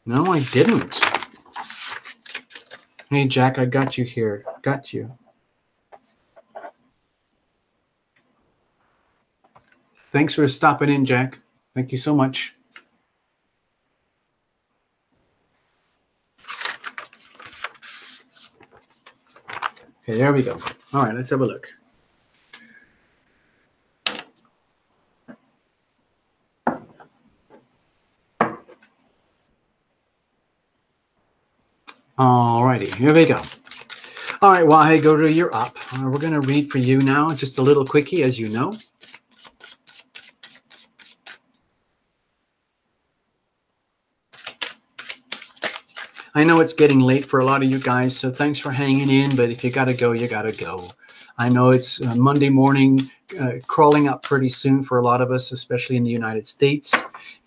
No, I didn't. Hey, Jack, I got you here. Got you. Thanks for stopping in, Jack. Thank you so much. Okay, there we go. All right, let's have a look. All righty, here we go. All right, Waheguru, you're up. We're going to read for you now. It's just a little quickie, as you know. I know it's getting late for a lot of you guys, so thanks for hanging in, but if you got to go, you got to go. I know it's Monday morning, crawling up pretty soon for a lot of us, especially in the United States.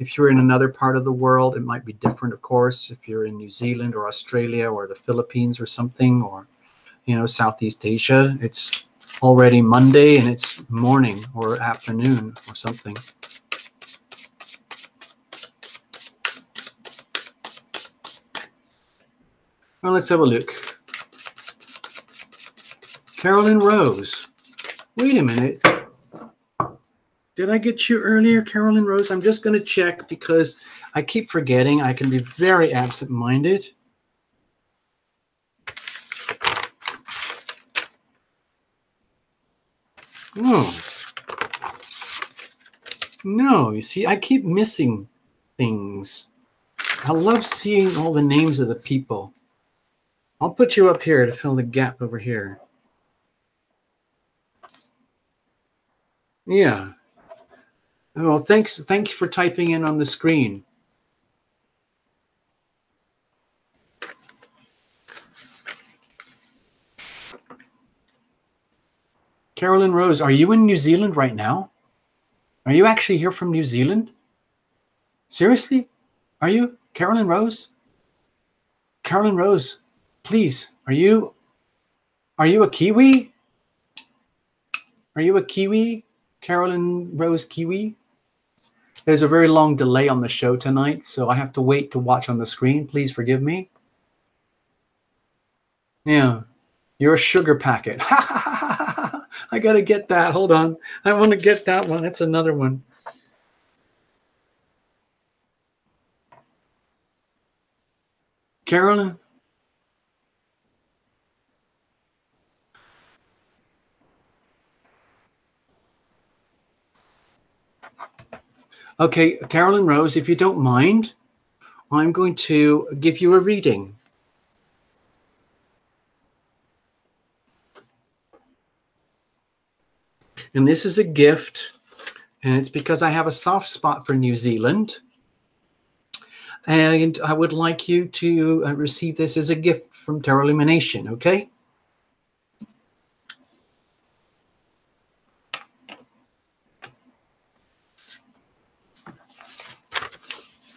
If you're in another part of the world, it might be different, of course. If you're in New Zealand or Australia or the Philippines or something, or, you know, Southeast Asia, it's already Monday and it's morning or afternoon or something. Well, let's have a look. Carolyn Rose. Wait a minute. Did I get you earlier, Carolyn Rose? I'm just going to check because I keep forgetting. I can be very absent-minded. Oh. No, you see, I keep missing things. I love seeing all the names of the people. I'll put you up here to fill the gap over here. Yeah. Well, thank you for typing in on the screen. Carolyn Rose, are you in New Zealand right now? Are you actually here from New Zealand? Seriously? Are you? Carolyn Rose? Carolyn Rose, please, are you a Kiwi? Are you a Kiwi? Carolyn Rose Kiwi? There's a very long delay on the show tonight, so I have to wait to watch on the screen. Please forgive me. Yeah, you're a sugar packet. I got to get that. Hold on. I want to get that one. That's another one. Carolyn? Okay, Carolyn Rose, if you don't mind, I'm going to give you a reading. And this is a gift, and it's because I have a soft spot for New Zealand. And I would like you to receive this as a gift from Tarot Lumination, okay?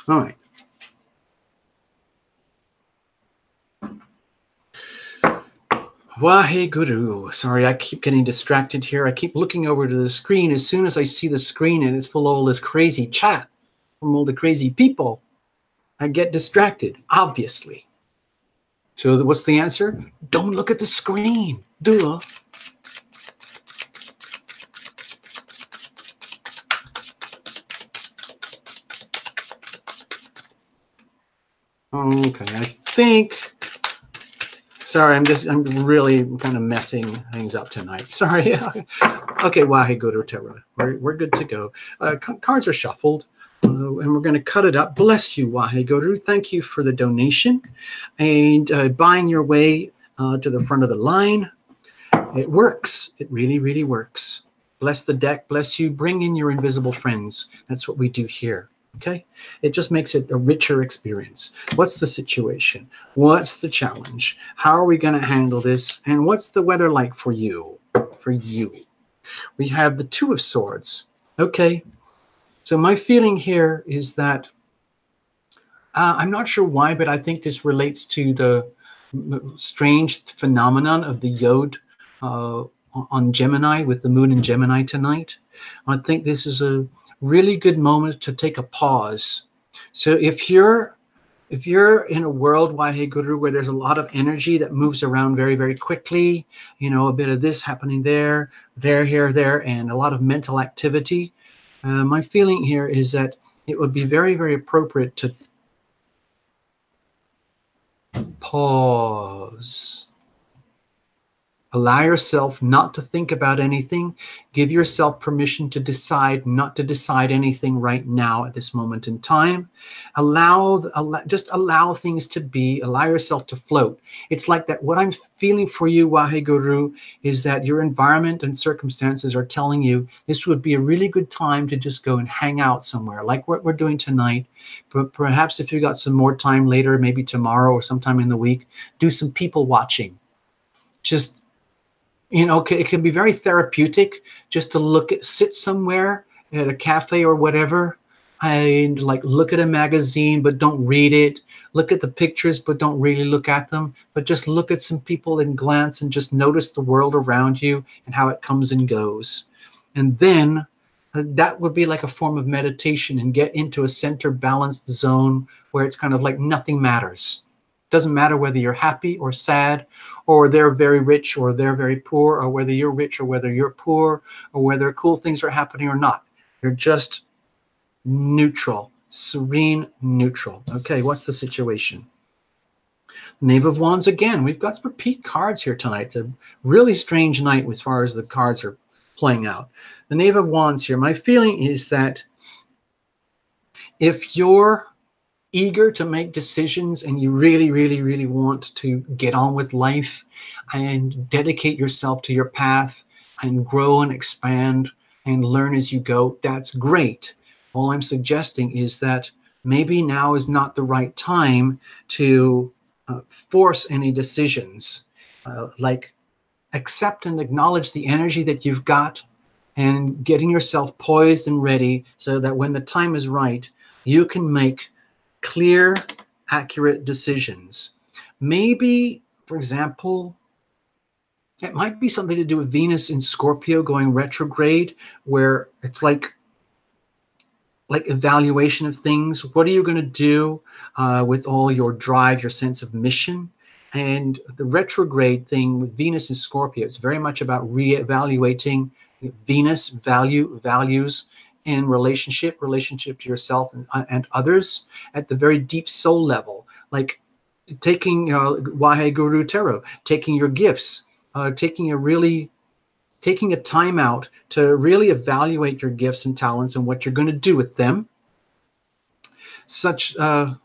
All right. Waheguru. Sorry, I keep getting distracted here. I keep looking over to the screen. As soon as I see the screen and it's full of all this crazy chat from all the crazy people, I get distracted, obviously. So what's the answer? Don't look at the screen. Duh. Okay, I think... Sorry, I'm really kind of messing things up tonight. Sorry. Okay, Waheguru Terra. We're good to go. Cards are shuffled, and we're going to cut it up. Bless you, Waheguru. Thank you for the donation and buying your way to the front of the line. It works. It really, really works. Bless the deck. Bless you. Bring in your invisible friends. That's what we do here. Okay, it just makes it a richer experience. What's the situation? What's the challenge? How are we going to handle this? And what's the weather like for you? For you. We have the Two of Swords. Okay, so my feeling here is that I'm not sure why, but I think this relates to the strange phenomenon of the Yod on Gemini, with the moon in Gemini tonight. I think this is a really good moment to take a pause. So if you're in a world, Waheguru, where there's a lot of energy that moves around very, very quickly, you know, a bit of this happening there, here, there, and a lot of mental activity, my feeling here is that it would be very, very appropriate to pause. Allow yourself not to think about anything. Give yourself permission to decide not to decide anything right now at this moment in time. Just allow things to be. Allow yourself to float. It's like that. What I'm feeling for you, Waheguru, is that your environment and circumstances are telling you this would be a really good time to just go and hang out somewhere, like what we're doing tonight. But perhaps if you got some more time later, maybe tomorrow or sometime in the week, do some people watching. Just, you know, it can be very therapeutic just to sit somewhere at a cafe or whatever and like look at a magazine, but don't read it. Look at the pictures, but don't really look at them. But just look at some people and glance and just notice the world around you and how it comes and goes. And then that would be like a form of meditation, and get into a center balanced zone where it's kind of like nothing matters. Doesn't matter whether you're happy or sad, or they're very rich or they're very poor, or whether you're rich or whether you're poor, or whether cool things are happening or not. You're just neutral, serene, neutral. Okay, what's the situation? Knave of Wands again. We've got some repeat cards here tonight. It's a really strange night as far as the cards are playing out. The Knave of Wands here. My feeling is that if you're eager to make decisions and you really, really, really want to get on with life and dedicate yourself to your path and grow and expand and learn as you go, that's great. All I'm suggesting is that maybe now is not the right time to force any decisions. Like, accept and acknowledge the energy that you've got and getting yourself poised and ready so that when the time is right, you can make clear, accurate decisions. Maybe, for example, it might be something to do with Venus in Scorpio going retrograde, where it's like evaluation of things. What are you going to do with all your drive, your sense of mission? And the retrograde thing with Venus in Scorpio, it's very much about reevaluating Venus values in relationship to yourself and others at the very deep soul level, like taking Waheguru Tarot, taking your gifts, taking a time out to really evaluate your gifts and talents and what you're going to do with them. Such, like,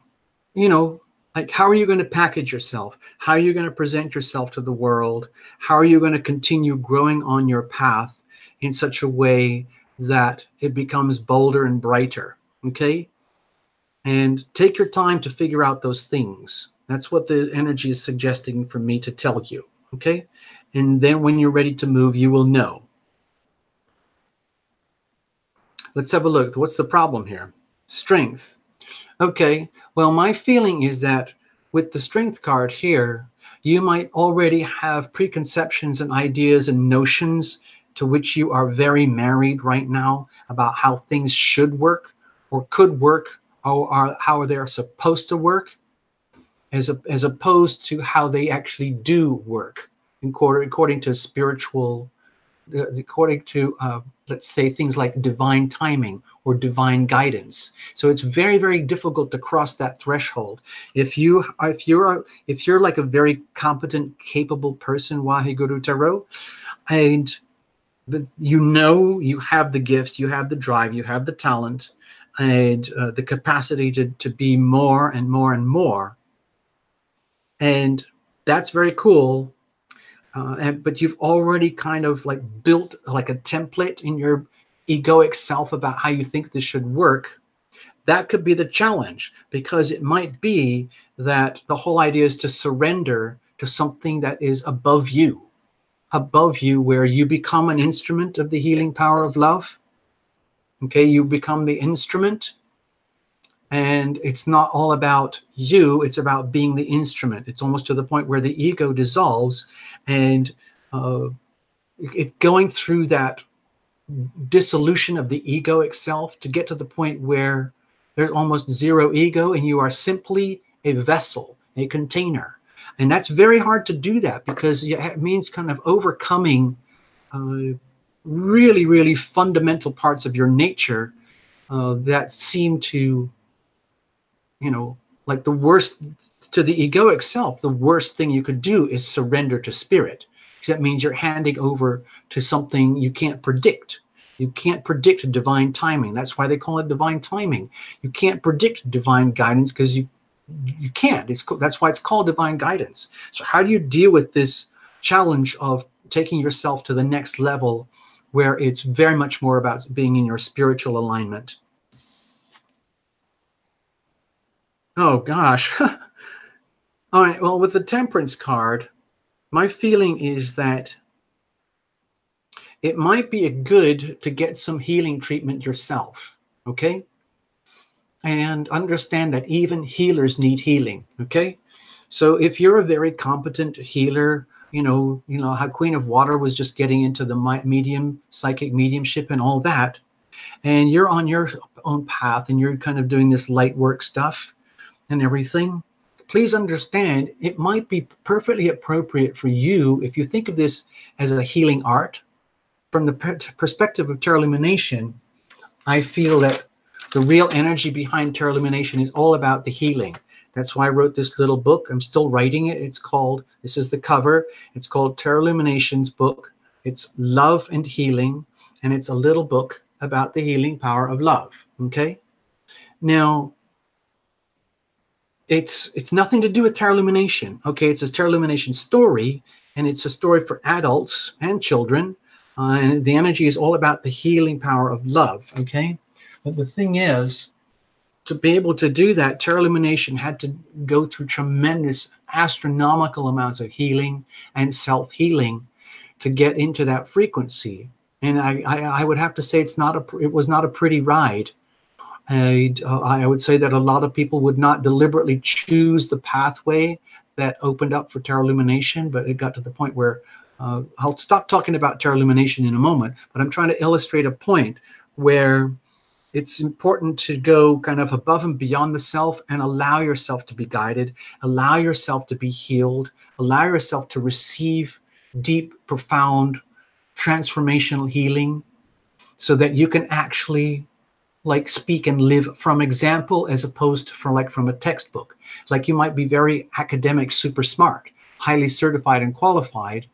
how are you going to package yourself? How are you going to present yourself to the world? How are you going to continue growing on your path in such a way that it becomes bolder and brighter? Okay? And take your time to figure out those things. That's what the energy is suggesting for me to tell you. Okay? And then when you're ready to move, you will know. Let's have a look. What's the problem here? Strength. Okay, well, my feeling is that with the strength card here, you might already have preconceptions and ideas and notions to which you are very married right now about how things should work or could work, or how they're supposed to work, as opposed to how they actually do work according to spiritual, according to, let's say, things like divine timing or divine guidance. So it's very, very difficult to cross that threshold. If you're like a very competent, capable person, Waheguru Tarot, and you have the gifts, you have the drive, you have the talent, and the capacity to be more and more and more, and that's very cool. But you've already kind of like built like a template in your egoic self about how you think this should work. That could be the challenge, because it might be that the whole idea is to surrender to something that is above you, where you become an instrument of the healing power of love. Okay, you become the instrument. And it's not all about you, it's about being the instrument. It's almost to the point where the ego dissolves, and it's going through that dissolution of the egoic self to get to the point where there's almost zero ego, and you are simply a vessel, a container. And that's very hard to do that, because it means kind of overcoming really, really fundamental parts of your nature that seem to, like the worst, to the egoic self, the worst thing you could do is surrender to spirit, because that means you're handing over to something you can't predict. You can't predict divine timing. That's why they call it divine timing. You can't predict divine guidance, because you can't. That's why it's called divine guidance. So how do you deal with this challenge of taking yourself to the next level, where it's very much more about being in your spiritual alignment? Oh, gosh. All right. Well, with the Temperance card, my feeling is that it might be good to get some healing treatment yourself, okay? And understand that even healers need healing, okay? So if you're a very competent healer, you know how Queen of Water was just getting into the psychic mediumship and all that, and you're on your own path and you're kind of doing this light work stuff and everything, please understand it might be perfectly appropriate for you, if you think of this as a healing art. From the perspective of Tarot Lumination, I feel that the real energy behind Tarot Lumination is all about the healing. That's why I wrote this little book. I'm still writing it. It's called, this is the cover, it's called Tarot Lumination's book. It's Love and Healing, and it's a little book about the healing power of love, okay? Now, it's nothing to do with Tarot Lumination, okay? It's a Tarot Lumination story, and it's a story for adults and children, and the energy is all about the healing power of love, okay? But the thing is, to be able to do that, Tarot Lumination had to go through tremendous, astronomical amounts of healing and self-healing to get into that frequency. And I would have to say it was not a pretty ride. I would say that a lot of people would not deliberately choose the pathway that opened up for Tarot Lumination, but it got to the point where I'll stop talking about Tarot Lumination in a moment, but I'm trying to illustrate a point where it's important to go kind of above and beyond the self and allow yourself to be guided, allow yourself to be healed, allow yourself to receive deep, profound, transformational healing, so that you can actually like speak and live from example, as opposed to from a textbook. Like you might be very academic, super smart, highly certified and qualified,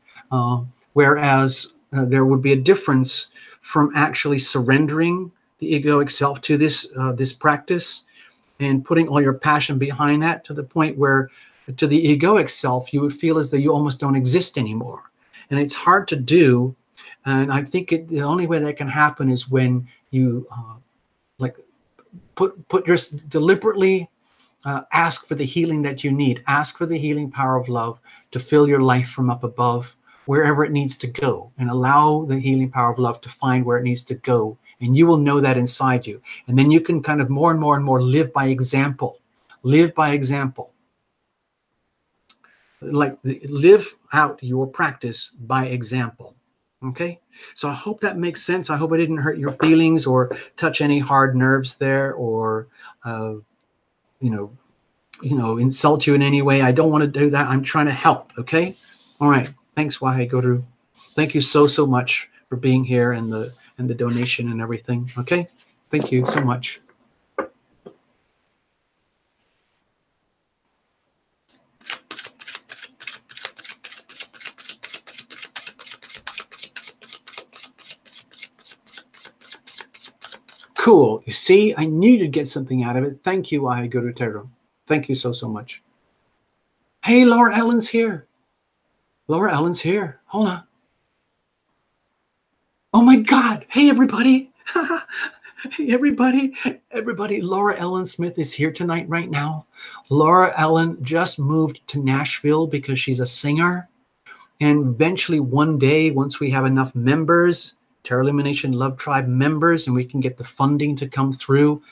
whereas there would be a difference from actually surrendering the egoic self to this practice and putting all your passion behind that, to the point where to the egoic self you would feel as though you almost don't exist anymore. And it's hard to do, and I think the only way that can happen is when you deliberately ask for the healing that you need, ask for the healing power of love to fill your life from up above, wherever it needs to go, and allow the healing power of love to find where it needs to go And you will know that inside you. And then you can kind of more and more and more live by example. Live by example. Like live out your practice by example. Okay? So I hope that makes sense. I hope I didn't hurt your feelings or touch any hard nerves there, or insult you in any way. I don't want to do that. I'm trying to help. Okay? All right. Thanks, Wahei Guru. Thank you so much for being here and the donation and everything. Okay? Thank you so much. Cool. You see, I knew you'd get something out of it. Thank you, Wahei Guru Teru. Thank you so much. Hey, Laura Ellen's here. Laura Ellen's here. Hold on. Oh my God. Hey, everybody. Hey, everybody. Laura Ellen Smith is here tonight right now. Laura Ellen just moved to Nashville because she's a singer. And eventually one day, once we have enough members, Terra Illumination Love Tribe members, and we can get the funding to come through,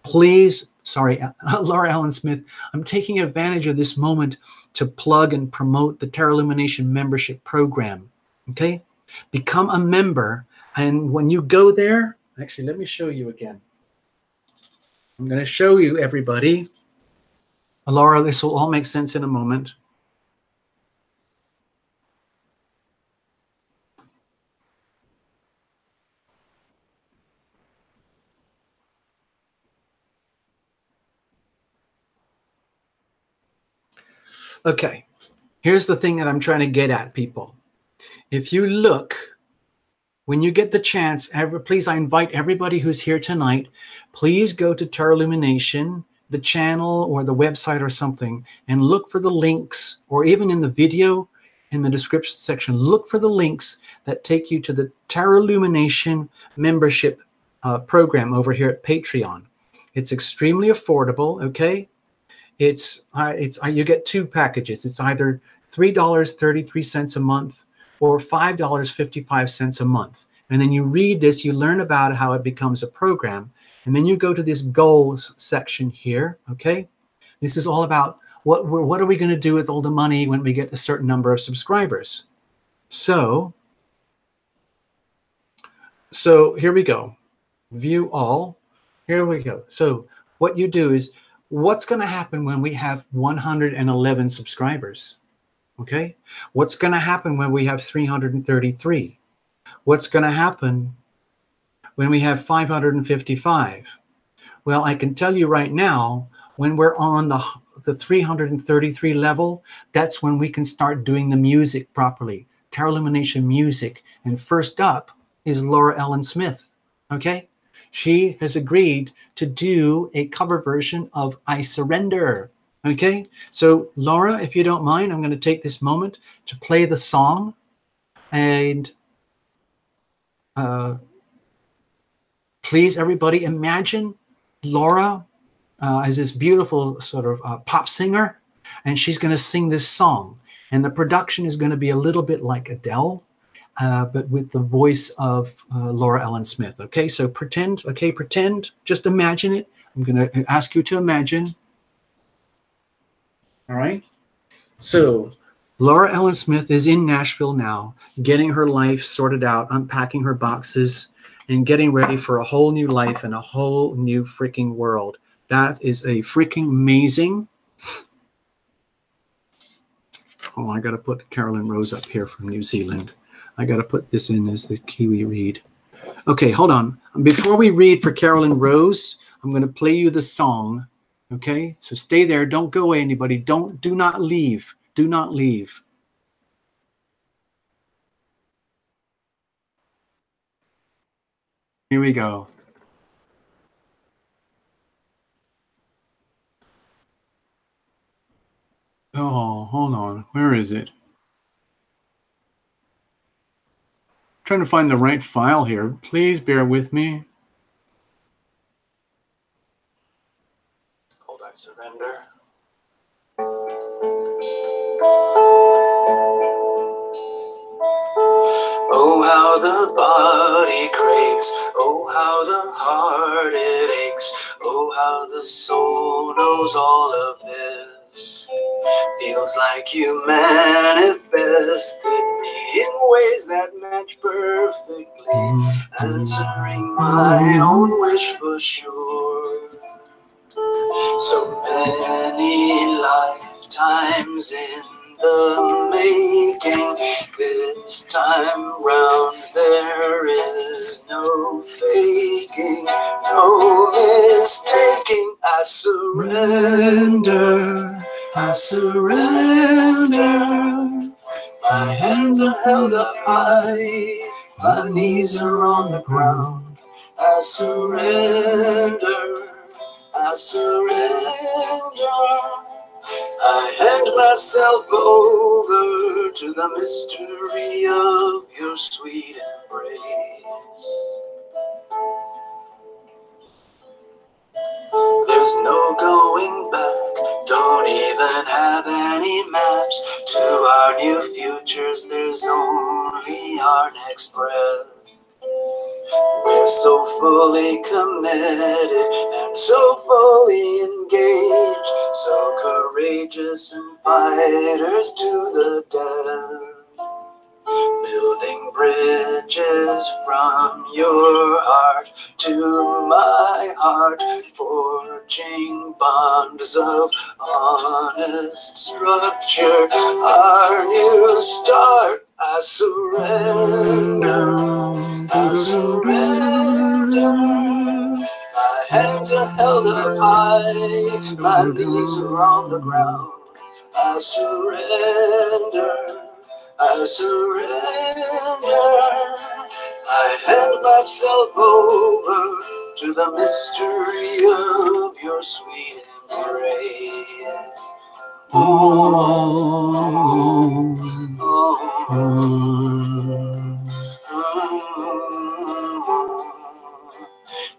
please, sorry, Laura Ellen Smith, I'm taking advantage of this moment to plug and promote the Terra Illumination membership program. Okay? Become a member. And when you go there, actually, let me show you again. I'm going to show you, everybody. Laura, this will all make sense in a moment. Okay, here's the thing that I'm trying to get at, people. If you look, when you get the chance, please, I invite everybody who's here tonight, please go to Terra Illumination, the channel or the website or something, and look for the links, or even in the video, in the description section, look for the links that take you to the Terra Illumination membership program over here at Patreon. It's extremely affordable, okay? You get two packages. It's either $3.33 a month or $5.55 a month. And then you read this, you learn about how it becomes a program, and then you go to this goals section here, okay? This is all about what are we going to do with all the money when we get a certain number of subscribers. So here we go. View all. Here we go. So what you do is, what's going to happen when we have 111 subscribers? Okay. What's going to happen when we have 333? What's going to happen when we have 555? Well, I can tell you right now, when we're on the 333 level, that's when we can start doing the music properly. Terra Illumination music. And first up is Laura Ellen Smith. Okay. She has agreed to do a cover version of I Surrender. Okay, so Laura, if you don't mind, I'm going to take this moment to play the song. And please, everybody, imagine Laura as this beautiful sort of pop singer, and she's going to sing this song. And the production is going to be a little bit like Adele, but with the voice of Laura Ellen Smith. Okay, so pretend, just imagine it. I'm going to ask you to imagine. All right. So Laura Ellen Smith is in Nashville now, getting her life sorted out, unpacking her boxes, and getting ready for a whole new life and a whole new freaking world. That is a freaking amazing. Oh, I got to put Carolyn Rose up here from New Zealand. I got to put this in as the Kiwi read. Okay, hold on. Before we read for Carolyn Rose, I'm going to play you the song. Okay, so stay there. Don't go away, anybody. Do not leave. Do not leave. Here we go. Oh, hold on. Where is it? I'm trying to find the right file here. Please bear with me. It's called I Surrender. Oh, how the body craves, oh, how how the heart it aches, oh how the soul knows all of this. Feels like you manifested me in ways that match perfectly, answering my own wish for sure. So many lifetimes in the making, this time round there is no faking, no mistaking. I surrender, I surrender. My hands are held up high, my knees are on the ground. I surrender, I surrender. I hand myself over to the mystery of your sweet embrace. There's no going back, don't even have any maps to our new futures, there's only our next breath. We're so fully committed and so fully engaged, so courageous and fighters to the death. Building bridges from your heart to my heart, forging bonds of honest structure. Our new start, I surrender, I surrender. My hands are held up high, my knees are on the ground. I surrender, I surrender. I hand myself over to the mystery of your sweet embrace. Oh, oh, oh.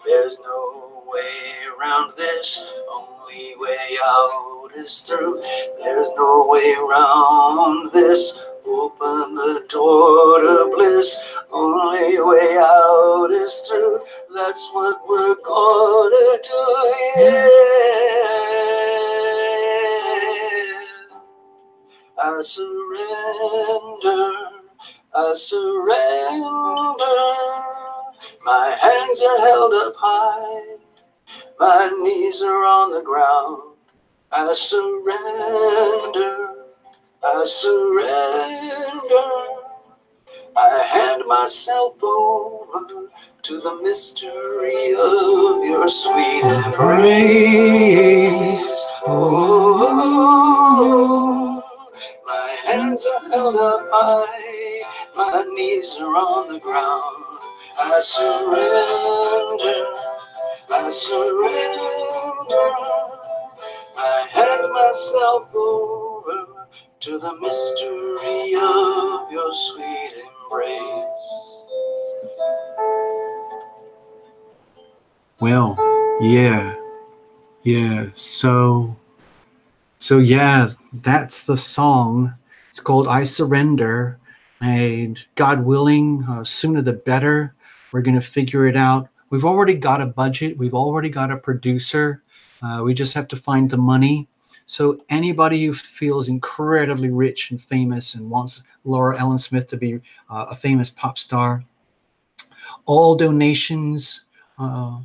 There's no way around this, only way out is through. There's no way around this, open the door to bliss. Only way out is through, that's what we're gonna do, yeah. I surrender, I surrender. My hands are held up high, my knees are on the ground. I surrender, I surrender. I hand myself over to the mystery of your sweet embrace. Oh, my hands are held up high, my knees are on the ground. I surrender, I surrender. I hand myself over to the mystery of your sweet embrace. Well, yeah. So yeah, that's the song. It's called I Surrender. And God willing, sooner the better. We're going to figure it out. We've already got a budget. We've already got a producer. We just have to find the money. So anybody who feels incredibly rich and famous and wants Laura Ellen Smith to be a famous pop star, all donations, I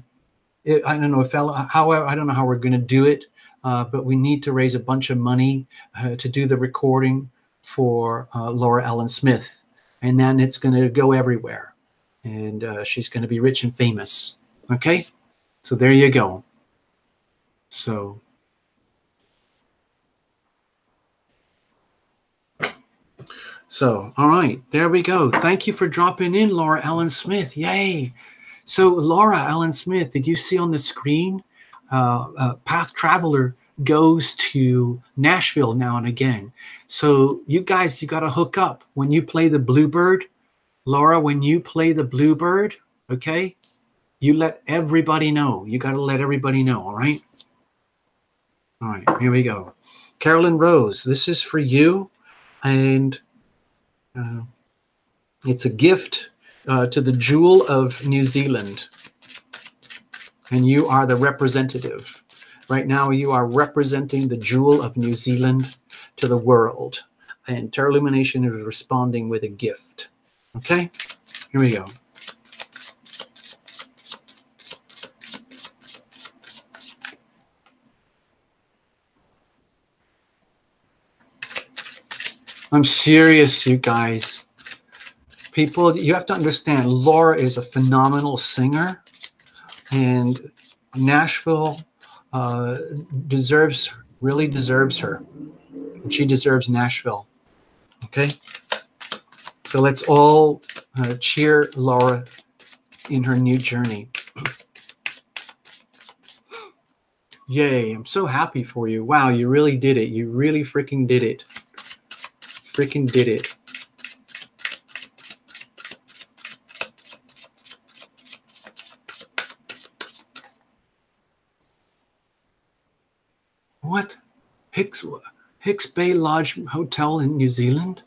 don't know I don't know how we're going to do it, but we need to raise a bunch of money to do the recording for Laura Ellen Smith, and then it's going to go everywhere, and she's going to be rich and famous. Okay, so there you go. So all right, there we go. Thank you for dropping in, Laura Ellen Smith. Yay. So Laura Ellen Smith, did you see on the screen? Path Traveler goes to Nashville now and again. So you guys, you got to hook up when you play the Bluebird. Laura, when you play the Bluebird, okay, you let everybody know. You got to let everybody know, all right? All right, here we go. Carolyn Rose, this is for you. And it's a gift to the Jewel of New Zealand. and you are the representative. Right now, you are representing the jewel of New Zealand to the world. And Tarot Illumination is responding with a gift. Okay? Here we go. I'm serious, you guys. People, you have to understand, Laura is a phenomenal singer. And Nashville really deserves her. And she deserves Nashville. Okay? So let's all cheer Laura in her new journey. Yay, I'm so happy for you. Wow, you really did it. You really freaking did it. Freaking did it. What? Hicks Bay Lodge Hotel in New Zealand?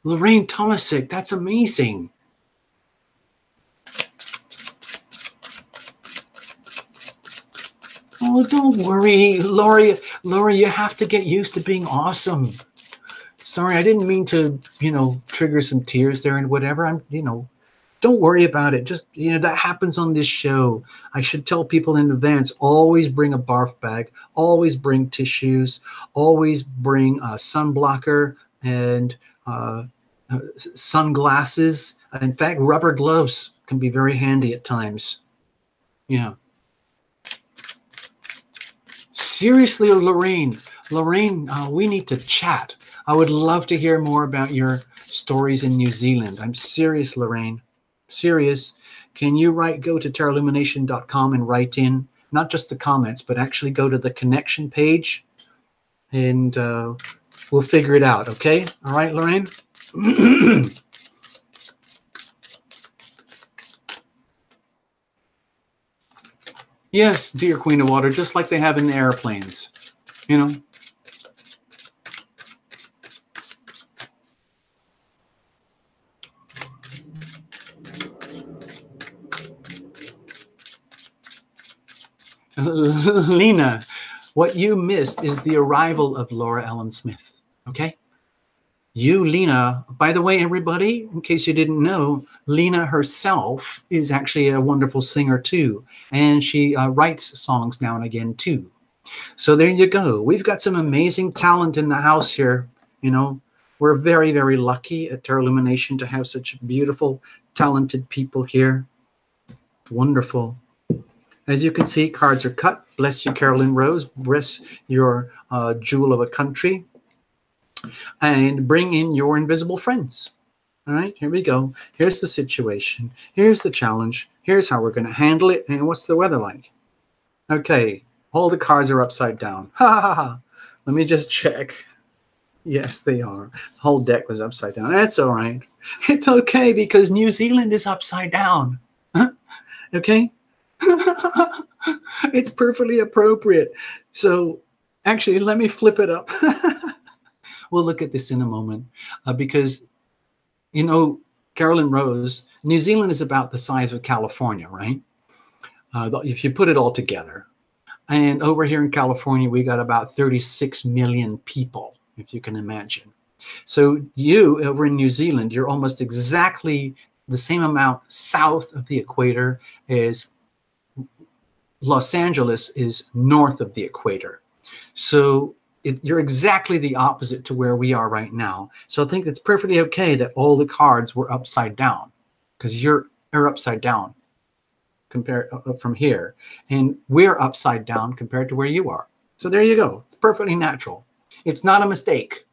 Lorraine Tomasic, that's amazing. Oh, don't worry, Laura, you have to get used to being awesome. Sorry, I didn't mean to, trigger some tears there and whatever. Don't worry about it. Just, that happens on this show. I should tell people in advance, always bring a barf bag, always bring tissues, always bring a sunblocker and sunglasses. In fact, rubber gloves can be very handy at times. Yeah. Seriously, Lorraine, we need to chat. I would love to hear more about your stories in New Zealand. I'm serious, Lorraine. Serious. Can you go to tarotlumination.com and write in, not just the comments, but actually go to the connection page, and we'll figure it out, okay? All right, Lorraine? Yes, dear Queen of Water, just like they have in the airplanes, Lena, what you missed is the arrival of Laura Ellen Smith, okay? You, Lena, by the way, everybody, in case you didn't know, Lena herself is actually a wonderful singer too, and she writes songs now and again too. So there you go. We've got some amazing talent in the house here. We're very, very lucky at Tarot Illumination to have such beautiful, talented people here. Wonderful. As you can see, cards are cut. Bless you, Carolyn Rose. Bless your jewel of a country. And bring in your invisible friends. All right, here we go. Here's the situation. Here's the challenge. Here's how we're going to handle it. And what's the weather like? Okay, all the cards are upside down. Ha ha ha. Let me just check. Yes, they are. The whole deck was upside down. That's all right. It's okay because New Zealand is upside down. Huh? Okay? It's perfectly appropriate. So actually, let me flip it up. We'll look at this in a moment because, Carolyn Rose, New Zealand is about the size of California, right? If you put it all together. And over here in California, we got about 36 million people, if you can imagine. So you, over in New Zealand, you're almost exactly the same amount south of the equator as Los Angeles is north of the equator. So you're exactly the opposite to where we are right now. So I think it's perfectly okay that all the cards were upside down because you're upside down compared from here. And we're upside down compared to where you are. So there you go. It's perfectly natural. It's not a mistake.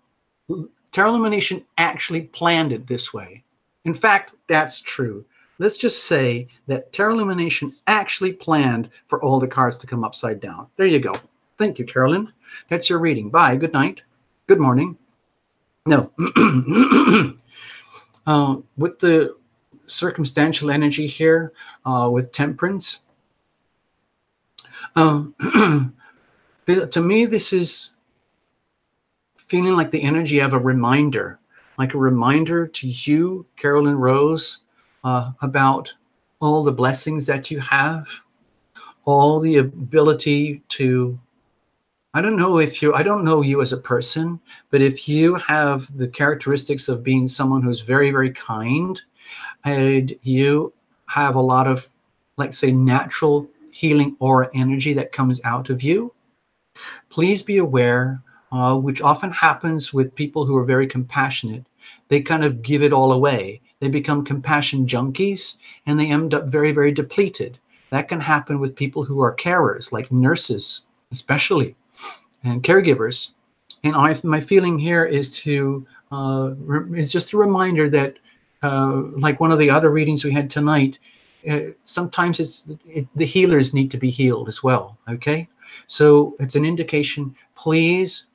Tarot Illumination actually planned it this way. In fact, that's true. Let's just say that Tarot Illumination actually planned for all the cards to come upside down. There you go. Thank you, Carolyn. That's your reading. Bye. Good night. Good morning. No. With the circumstantial energy here, with temperance, to me, this is feeling like the energy of a reminder, like a reminder to you, Carolyn Rose, about all the blessings that you have, all the ability to, I don't know you as a person, but if you have the characteristics of being someone who's very, very kind, and you have a lot of, like, say, natural healing aura energy that comes out of you, please be aware, which often happens with people who are very compassionate, they kind of give it all away. They become compassion junkies and they end up very, very depleted. That can happen with people who are carers, like nurses, especially, and caregivers. And my feeling here is just a reminder that, like one of the other readings we had tonight, sometimes the healers need to be healed as well. Okay, so it's an indication. Please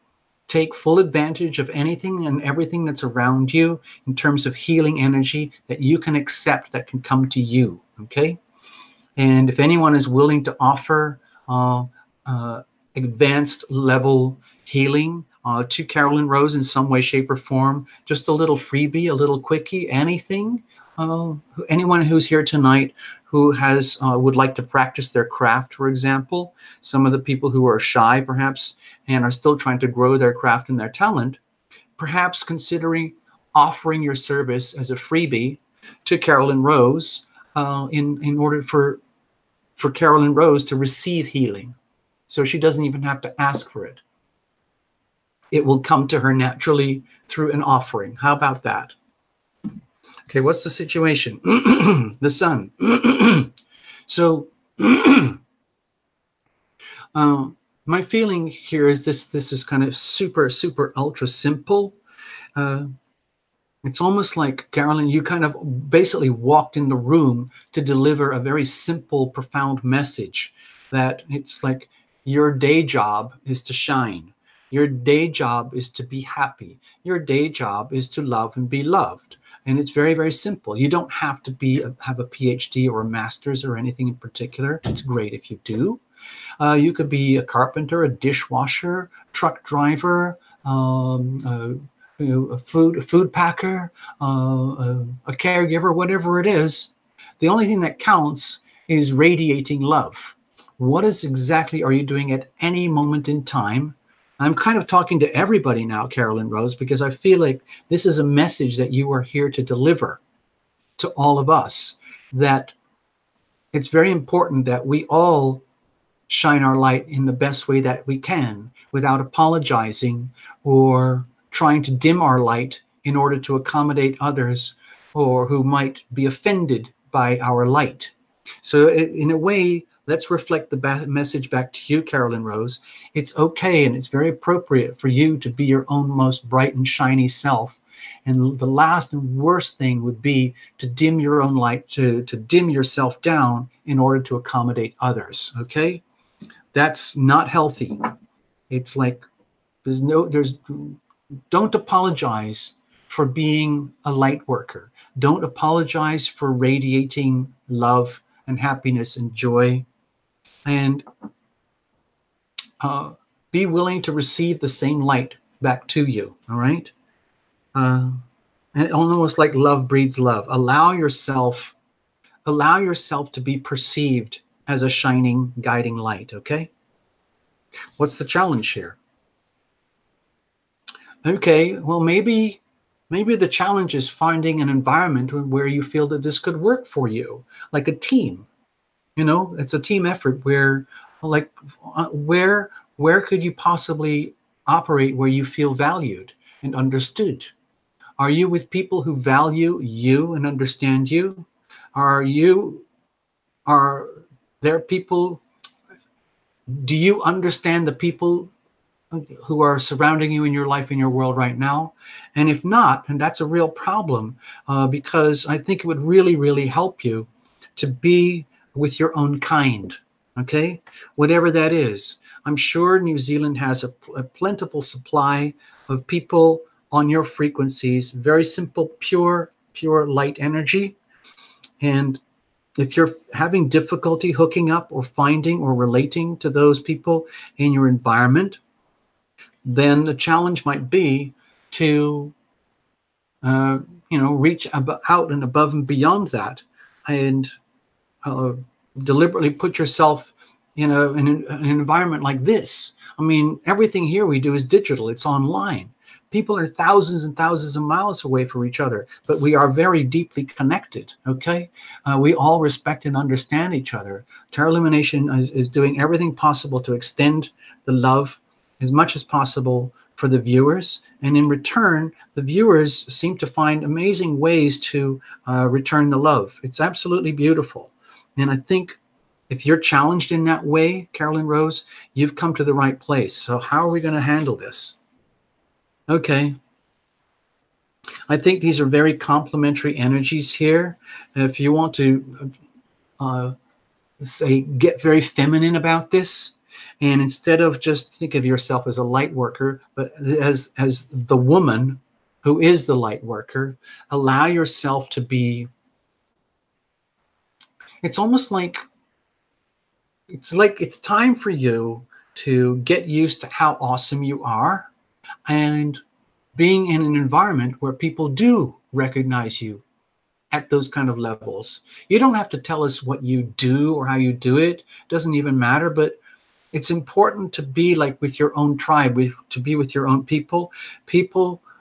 take full advantage of anything and everything that's around you in terms of healing energy that you can accept, that can come to you. Okay, and if anyone is willing to offer advanced level healing to Carolyn Rose in some way, shape, or form, just a little freebie, a little quickie, anything. Anyone who's here tonight who has would like to practice their craft, for example, some of the people who are shy perhaps and are still trying to grow their craft and their talent, perhaps considering offering your service as a freebie to Carolyn Rose in order for Carolyn Rose to receive healing. So she doesn't even have to ask for it. It will come to her naturally through an offering. How about that? Okay, what's the situation? The sun. So my feeling here is this is kind of super, super ultra simple. It's almost like, Carolyn, you kind of basically walked in the room to deliver a very simple, profound message, that it's like your day job is to shine. Your day job is to be happy. Your day job is to love and be loved. And it's very, very simple. You don't have to have a PhD or a master's or anything in particular. It's great if you do. You could be a carpenter, a dishwasher, truck driver, a food packer, a caregiver, whatever it is. The only thing that counts is radiating love. What exactly are you doing at any moment in time? I'm kind of talking to everybody now, Carolyn Rose, because I feel like this is a message that you are here to deliver to all of us, that it's very important that we all shine our light in the best way that we can without apologizing or trying to dim our light in order to accommodate others or who might be offended by our light. So in a way, let's reflect the message back to you, Carolyn Rose. It's okay and it's very appropriate for you to be your own most bright and shiny self. And the last and worst thing would be to dim your own light, to dim yourself down in order to accommodate others. Okay? That's not healthy. It's like don't apologize for being a light worker. Don't apologize for radiating love and happiness and joy. And be willing to receive the same light back to you. All right? And almost like love breeds love. Allow yourself to be perceived as a shining, guiding light. Okay? What's the challenge here? Okay, well, maybe the challenge is finding an environment where you feel that this could work for you, like a team. It's a team effort where, like, where could you possibly operate where you feel valued and understood? Are you with people who value you and understand you? Are there people? Do you understand the people who are surrounding you in your life, in your world right now? And if not, then that's a real problem, because I think it would really, really help you to be with your own kind, okay? Whatever that is. I'm sure New Zealand has a plentiful supply of people on your frequencies, very simple, pure light energy. And if you're having difficulty hooking up or finding or relating to those people in your environment, then the challenge might be to, reach out and above and beyond that, and deliberately put yourself in an environment like this. I mean, everything here we do is digital. It's online. People are thousands and thousands of miles away from each other, but we are very deeply connected, okay? We all respect and understand each other. Tarot Illumination is doing everything possible to extend the love as much as possible for the viewers. And in return, the viewers seem to find amazing ways to return the love. It's absolutely beautiful. And I think if you're challenged in that way, Carolyn Rose, you've come to the right place. So how are we going to handle this? Okay. I think these are very complementary energies here. If you want to say, get very feminine about this, and instead of just think of yourself as a light worker, but as the woman who is the light worker, allow yourself to be, it's almost like, it's time for you to get used to how awesome you are and being in an environment where people do recognize you at those kind of levels. You don't have to tell us what you do or how you do it. It doesn't even matter, but it's important to be like with your own tribe, to be with your own people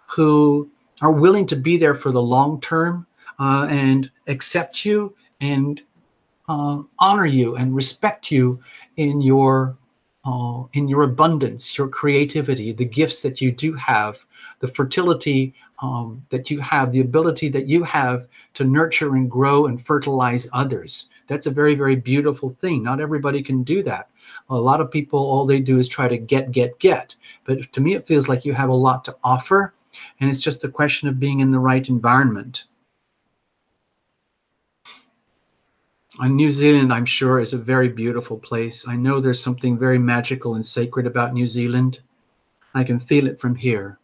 who are willing to be there for the long term and accept you and honor you and respect you in your abundance, your creativity, the gifts that you do have, the fertility that you have, the ability that you have to nurture and grow and fertilize others. That's a very, very beautiful thing. Not everybody can do that. A lot of people, all they do is try to get. But to me, it feels like you have a lot to offer, and it's just a question of being in the right environment. New Zealand, I'm sure, is a very beautiful place. I know there's something very magical and sacred about New Zealand. I can feel it from here.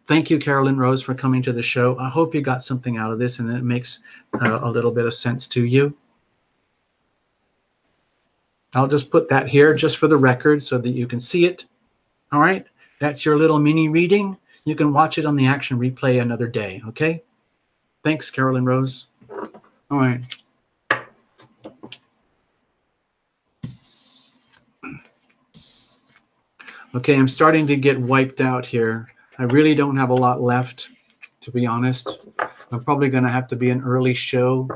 Thank you, Carolyn Rose, for coming to the show. I hope you got something out of this and it makes a little bit of sense to you. I'll just put that here just for the record so that you can see it. All right, that's your little mini reading. You can watch it on the action replay another day, okay? Thanks, Carolyn Rose. All right. Okay, I'm starting to get wiped out here. I really don't have a lot left, to be honest. I'm probably going to have to be an early show.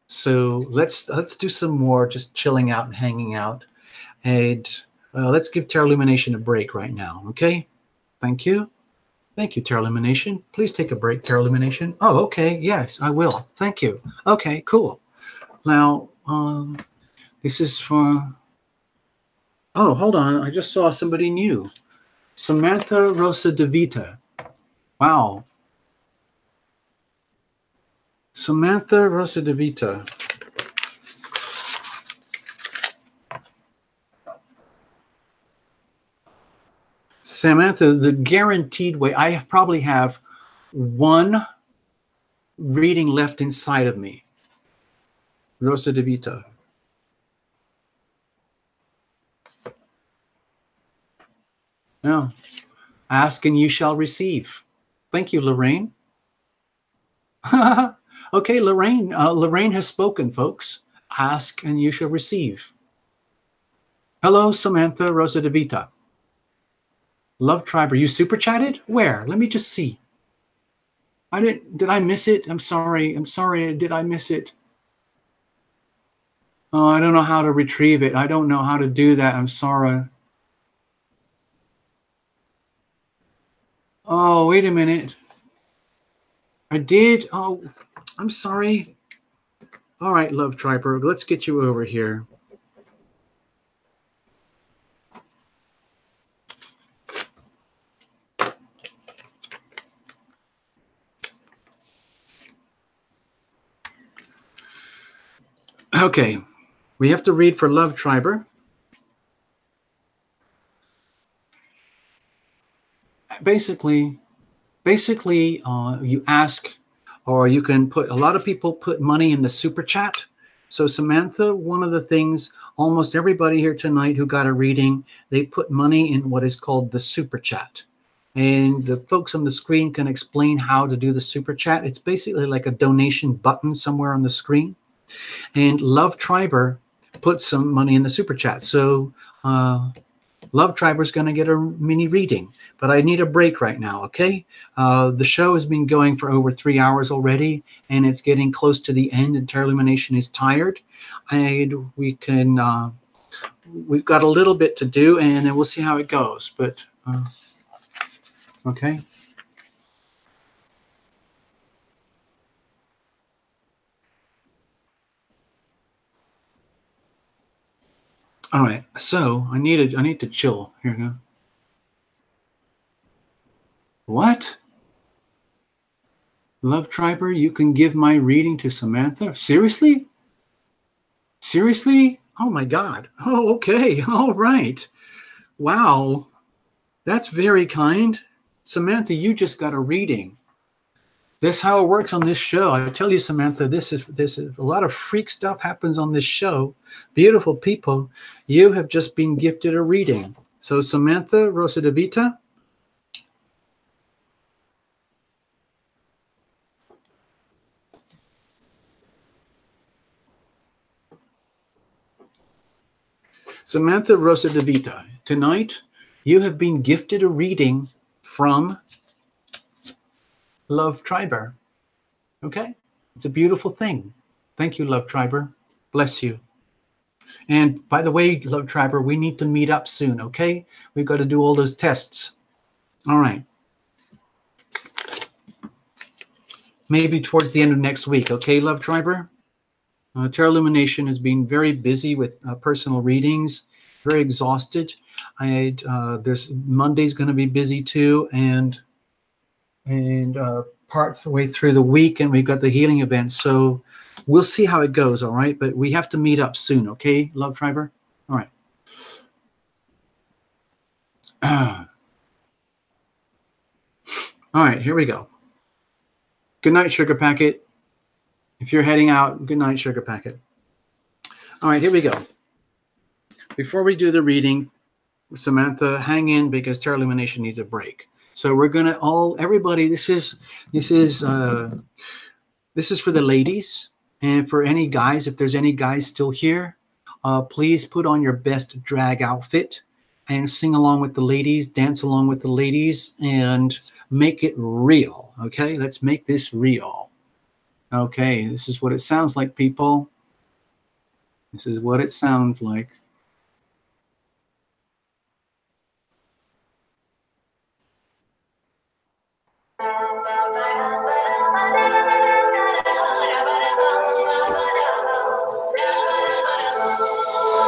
So let's do some more just chilling out and hanging out. And let's give Tarot Illumination a break right now, okay? Thank you. Thank you, Tarot Illumination. Please take a break, Tarot Illumination. Oh, okay. Yes, I will. Thank you. Okay, cool. Now, this is for... Oh, hold on. I just saw somebody new. Samantha Rosa De Vita. Wow. Samantha Rosa De Vita. Samantha, the guaranteed way, I probably have one reading left inside of me. Rosa De Vita. No. Ask and you shall receive. Thank you, Lorraine. Okay, Lorraine. Lorraine has spoken, folks. Ask and you shall receive. Hello, Samantha Rosa De Vita. Love Tribe, are you super chatted? Where? Let me just see. Did I miss it? I'm sorry. Did I miss it? Oh, I don't know how to retrieve it. I don't know how to do that. I'm sorry. Oh, wait a minute. I did. Oh, I'm sorry. All right, Love Triper, let's get you over here. Okay, we have to read for Love Triber. Basically, you ask, or you can put, a lot of people put money in the super chat. So Samantha, one of the things, almost everybody here tonight who got a reading, they put money in what is called the super chat. And the folks on the screen can explain how to do the super chat. It's basically like a donation button somewhere on the screen. And Love Triber put some money in the super chat. So Love Triber's going to get a mini reading, but I need a break right now, okay? The show has been going for over 3 hours already, and it's getting close to the end, and Tarot Illumination is tired. And we've got a little bit to do, and then we'll see how it goes. But, okay. All right, so I need to chill. Here we go. What? Love Triber, you can give my reading to Samantha? Seriously? Seriously? Oh my God. Oh, okay. All right. Wow. That's very kind. Samantha, you just got a reading. That's how it works on this show. I tell you, Samantha, this is a lot of freak stuff happens on this show. Beautiful people. You have just been gifted a reading. So Samantha Rosa de Vita. Samantha Rosa de Vita, tonight you have been gifted a reading from Love Triber. Okay? It's a beautiful thing. Thank you, Love Triber. Bless you. And by the way, Love Triber, we need to meet up soon, okay? We've got to do all those tests. All right. Maybe towards the end of next week, okay, Love Triber? Tarot Illumination has been very busy with personal readings, very exhausted. There's Monday's going to be busy too, and parts of the way through the week, and we've got the healing event. So we'll see how it goes, all right? But we have to meet up soon, okay, Love Triber? All right. All right, here we go. Good night, Sugar Packet. If you're heading out, good night, Sugar Packet. All right, here we go. Before we do the reading, Samantha, hang in because Tarot Illumination needs a break. So we're gonna everybody. This is for the ladies, and for any guys. If there's any guys still here, please put on your best drag outfit and sing along with the ladies, dance along with the ladies, and make it real. Okay, let's make this real. Okay, this is what it sounds like, people. This is what it sounds like.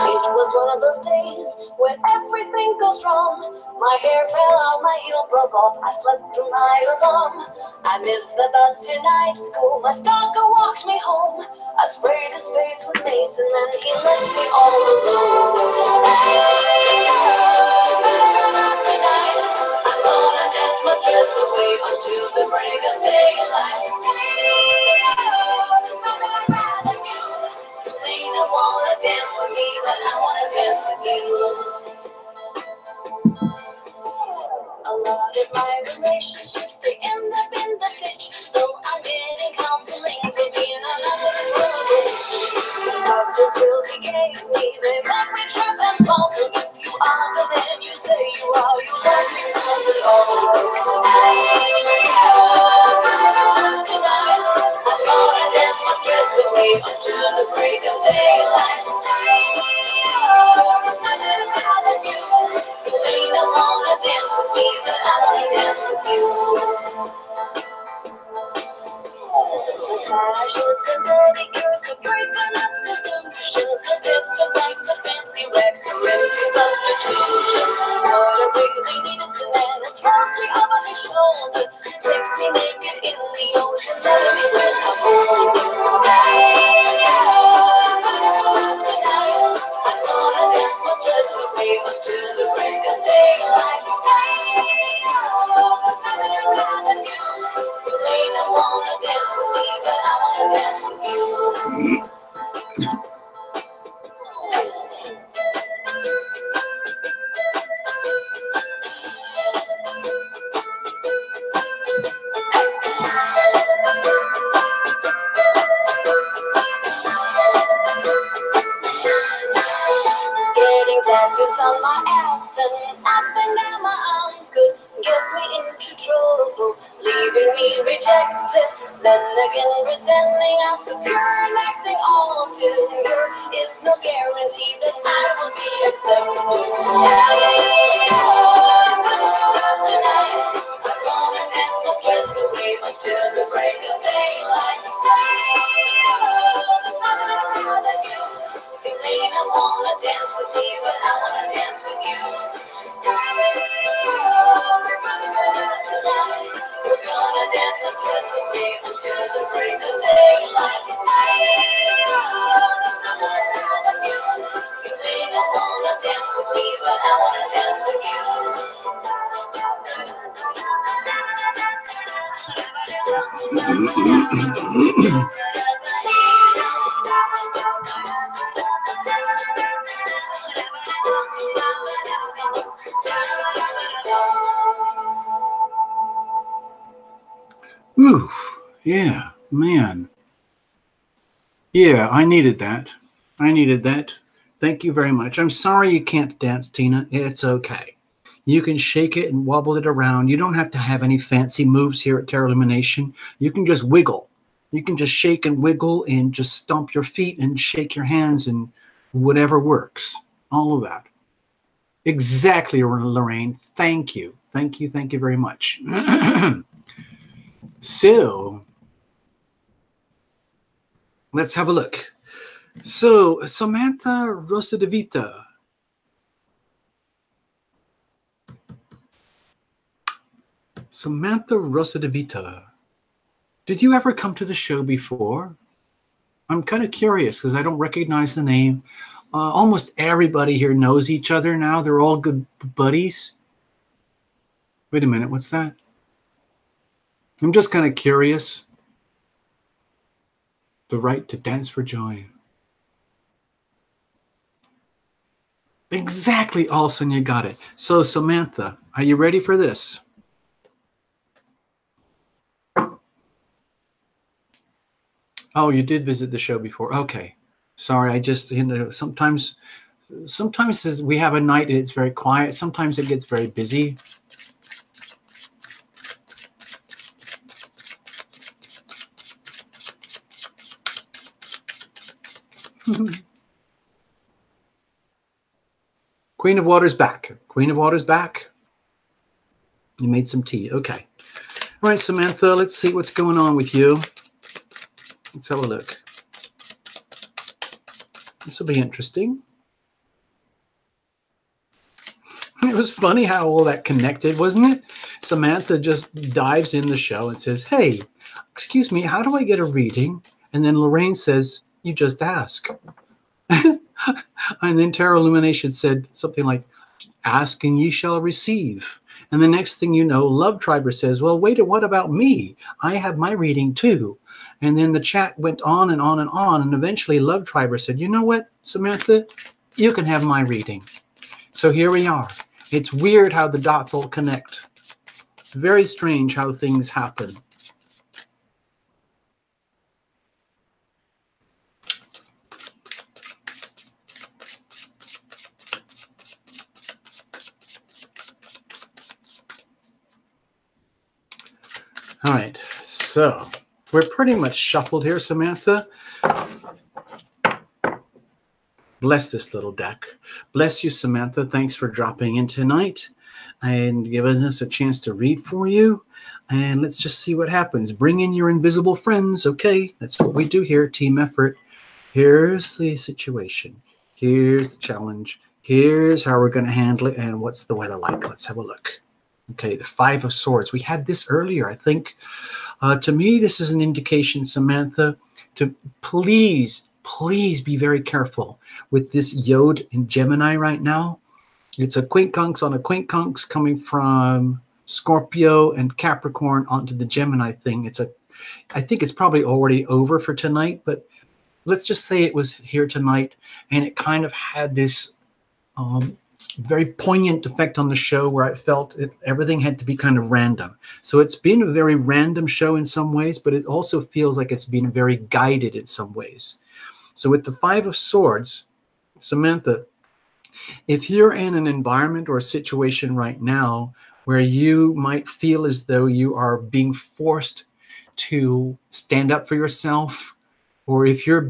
It was one of those days when everything goes wrong. My hair fell out, my heel broke off, I slept through my alarm. I missed the bus tonight, school, my stalker walked me home. I sprayed his face with mace and then he left me all alone. Tonight, I'm gonna dance my stress away until the break of daylight. You may not wanna dance with me, but I wanna dance with you. A lot of my relationships, they end up in the ditch. So I'm getting counseling for being another trouble. The doctor's pills he gave me, they make me trip and fall. So if you are the man you say you are, you love me cause it all. Tonight, I'm gonna dance my stress away until the break of daylight. You may not wanna dance with me, but I wanna dance with you. Massages and pedicures, the great but not solutions. The beds, the bikes, the fancy wrecks, the empty tattoos on my ass and up and down my arms could get me into trouble, leaving me rejected. Then again, pretending I'm secure and acting all too pure is no guarantee that I will be accepted. Hey, I'm gonna go out tonight. I'm gonna dance my stress away until the break of daylight. Hey, there's nothing about you. You may not wanna dance with me, but I wanna dance with you. We're gonna go out tonight. We're gonna dance the stress away until the break of daylight. There's nothing about you. You may not wanna dance with me, but I wanna dance with you. Ooh, yeah, man. Yeah, I needed that. I needed that. Thank you very much. I'm sorry you can't dance, Tina. It's okay. You can shake it and wobble it around. You don't have to have any fancy moves here at Terra Illumination. You can just wiggle. You can just shake and wiggle and just stomp your feet and shake your hands and whatever works. All of that. Exactly, Lorraine. Thank you. Thank you. Thank you very much. So, let's have a look. So, Samantha Rosa de Vita. Samantha Rosa de Vita. Did you ever come to the show before? I'm kind of curious because I don't recognize the name. Almost everybody here knows each other now. They're all good buddies. Wait a minute, what's that? I'm just kind of curious. The right to dance for joy. Exactly, Alson, you got it. So, Samantha, are you ready for this? Oh, you did visit the show before. Okay. Sorry, I just, sometimes we have a night and it's very quiet. Sometimes it gets very busy. Queen of Water's back. Queen of Water's back. You made some tea. Okay. All right, Samantha, let's see what's going on with you. Let's have a look. This will be interesting. It was funny how all that connected, wasn't it? Samantha just dives in the show and says, hey, excuse me, how do I get a reading? And then Lorraine says, you just ask. And then Terra Illumination said something like, ask and ye shall receive. And the next thing you know, Love Triber says, well, wait, what about me? I have my reading too. And then the chat went on and on and on. And eventually Love Triber said, you know what, Samantha, you can have my reading. So here we are. It's weird how the dots all connect. It's very strange how things happen. All right, so we're pretty much shuffled here, Samantha. Bless this little deck. Bless you, Samantha. Thanks for dropping in tonight and giving us a chance to read for you. And let's just see what happens. Bring in your invisible friends. Okay, that's what we do here, team effort. Here's the situation. Here's the challenge. Here's how we're going to handle it. And what's the weather like? Let's have a look. Okay, the Five of Swords. We had this earlier, I think. To me, this is an indication, Samantha, to please be very careful with this Yod in Gemini right now. It's a quincunx on a quincunx coming from Scorpio and Capricorn onto the Gemini thing. I think it's probably already over for tonight, but let's just say it was here tonight, and it kind of had this very poignant effect on the show where I felt everything had to be kind of random. So it's been a very random show in some ways, but it also feels like it's been very guided in some ways. So with the Five of Swords, Samantha, If you're in an environment or a situation right now where you might feel as though you are being forced to stand up for yourself, or if you're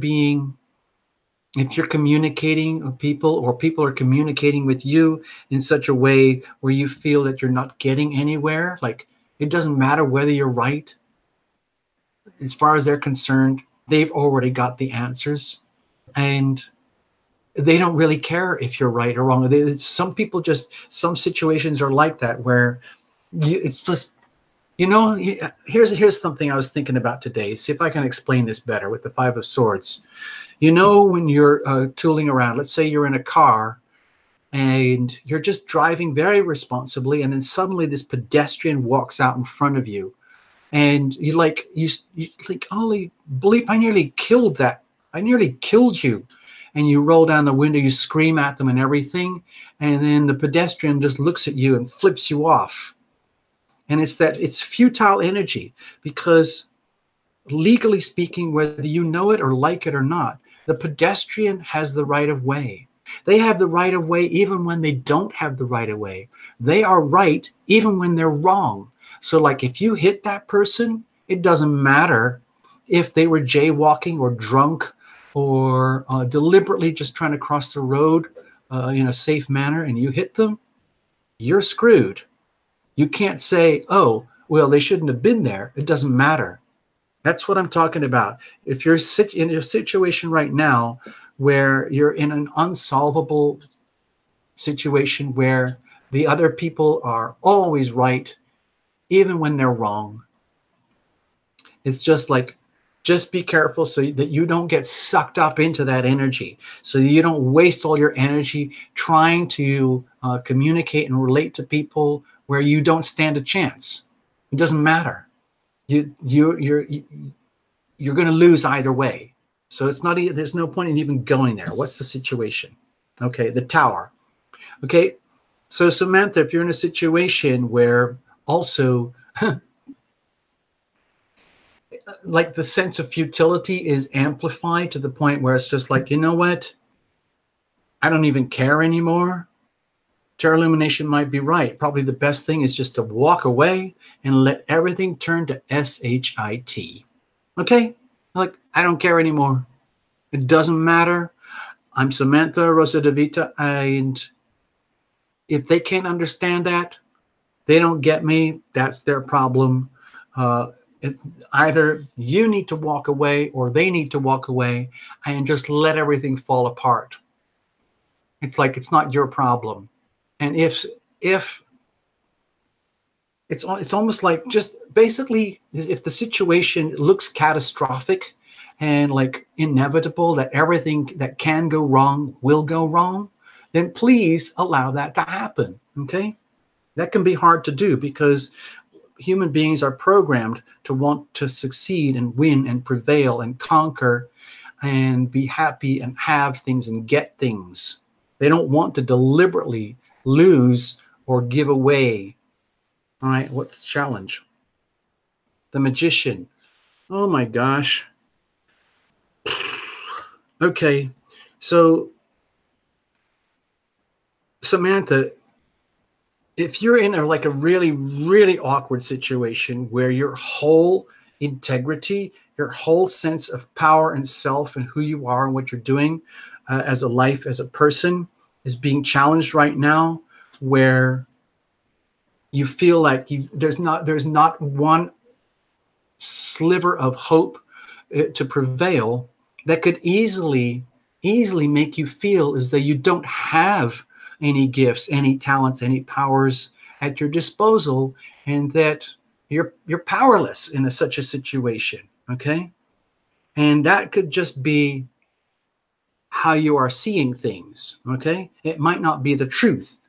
communicating with people, or people are communicating with you in such a way where you feel that you're not getting anywhere, like it doesn't matter whether you're right, as far as they're concerned, they've already got the answers. And they don't really care if you're right or wrong. Some people some situations are like that where it's just, here's something I was thinking about today. See if I can explain this better with the Five of Swords. When you're tooling around, let's say you're in a car and you're just driving very responsibly, and then suddenly this pedestrian walks out in front of you, and you think, holy bleep, I nearly killed you. And you roll down the window, you scream at them and everything, and then the pedestrian just looks at you and flips you off. And it's futile energy, because legally speaking, whether you know it or like it or not, the pedestrian has the right of way. They have the right of way even when they don't have the right of way. They are right even when they're wrong. So like if you hit that person, it doesn't matter if they were jaywalking or drunk or deliberately just trying to cross the road in a safe manner, and you hit them, you're screwed. You can't say, oh, well, they shouldn't have been there. It doesn't matter. That's what I'm talking about. If you're in a situation right now where you're in an unsolvable situation where the other people are always right, even when they're wrong, it's just be careful so that you don't get sucked up into that energy, so that you don't waste all your energy trying to communicate and relate to people where you don't stand a chance. It doesn't matter. You're going to lose either way. So there's no point in even going there. What's the situation? Okay, the Tower. Okay, so Samantha, if you're in a situation where also like the sense of futility is amplified to the point where it's just like, you know what? I don't even care anymore. Tarot Illumination might be right. Probably the best thing is just to walk away and let everything turn to SHIT. Okay? Like, I don't care anymore. It doesn't matter. I'm Samantha Rosa de Vita, and if they can't understand that, they don't get me. That's their problem. Either you need to walk away or they need to walk away and just let everything fall apart. It's like it's not your problem. And if it's almost like just basically if the situation looks catastrophic and like inevitable, that everything that can go wrong will go wrong, then please allow that to happen. Okay? That can be hard to do because human beings are programmed to want to succeed and win and prevail and conquer and be happy and have things and get things. They don't want to deliberately lose or give away. All right, what's the challenge? The Magician. Oh my gosh. Okay, so Samantha, if you're in a really, really awkward situation where your whole integrity, your whole sense of power and self and who you are and what you're doing as a life, as a person, is being challenged right now, where you feel like there's not one sliver of hope to prevail, that could easily make you feel as though you don't have any gifts, any talents, any powers at your disposal, and that you're powerless in such a situation. Okay, and that could just be how you are seeing things. Okay, it might not be the truth.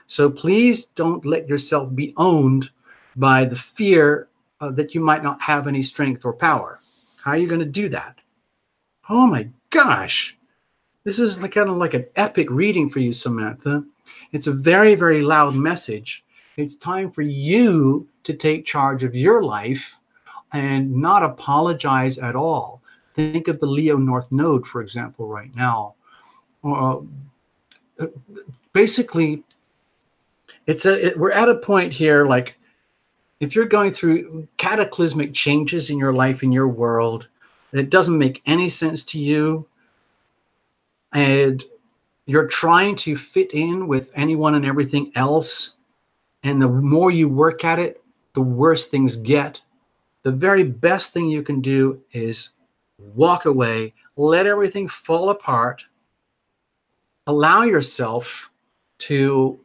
So please don't let yourself be owned by the fear that you might not have any strength or power. How are you going to do that? Oh my gosh. This is kind of like an epic reading for you, Samantha. It's a very, very loud message. It's time for you to take charge of your life and not apologize at all. Think of the Leo North Node, for example, right now. basically, we're at a point here, like, if you're going through cataclysmic changes in your life, in your world, it doesn't make any sense to you, and you're trying to fit in with anyone and everything else, and the more you work at it, the worse things get. The very best thing you can do is walk away, let everything fall apart, allow yourself to,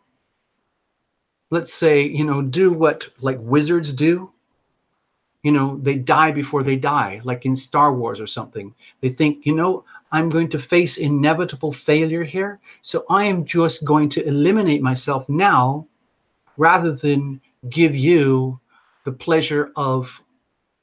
let's say, do what like wizards do. They die before they die, like in Star Wars or something. They think, I'm going to face inevitable failure here, so I am just going to eliminate myself now rather than give you the pleasure of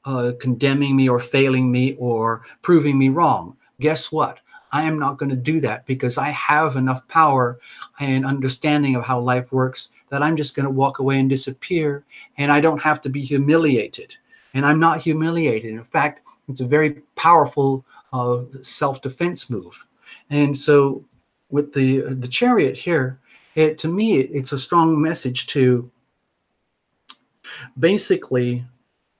condemning me or failing me or proving me wrong. Guess what? I am not going to do that because I have enough power and understanding of how life works that I'm just going to walk away and disappear, and I don't have to be humiliated. And I'm not humiliated. In fact, it's a very powerful self-defense move. And so with the Chariot here, to me, it's a strong message to basically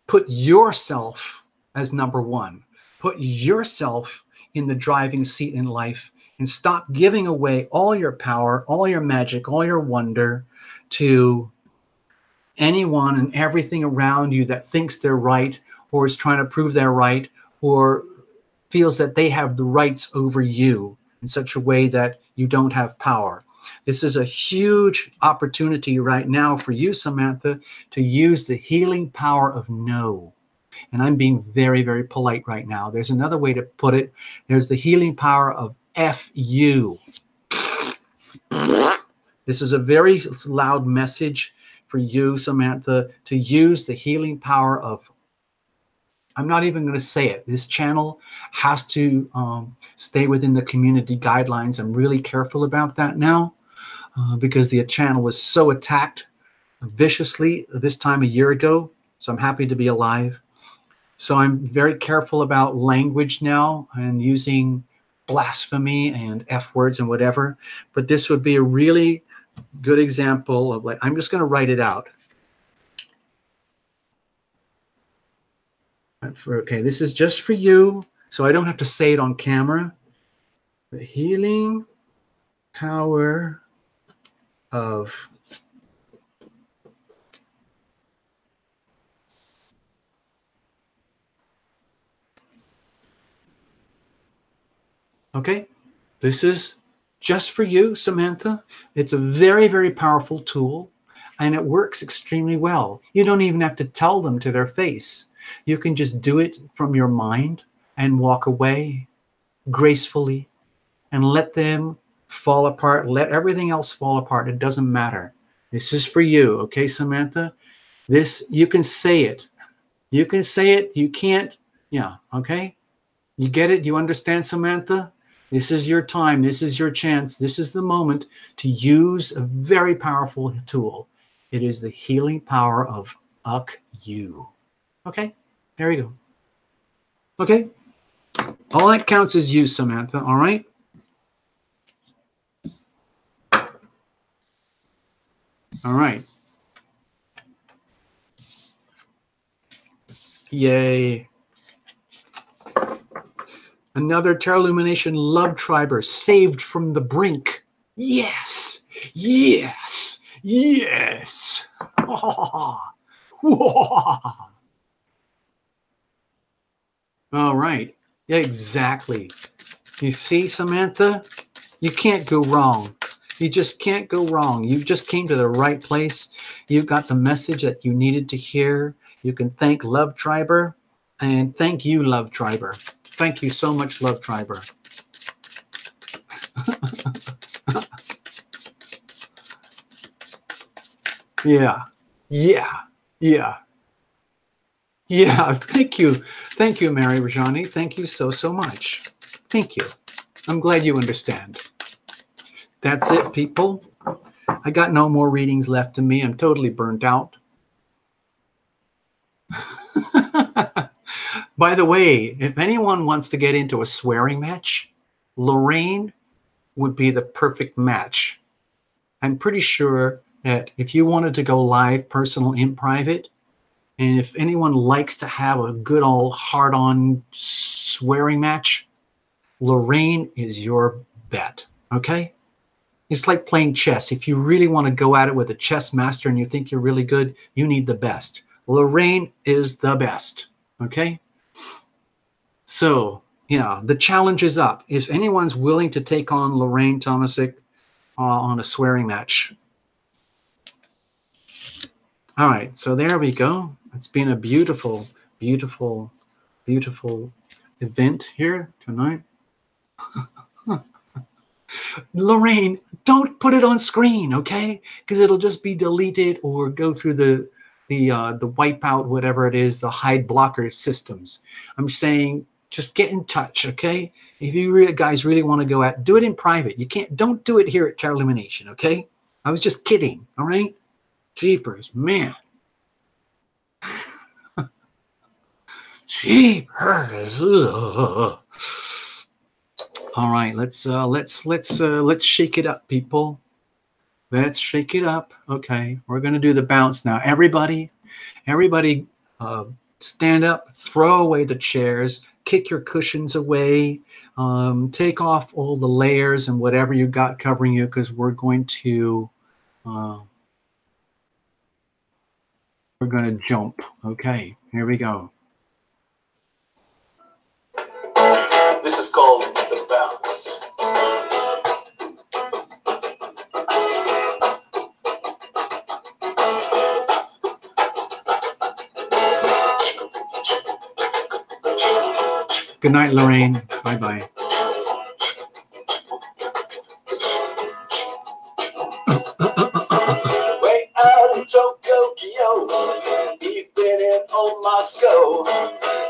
put yourself as number one. Put yourself in the driving seat in life and stop giving away all your power, all your magic, all your wonder to anyone and everything around you that thinks they're right or is trying to prove they're right or feels that they have the rights over you in such a way that you don't have power. This is a huge opportunity right now for you, Samantha, to use the healing power of no. And I'm being very, very polite right now. There's another way to put it. There's the healing power of F you. This is a very loud message for you, Samantha, to use the healing power of, I'm not even going to say it. This channel has to stay within the community guidelines. I'm really careful about that now because the channel was so attacked viciously this time a year ago. So I'm happy to be alive. So I'm very careful about language now and using blasphemy and F words and whatever. But this would be a really good example of, like, I'm just going to write it out. Okay, this is just for you, so I don't have to say it on camera. The healing power of okay, this is just for you, Samantha. It's a very, very powerful tool, and it works extremely well. You don't even have to tell them to their face. You can just do it from your mind and walk away gracefully and let them fall apart. Let everything else fall apart. It doesn't matter. This is for you, okay, Samantha? This, you can say it. You can say it. You can't, yeah, okay? You get it? You understand, Samantha? This is your time. This is your chance. This is the moment to use a very powerful tool. It is the healing power of you. Okay? There you go. Okay? All that counts is you, Samantha, all right? All right. Yay. Another Tarot Illumination love triber saved from the brink. Yes. Yes. Yes. All right. Yeah, exactly. You see, Samantha? You can't go wrong. You just can't go wrong. You just came to the right place. You got the message that you needed to hear. You can thank Love Triber, and thank you, Love Triber. Thank you so much, Love Triber. Yeah. Yeah. Yeah. Yeah. Thank you. Thank you, Mary Rajani. Thank you so, so much. Thank you. I'm glad you understand. That's it, people. I got no more readings left in me. I'm totally burnt out. By the way, if anyone wants to get into a swearing match, Lorraine would be the perfect match. I'm pretty sure that if you wanted to go live, personal, in private, and if anyone likes to have a good old hard-on swearing match, Lorraine is your bet, okay? It's like playing chess. If you really want to go at it with a chess master and you think you're really good, you need the best. Lorraine is the best, okay? So, yeah, the challenge is up. If anyone's willing to take on Lorraine Tomasic on a swearing match. All right, so there we go. It's been a beautiful, beautiful, beautiful event here tonight. Lorraine, don't put it on screen, okay? Because it'll just be deleted or go through the wipeout, whatever it is, the hide blocker systems. I'm saying just get in touch, okay? If you guys really want to go out, do it in private. You can't, don't do it here at Illumination, okay? I was just kidding, all right? Jeepers, man. Jeepers. Ugh. All right, let's shake it up, people. Let's shake it up. Okay, we're gonna do the bounce now. Everybody, stand up, throw away the chairs, kick your cushions away, take off all the layers and whatever you got covering you, because we're going to jump. Okay, here we go. This is called the bounce. Good night, Lorraine. Bye-bye. Way out in Tokyo, even in old Moscow,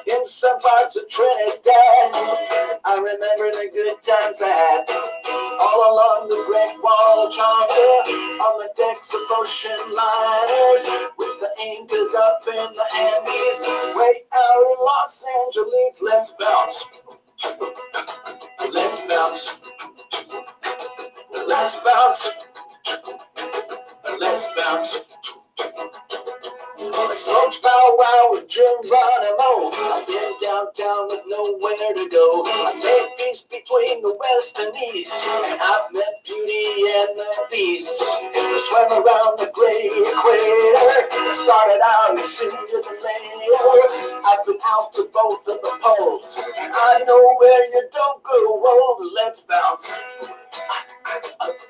in some parts of Trinidad, I remember the good times I had. All along the Great Wall of China, on the decks of ocean liners, with the Incas up in the Andes, way out in Los Angeles. Let's bounce. Let's bounce. Let's bounce. Let's bounce. I smoked powwow with Geronimo. I've been downtown with nowhere to go. I've made peace between the West and East, and I've met Beauty and the Beast. I swam around the great equator. I started out as soon as the later. I've been out to both of the poles. I know where you don't go old. Let's bounce.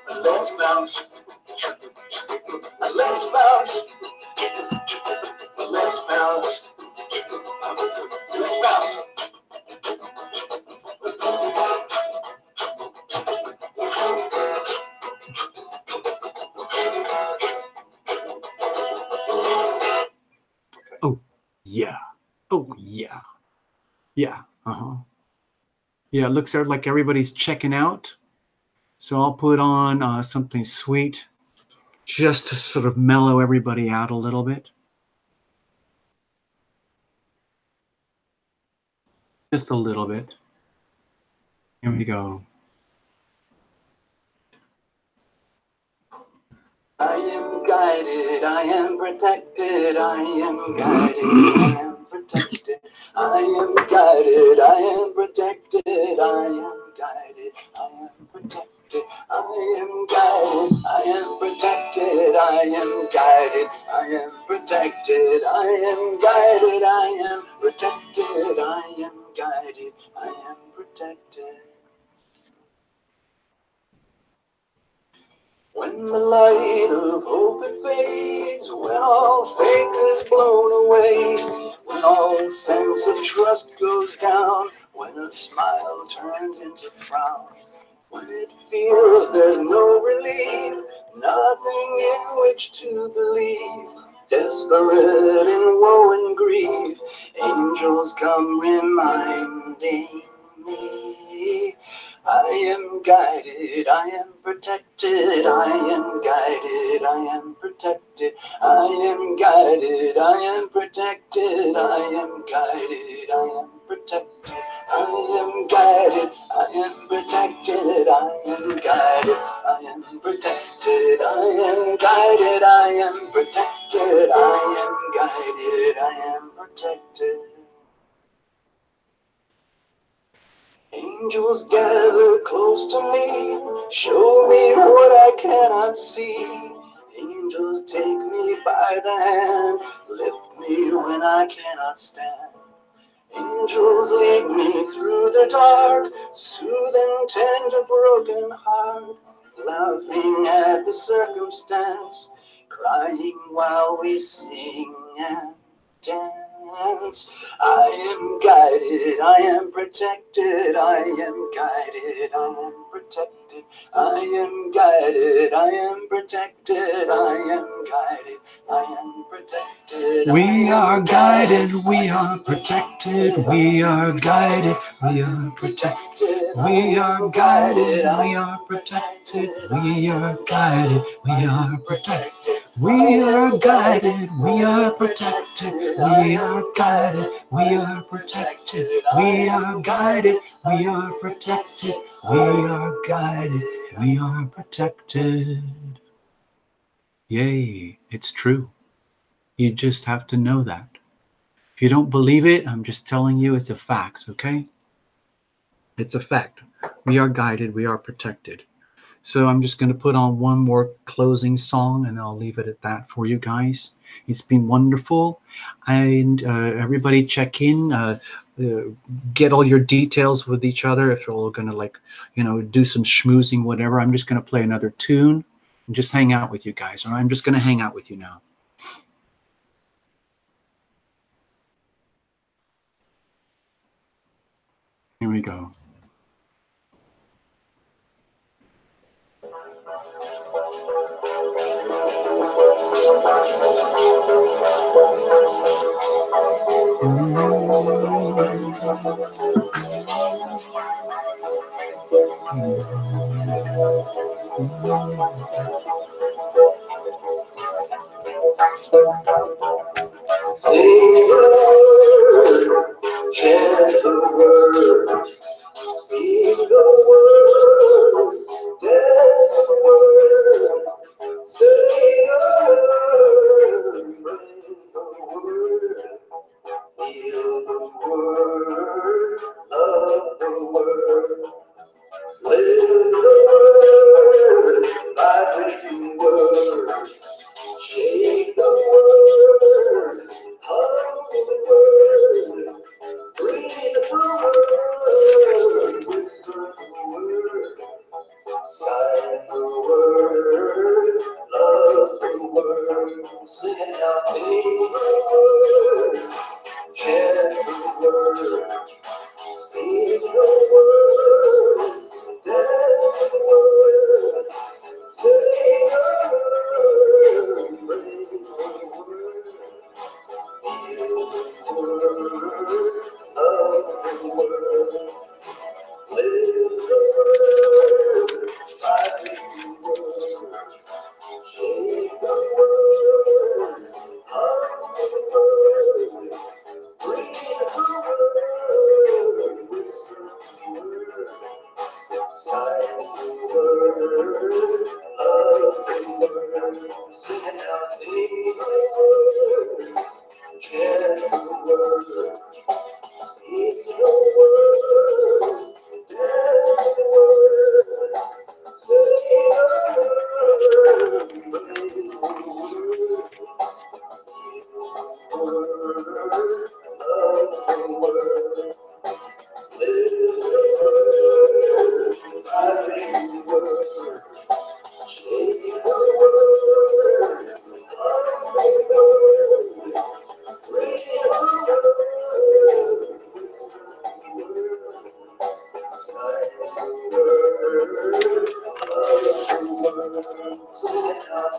Let's bounce. Let's bounce. Let's bounce. Let's bounce. Oh, yeah. Oh, yeah. Yeah. Uh-huh. Yeah, it looks like everybody's checking out. So I'll put on something sweet just to sort of mellow everybody out a little bit. Just a little bit. Here we go. I am guided, I am protected, I am guided, I am protected, I am guided, I am protected, I am guided, I am protected, I am guided, I am protected, I am guided, I am protected, I am guided, I am protected, I am guided, I am protected. When the light of hope it fades, when all faith is blown away, when all sense of trust goes down, when a smile turns into frown, when it feels there's no relief, nothing in which to believe, desperate in woe and grief, angels come reminding me. I am guided, I am protected, I am guided, I am protected, I am guided, I am protected, I am guided, I am protected, I am guided, I am protected, I am guided, I am protected, I am guided, I am protected, I am guided, I am protected. Angels gather close to me, show me what I cannot see. Angels take me by the hand, lift me when I cannot stand. Angels lead me through the dark, soothe and tend a broken heart. Laughing at the circumstance, crying while we sing and dance. I am guided, I am protected, I am guided, I am protected, I am guided, I am protected, I am guided, I am protected. We are guided, we are protected, we are guided, we are protected, we are guided, we are protected, we are guided, we are protected, we are guided, we are protected, we are guided, we are protected, we are guided, we are protected, we are guided, we are protected. Yay, it's true. You just have to know that. If you don't believe it, I'm just telling you it's a fact, okay? It's a fact. We are guided, we are protected. So I'm just going to put on one more closing song and I'll leave it at that for you guys. It's been wonderful. And everybody check in, get all your details with each other. If you're all going to do some schmoozing, whatever, I'm just going to play another tune and just hang out with you guys. All right? I'm just going to hang out with you now. Here we go. Say a word, chant a word, speak a word, dance a word, say a word, praise the word, feel the word, love the word, live the word, vibrate the word, shake the word, hum the word, breathe the word, whisper the word, sigh the word, love the word, sing it out, sing the word, chant the word, speak the word, dance the word, say the word, praise the word, feel the word, love the word, live the word, vibrate the word, shake the word, hum the word, breathe the word, whisper the word, sigh the word, love the word, sing it out, sing the word, chant the word, speak the word, dance the word, say the word, praise the word, feel the word, love the word, live the word, vibrate the word, shake the word, hum the word, breathe the word, whisper the word, sigh the word, love the word, sing it out,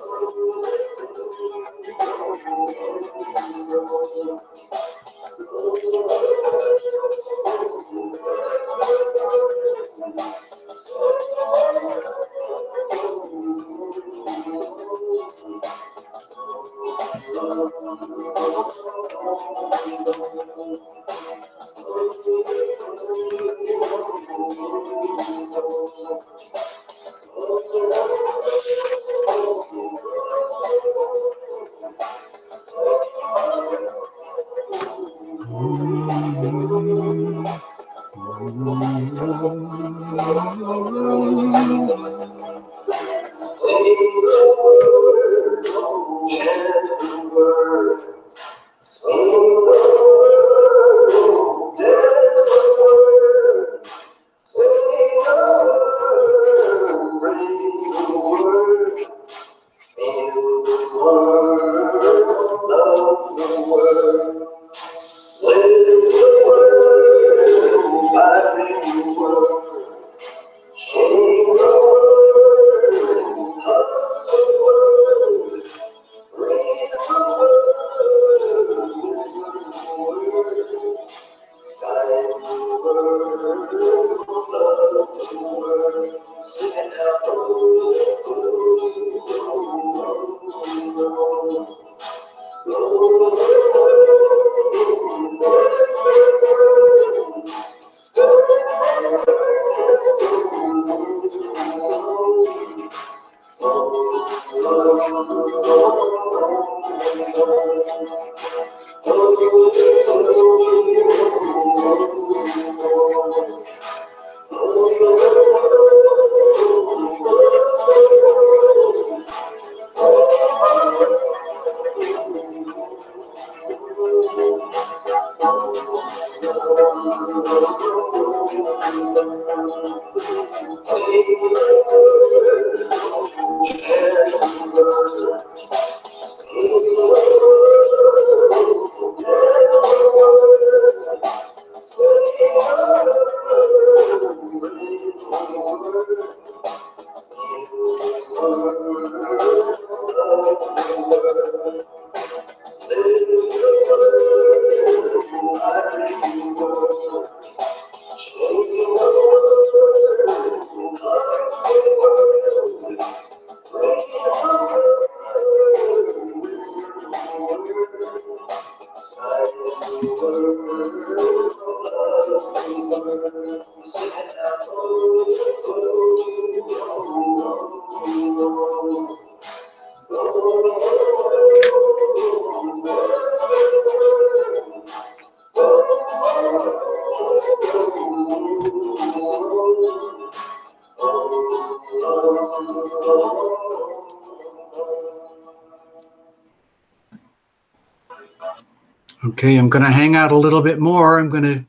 Okay, I'm going to hang out a little bit more. I'm going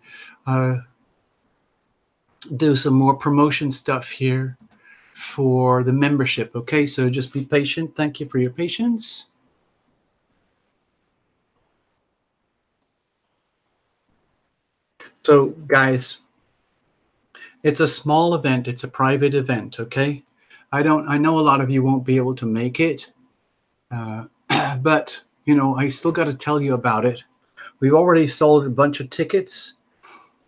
to do some more promotion stuff here for the membership. Okay, so just be patient. Thank you for your patience. So, guys, it's a small event. It's a private event. Okay, I know a lot of you won't be able to make it, but you know, I still got to tell you about it. We've already sold a bunch of tickets,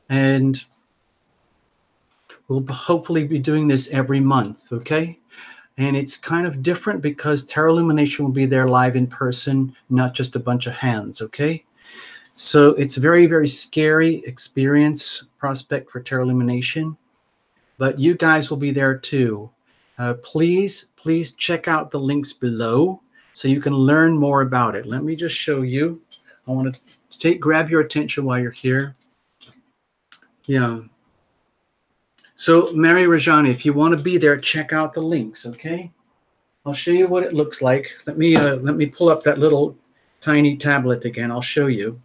and we'll hopefully be doing this every month, okay? And it's kind of different because Tarot Illumination will be there live in person, not just a bunch of hands, okay? So it's a very, very scary experience prospect for Tarot Illumination, but you guys will be there too. Please check out the links below so you can learn more about it. Let me just show you. I want to grab your attention while you're here. Yeah. So Mary Rajani, if you want to be there, check out the links, okay? I'll show you what it looks like. Let me pull up that little tiny tablet again. I'll show you.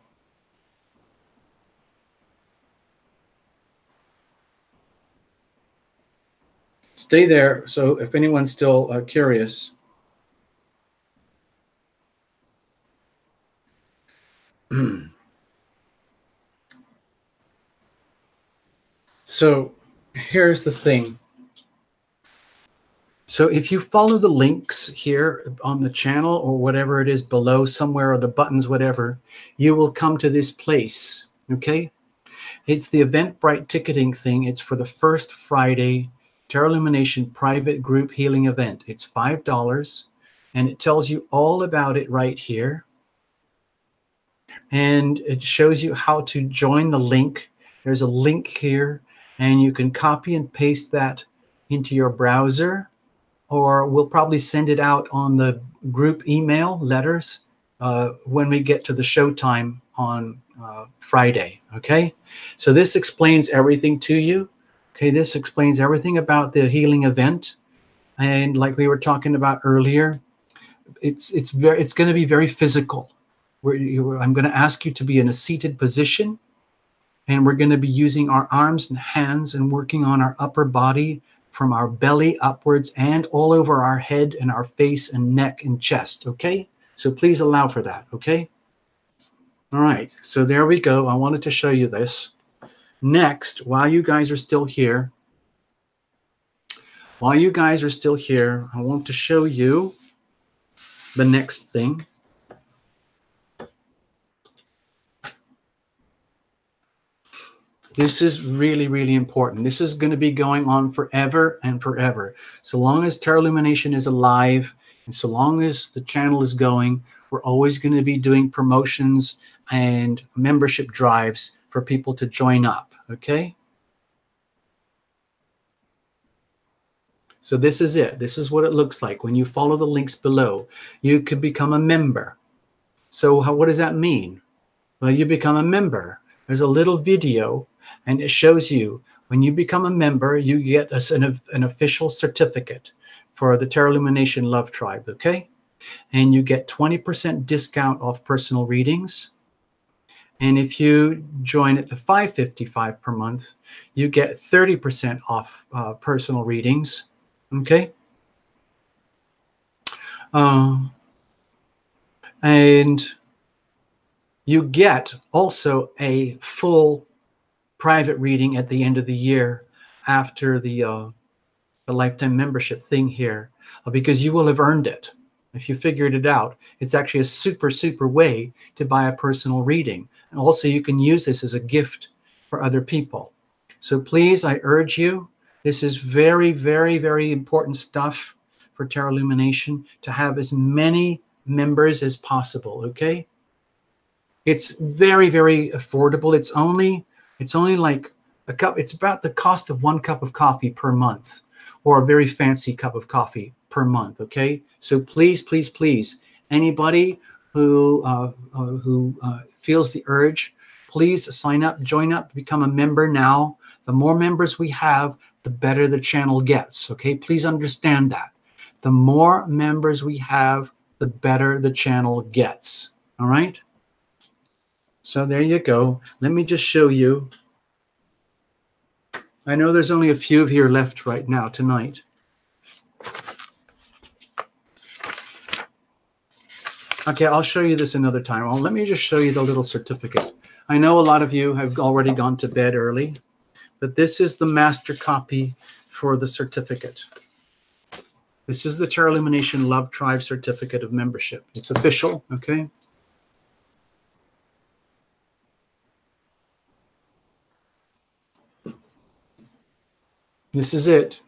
Stay there, so if anyone's still curious. So here's the thing. So if you follow the links here on the channel or whatever it is below somewhere, or the buttons, whatever, you will come to this place, okay? It's the Eventbrite ticketing thing. It's for the first Friday Tarot Illumination private group healing event. It's $5. and it tells you all about it right here. And it shows you how to join the link. There's a link here, and you can copy and paste that into your browser, or we'll probably send it out on the group email letters when we get to the showtime on Friday. Okay, so this explains everything to you. Okay, this explains everything about the healing event, and like we were talking about earlier, it's going to be very physical. I'm going to ask you to be in a seated position, and we're going to be using our arms and hands and working on our upper body from our belly upwards and all over our head and our face and neck and chest. Okay, so please allow for that. Okay. All right, so there we go. I wanted to show you this. Next, while you guys are still here, I want to show you the next thing. This is really, really important. This is going to be going on forever and forever. So long as Tarot Illumination is alive and so long as the channel is going, we're always going to be doing promotions and membership drives for people to join up. Okay? So this is it. This is what it looks like. When you follow the links below, you can become a member. So what does that mean? Well, you become a member. There's a little video, and it shows you when you become a member, you get an official certificate for the Tarot Illumination Love Tribe, okay? And you get 20% discount off personal readings. And if you join at the $5.55 per month, you get 30% off personal readings, okay? And you get also a full private reading at the end of the year after the lifetime membership thing here, because you will have earned it. If you figured it out, it's actually a super way to buy a personal reading. And also you can use this as a gift for other people. So please, I urge you, this is very important stuff for Tarot Illumination, to have as many members as possible, okay? It's very affordable. It's only like a cup. It's about the cost of 1 cup of coffee per month, or a very fancy cup of coffee per month. Okay, so please, anybody who feels the urge, please sign up, join up, become a member now. The more members we have, the better the channel gets. Okay, please understand that. The more members we have, the better the channel gets. All right. So there you go. Let me just show you. I know there's only a few of you left right now tonight. Okay, I'll show you this another time. Let me just show you the little certificate. I know a lot of you have already gone to bed early, but this is the master copy for the certificate. This is the Tarot Illumination Love Tribe Certificate of Membership. It's official, okay? This is it.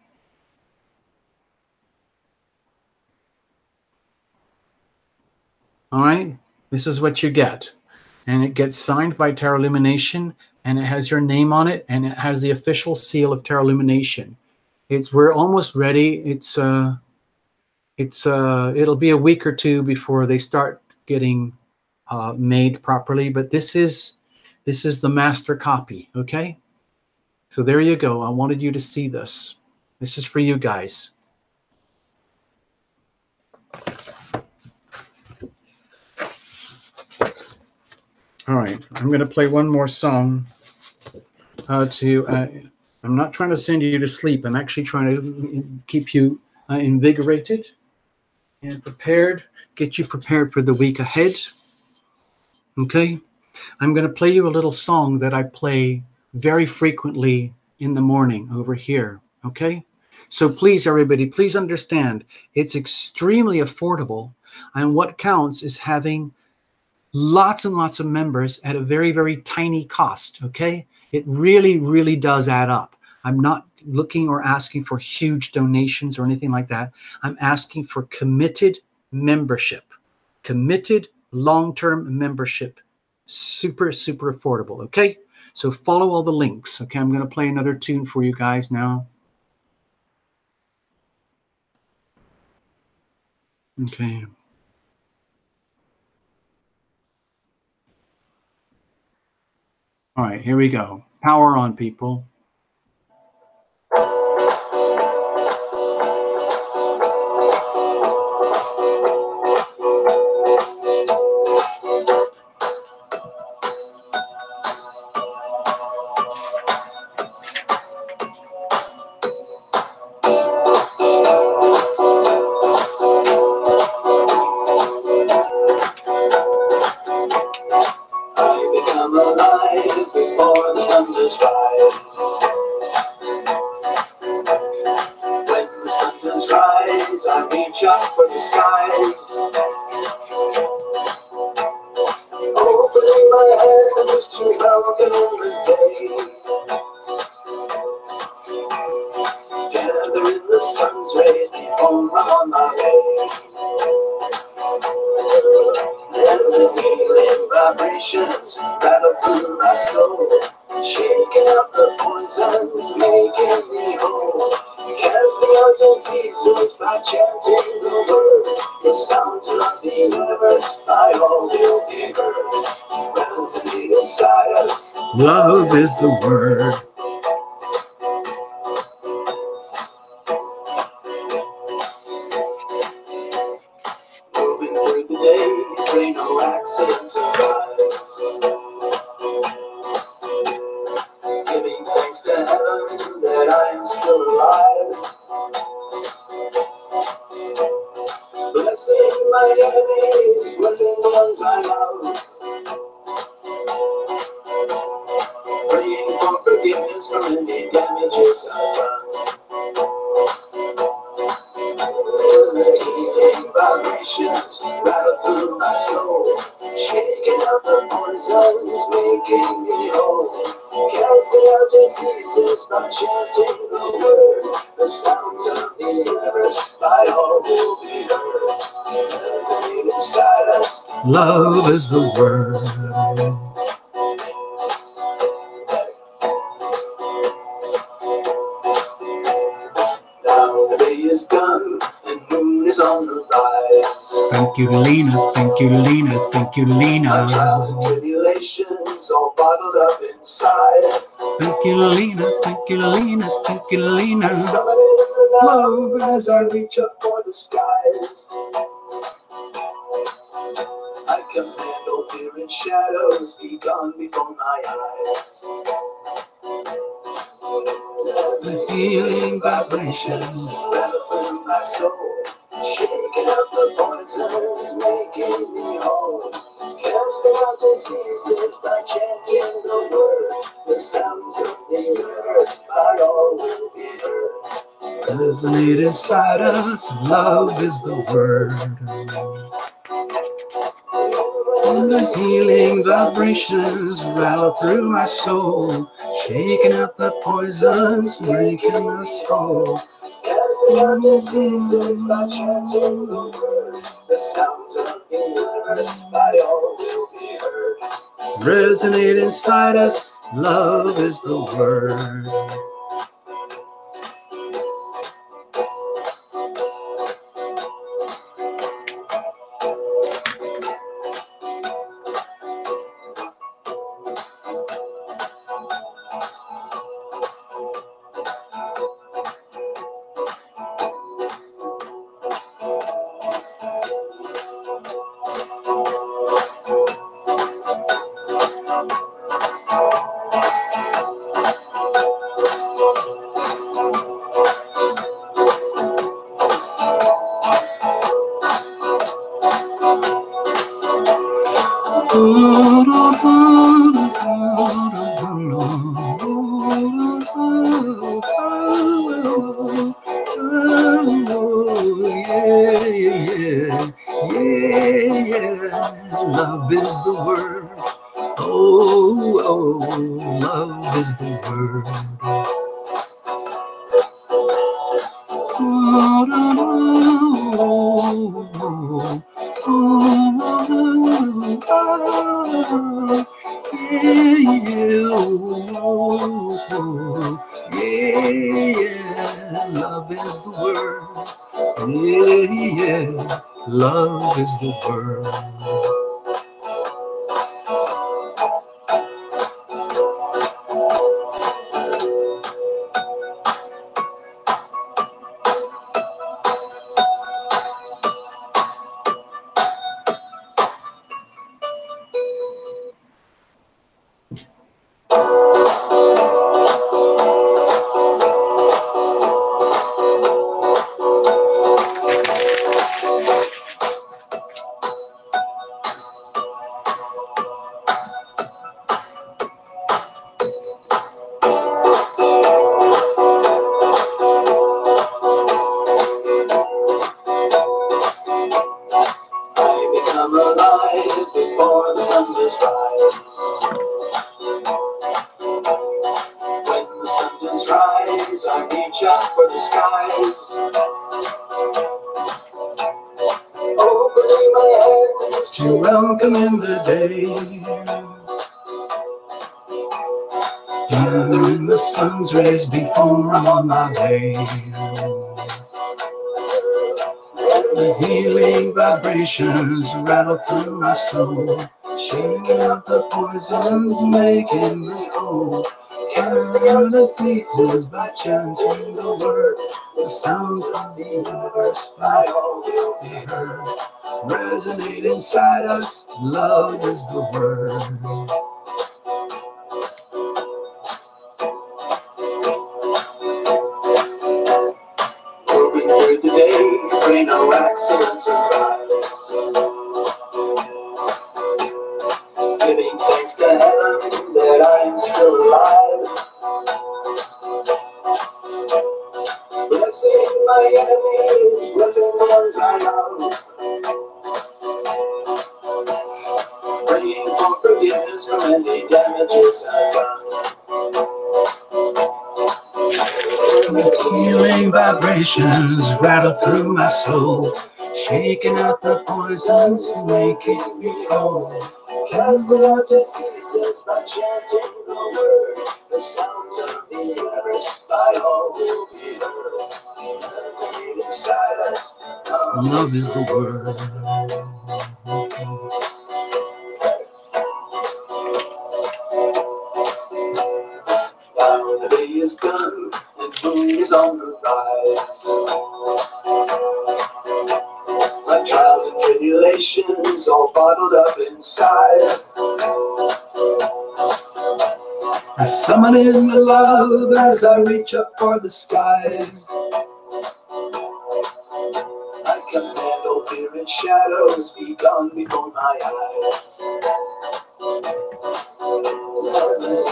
All right, this is what you get. And it gets signed by Tarot Illumination, and it has your name on it, and it has the official seal of Tarot Illumination. We're almost ready. It'll be a week or two before they start getting made properly, but this is the master copy, okay? So there you go. I wanted you to see this. This is for you guys. All right, I'm going to play one more song I'm not trying to send you to sleep. I'm actually trying to keep you invigorated and prepared, get you prepared for the week ahead. Okay, I'm going to play you a little song that I play very frequently in the morning over here. Okay, so please, everybody, please understand, it's extremely affordable, and what counts is having lots and lots of members at a very tiny cost. Okay, it really does add up. I'm not looking or asking for huge donations or anything like that. I'm asking for committed membership. Committed long-term membership. Super, super affordable. Okay? So follow all the links. Okay, I'm going to play another tune for you guys now. Okay. All right, here we go. Power on, people. Love is the word. Moving through the day, pray no accidents arise. Giving thanks to heaven that I am still alive. Blessing my enemies, blessing the ones I love. Praying for forgiveness for any damages I've done. The healing vibrations rattle through my soul, shaking out the poisons, making me whole. Casting out diseases by chanting the word. The sounds of the universe by all will be heard. Resonating inside us, love is the word. Now the day is done and moon is on the rise. Thank you, Lena. Thank you, Lena. Thank you, Lena. My trials and tribulations all bottled up inside. Thank you, Lena. Thank you, Lena. Thank you, Lena. Summoning the love as I reach up for the skies. I command all fear and shadows be gone before my eyes. The healing vibrations rattle through my soul, shaking out the poisons, making me whole. Casting out diseases by chanting the word. The sounds of the universe by all will be heard. Resonate inside us, love is the word. And the healing vibrations rattle through my soul, shaking out the poisons, making us whole. Casting out diseases by chanting the word. The sounds of the universe by all will be heard. Resonate inside us, love is the word. Love is the word. Oh, oh, love is the word. Oh, Yeah, love is the word. Yeah, love is the word. Come alive before the sun does rise. When the sun does rise, I reach out for the skies. Opening my hands To welcome in the day, gathering the sun's rays before I'm on my way. The healing vibrations rattle through my soul, shaking out the poisons, making me whole. Casting out the diseases by chanting the word. The sounds of the universe by all will be heard. Resonate inside us, love is the word. moving through the day, pray no accidents arise. Giving thanks to heaven that I am still alive. Blessing my enemies, blessing the ones I love. Praying for forgiveness from any damages I've done. Healing vibrations rattle through my soul, shaking out the poisons, making me whole. Casting out diseases by chanting the word. The sounds of the universe by all will be heard. Resonate inside us. Love is the word. Now the day is done and moon is on the rise. My trials and tribulations all bottled up inside. I summon in the love as I reach up for the skies. I command all fear and shadows be gone before my eyes.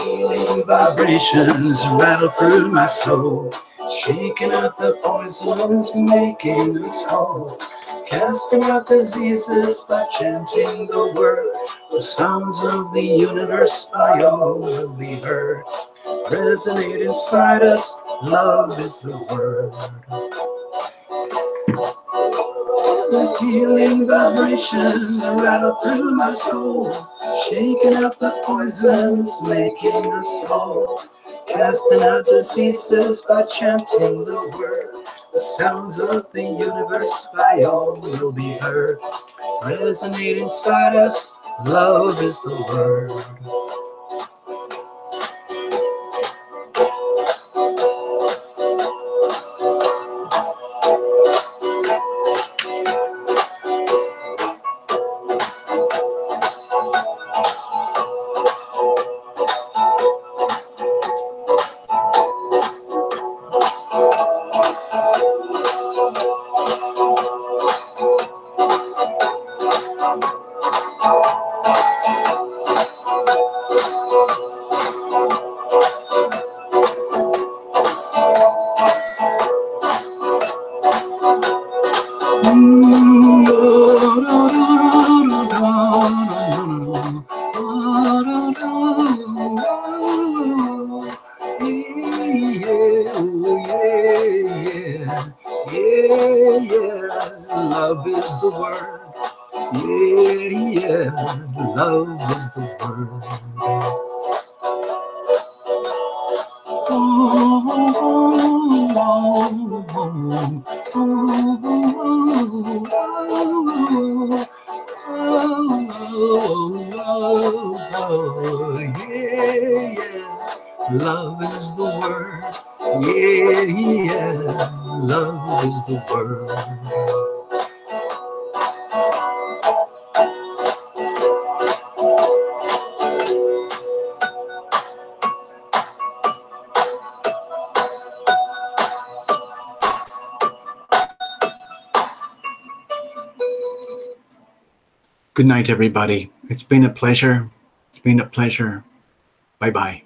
Healing vibrations rattle through my soul, shaking out the poisons, making us whole. Casting out diseases by chanting the word. The sounds of the universe by all will be heard. Resonate inside us, love is the word. The healing vibrations rattle through my soul, shaking out the poisons, making us whole. Casting out diseases by chanting the word. The sounds of the universe by all will be heard. Resonate inside us, love is the word. is the word. Yeah, yeah, love is the word. Yeah, yeah, love is the word. Yeah, yeah, love is the word. Good night, everybody. It's been a pleasure. It's been a pleasure. Bye-bye.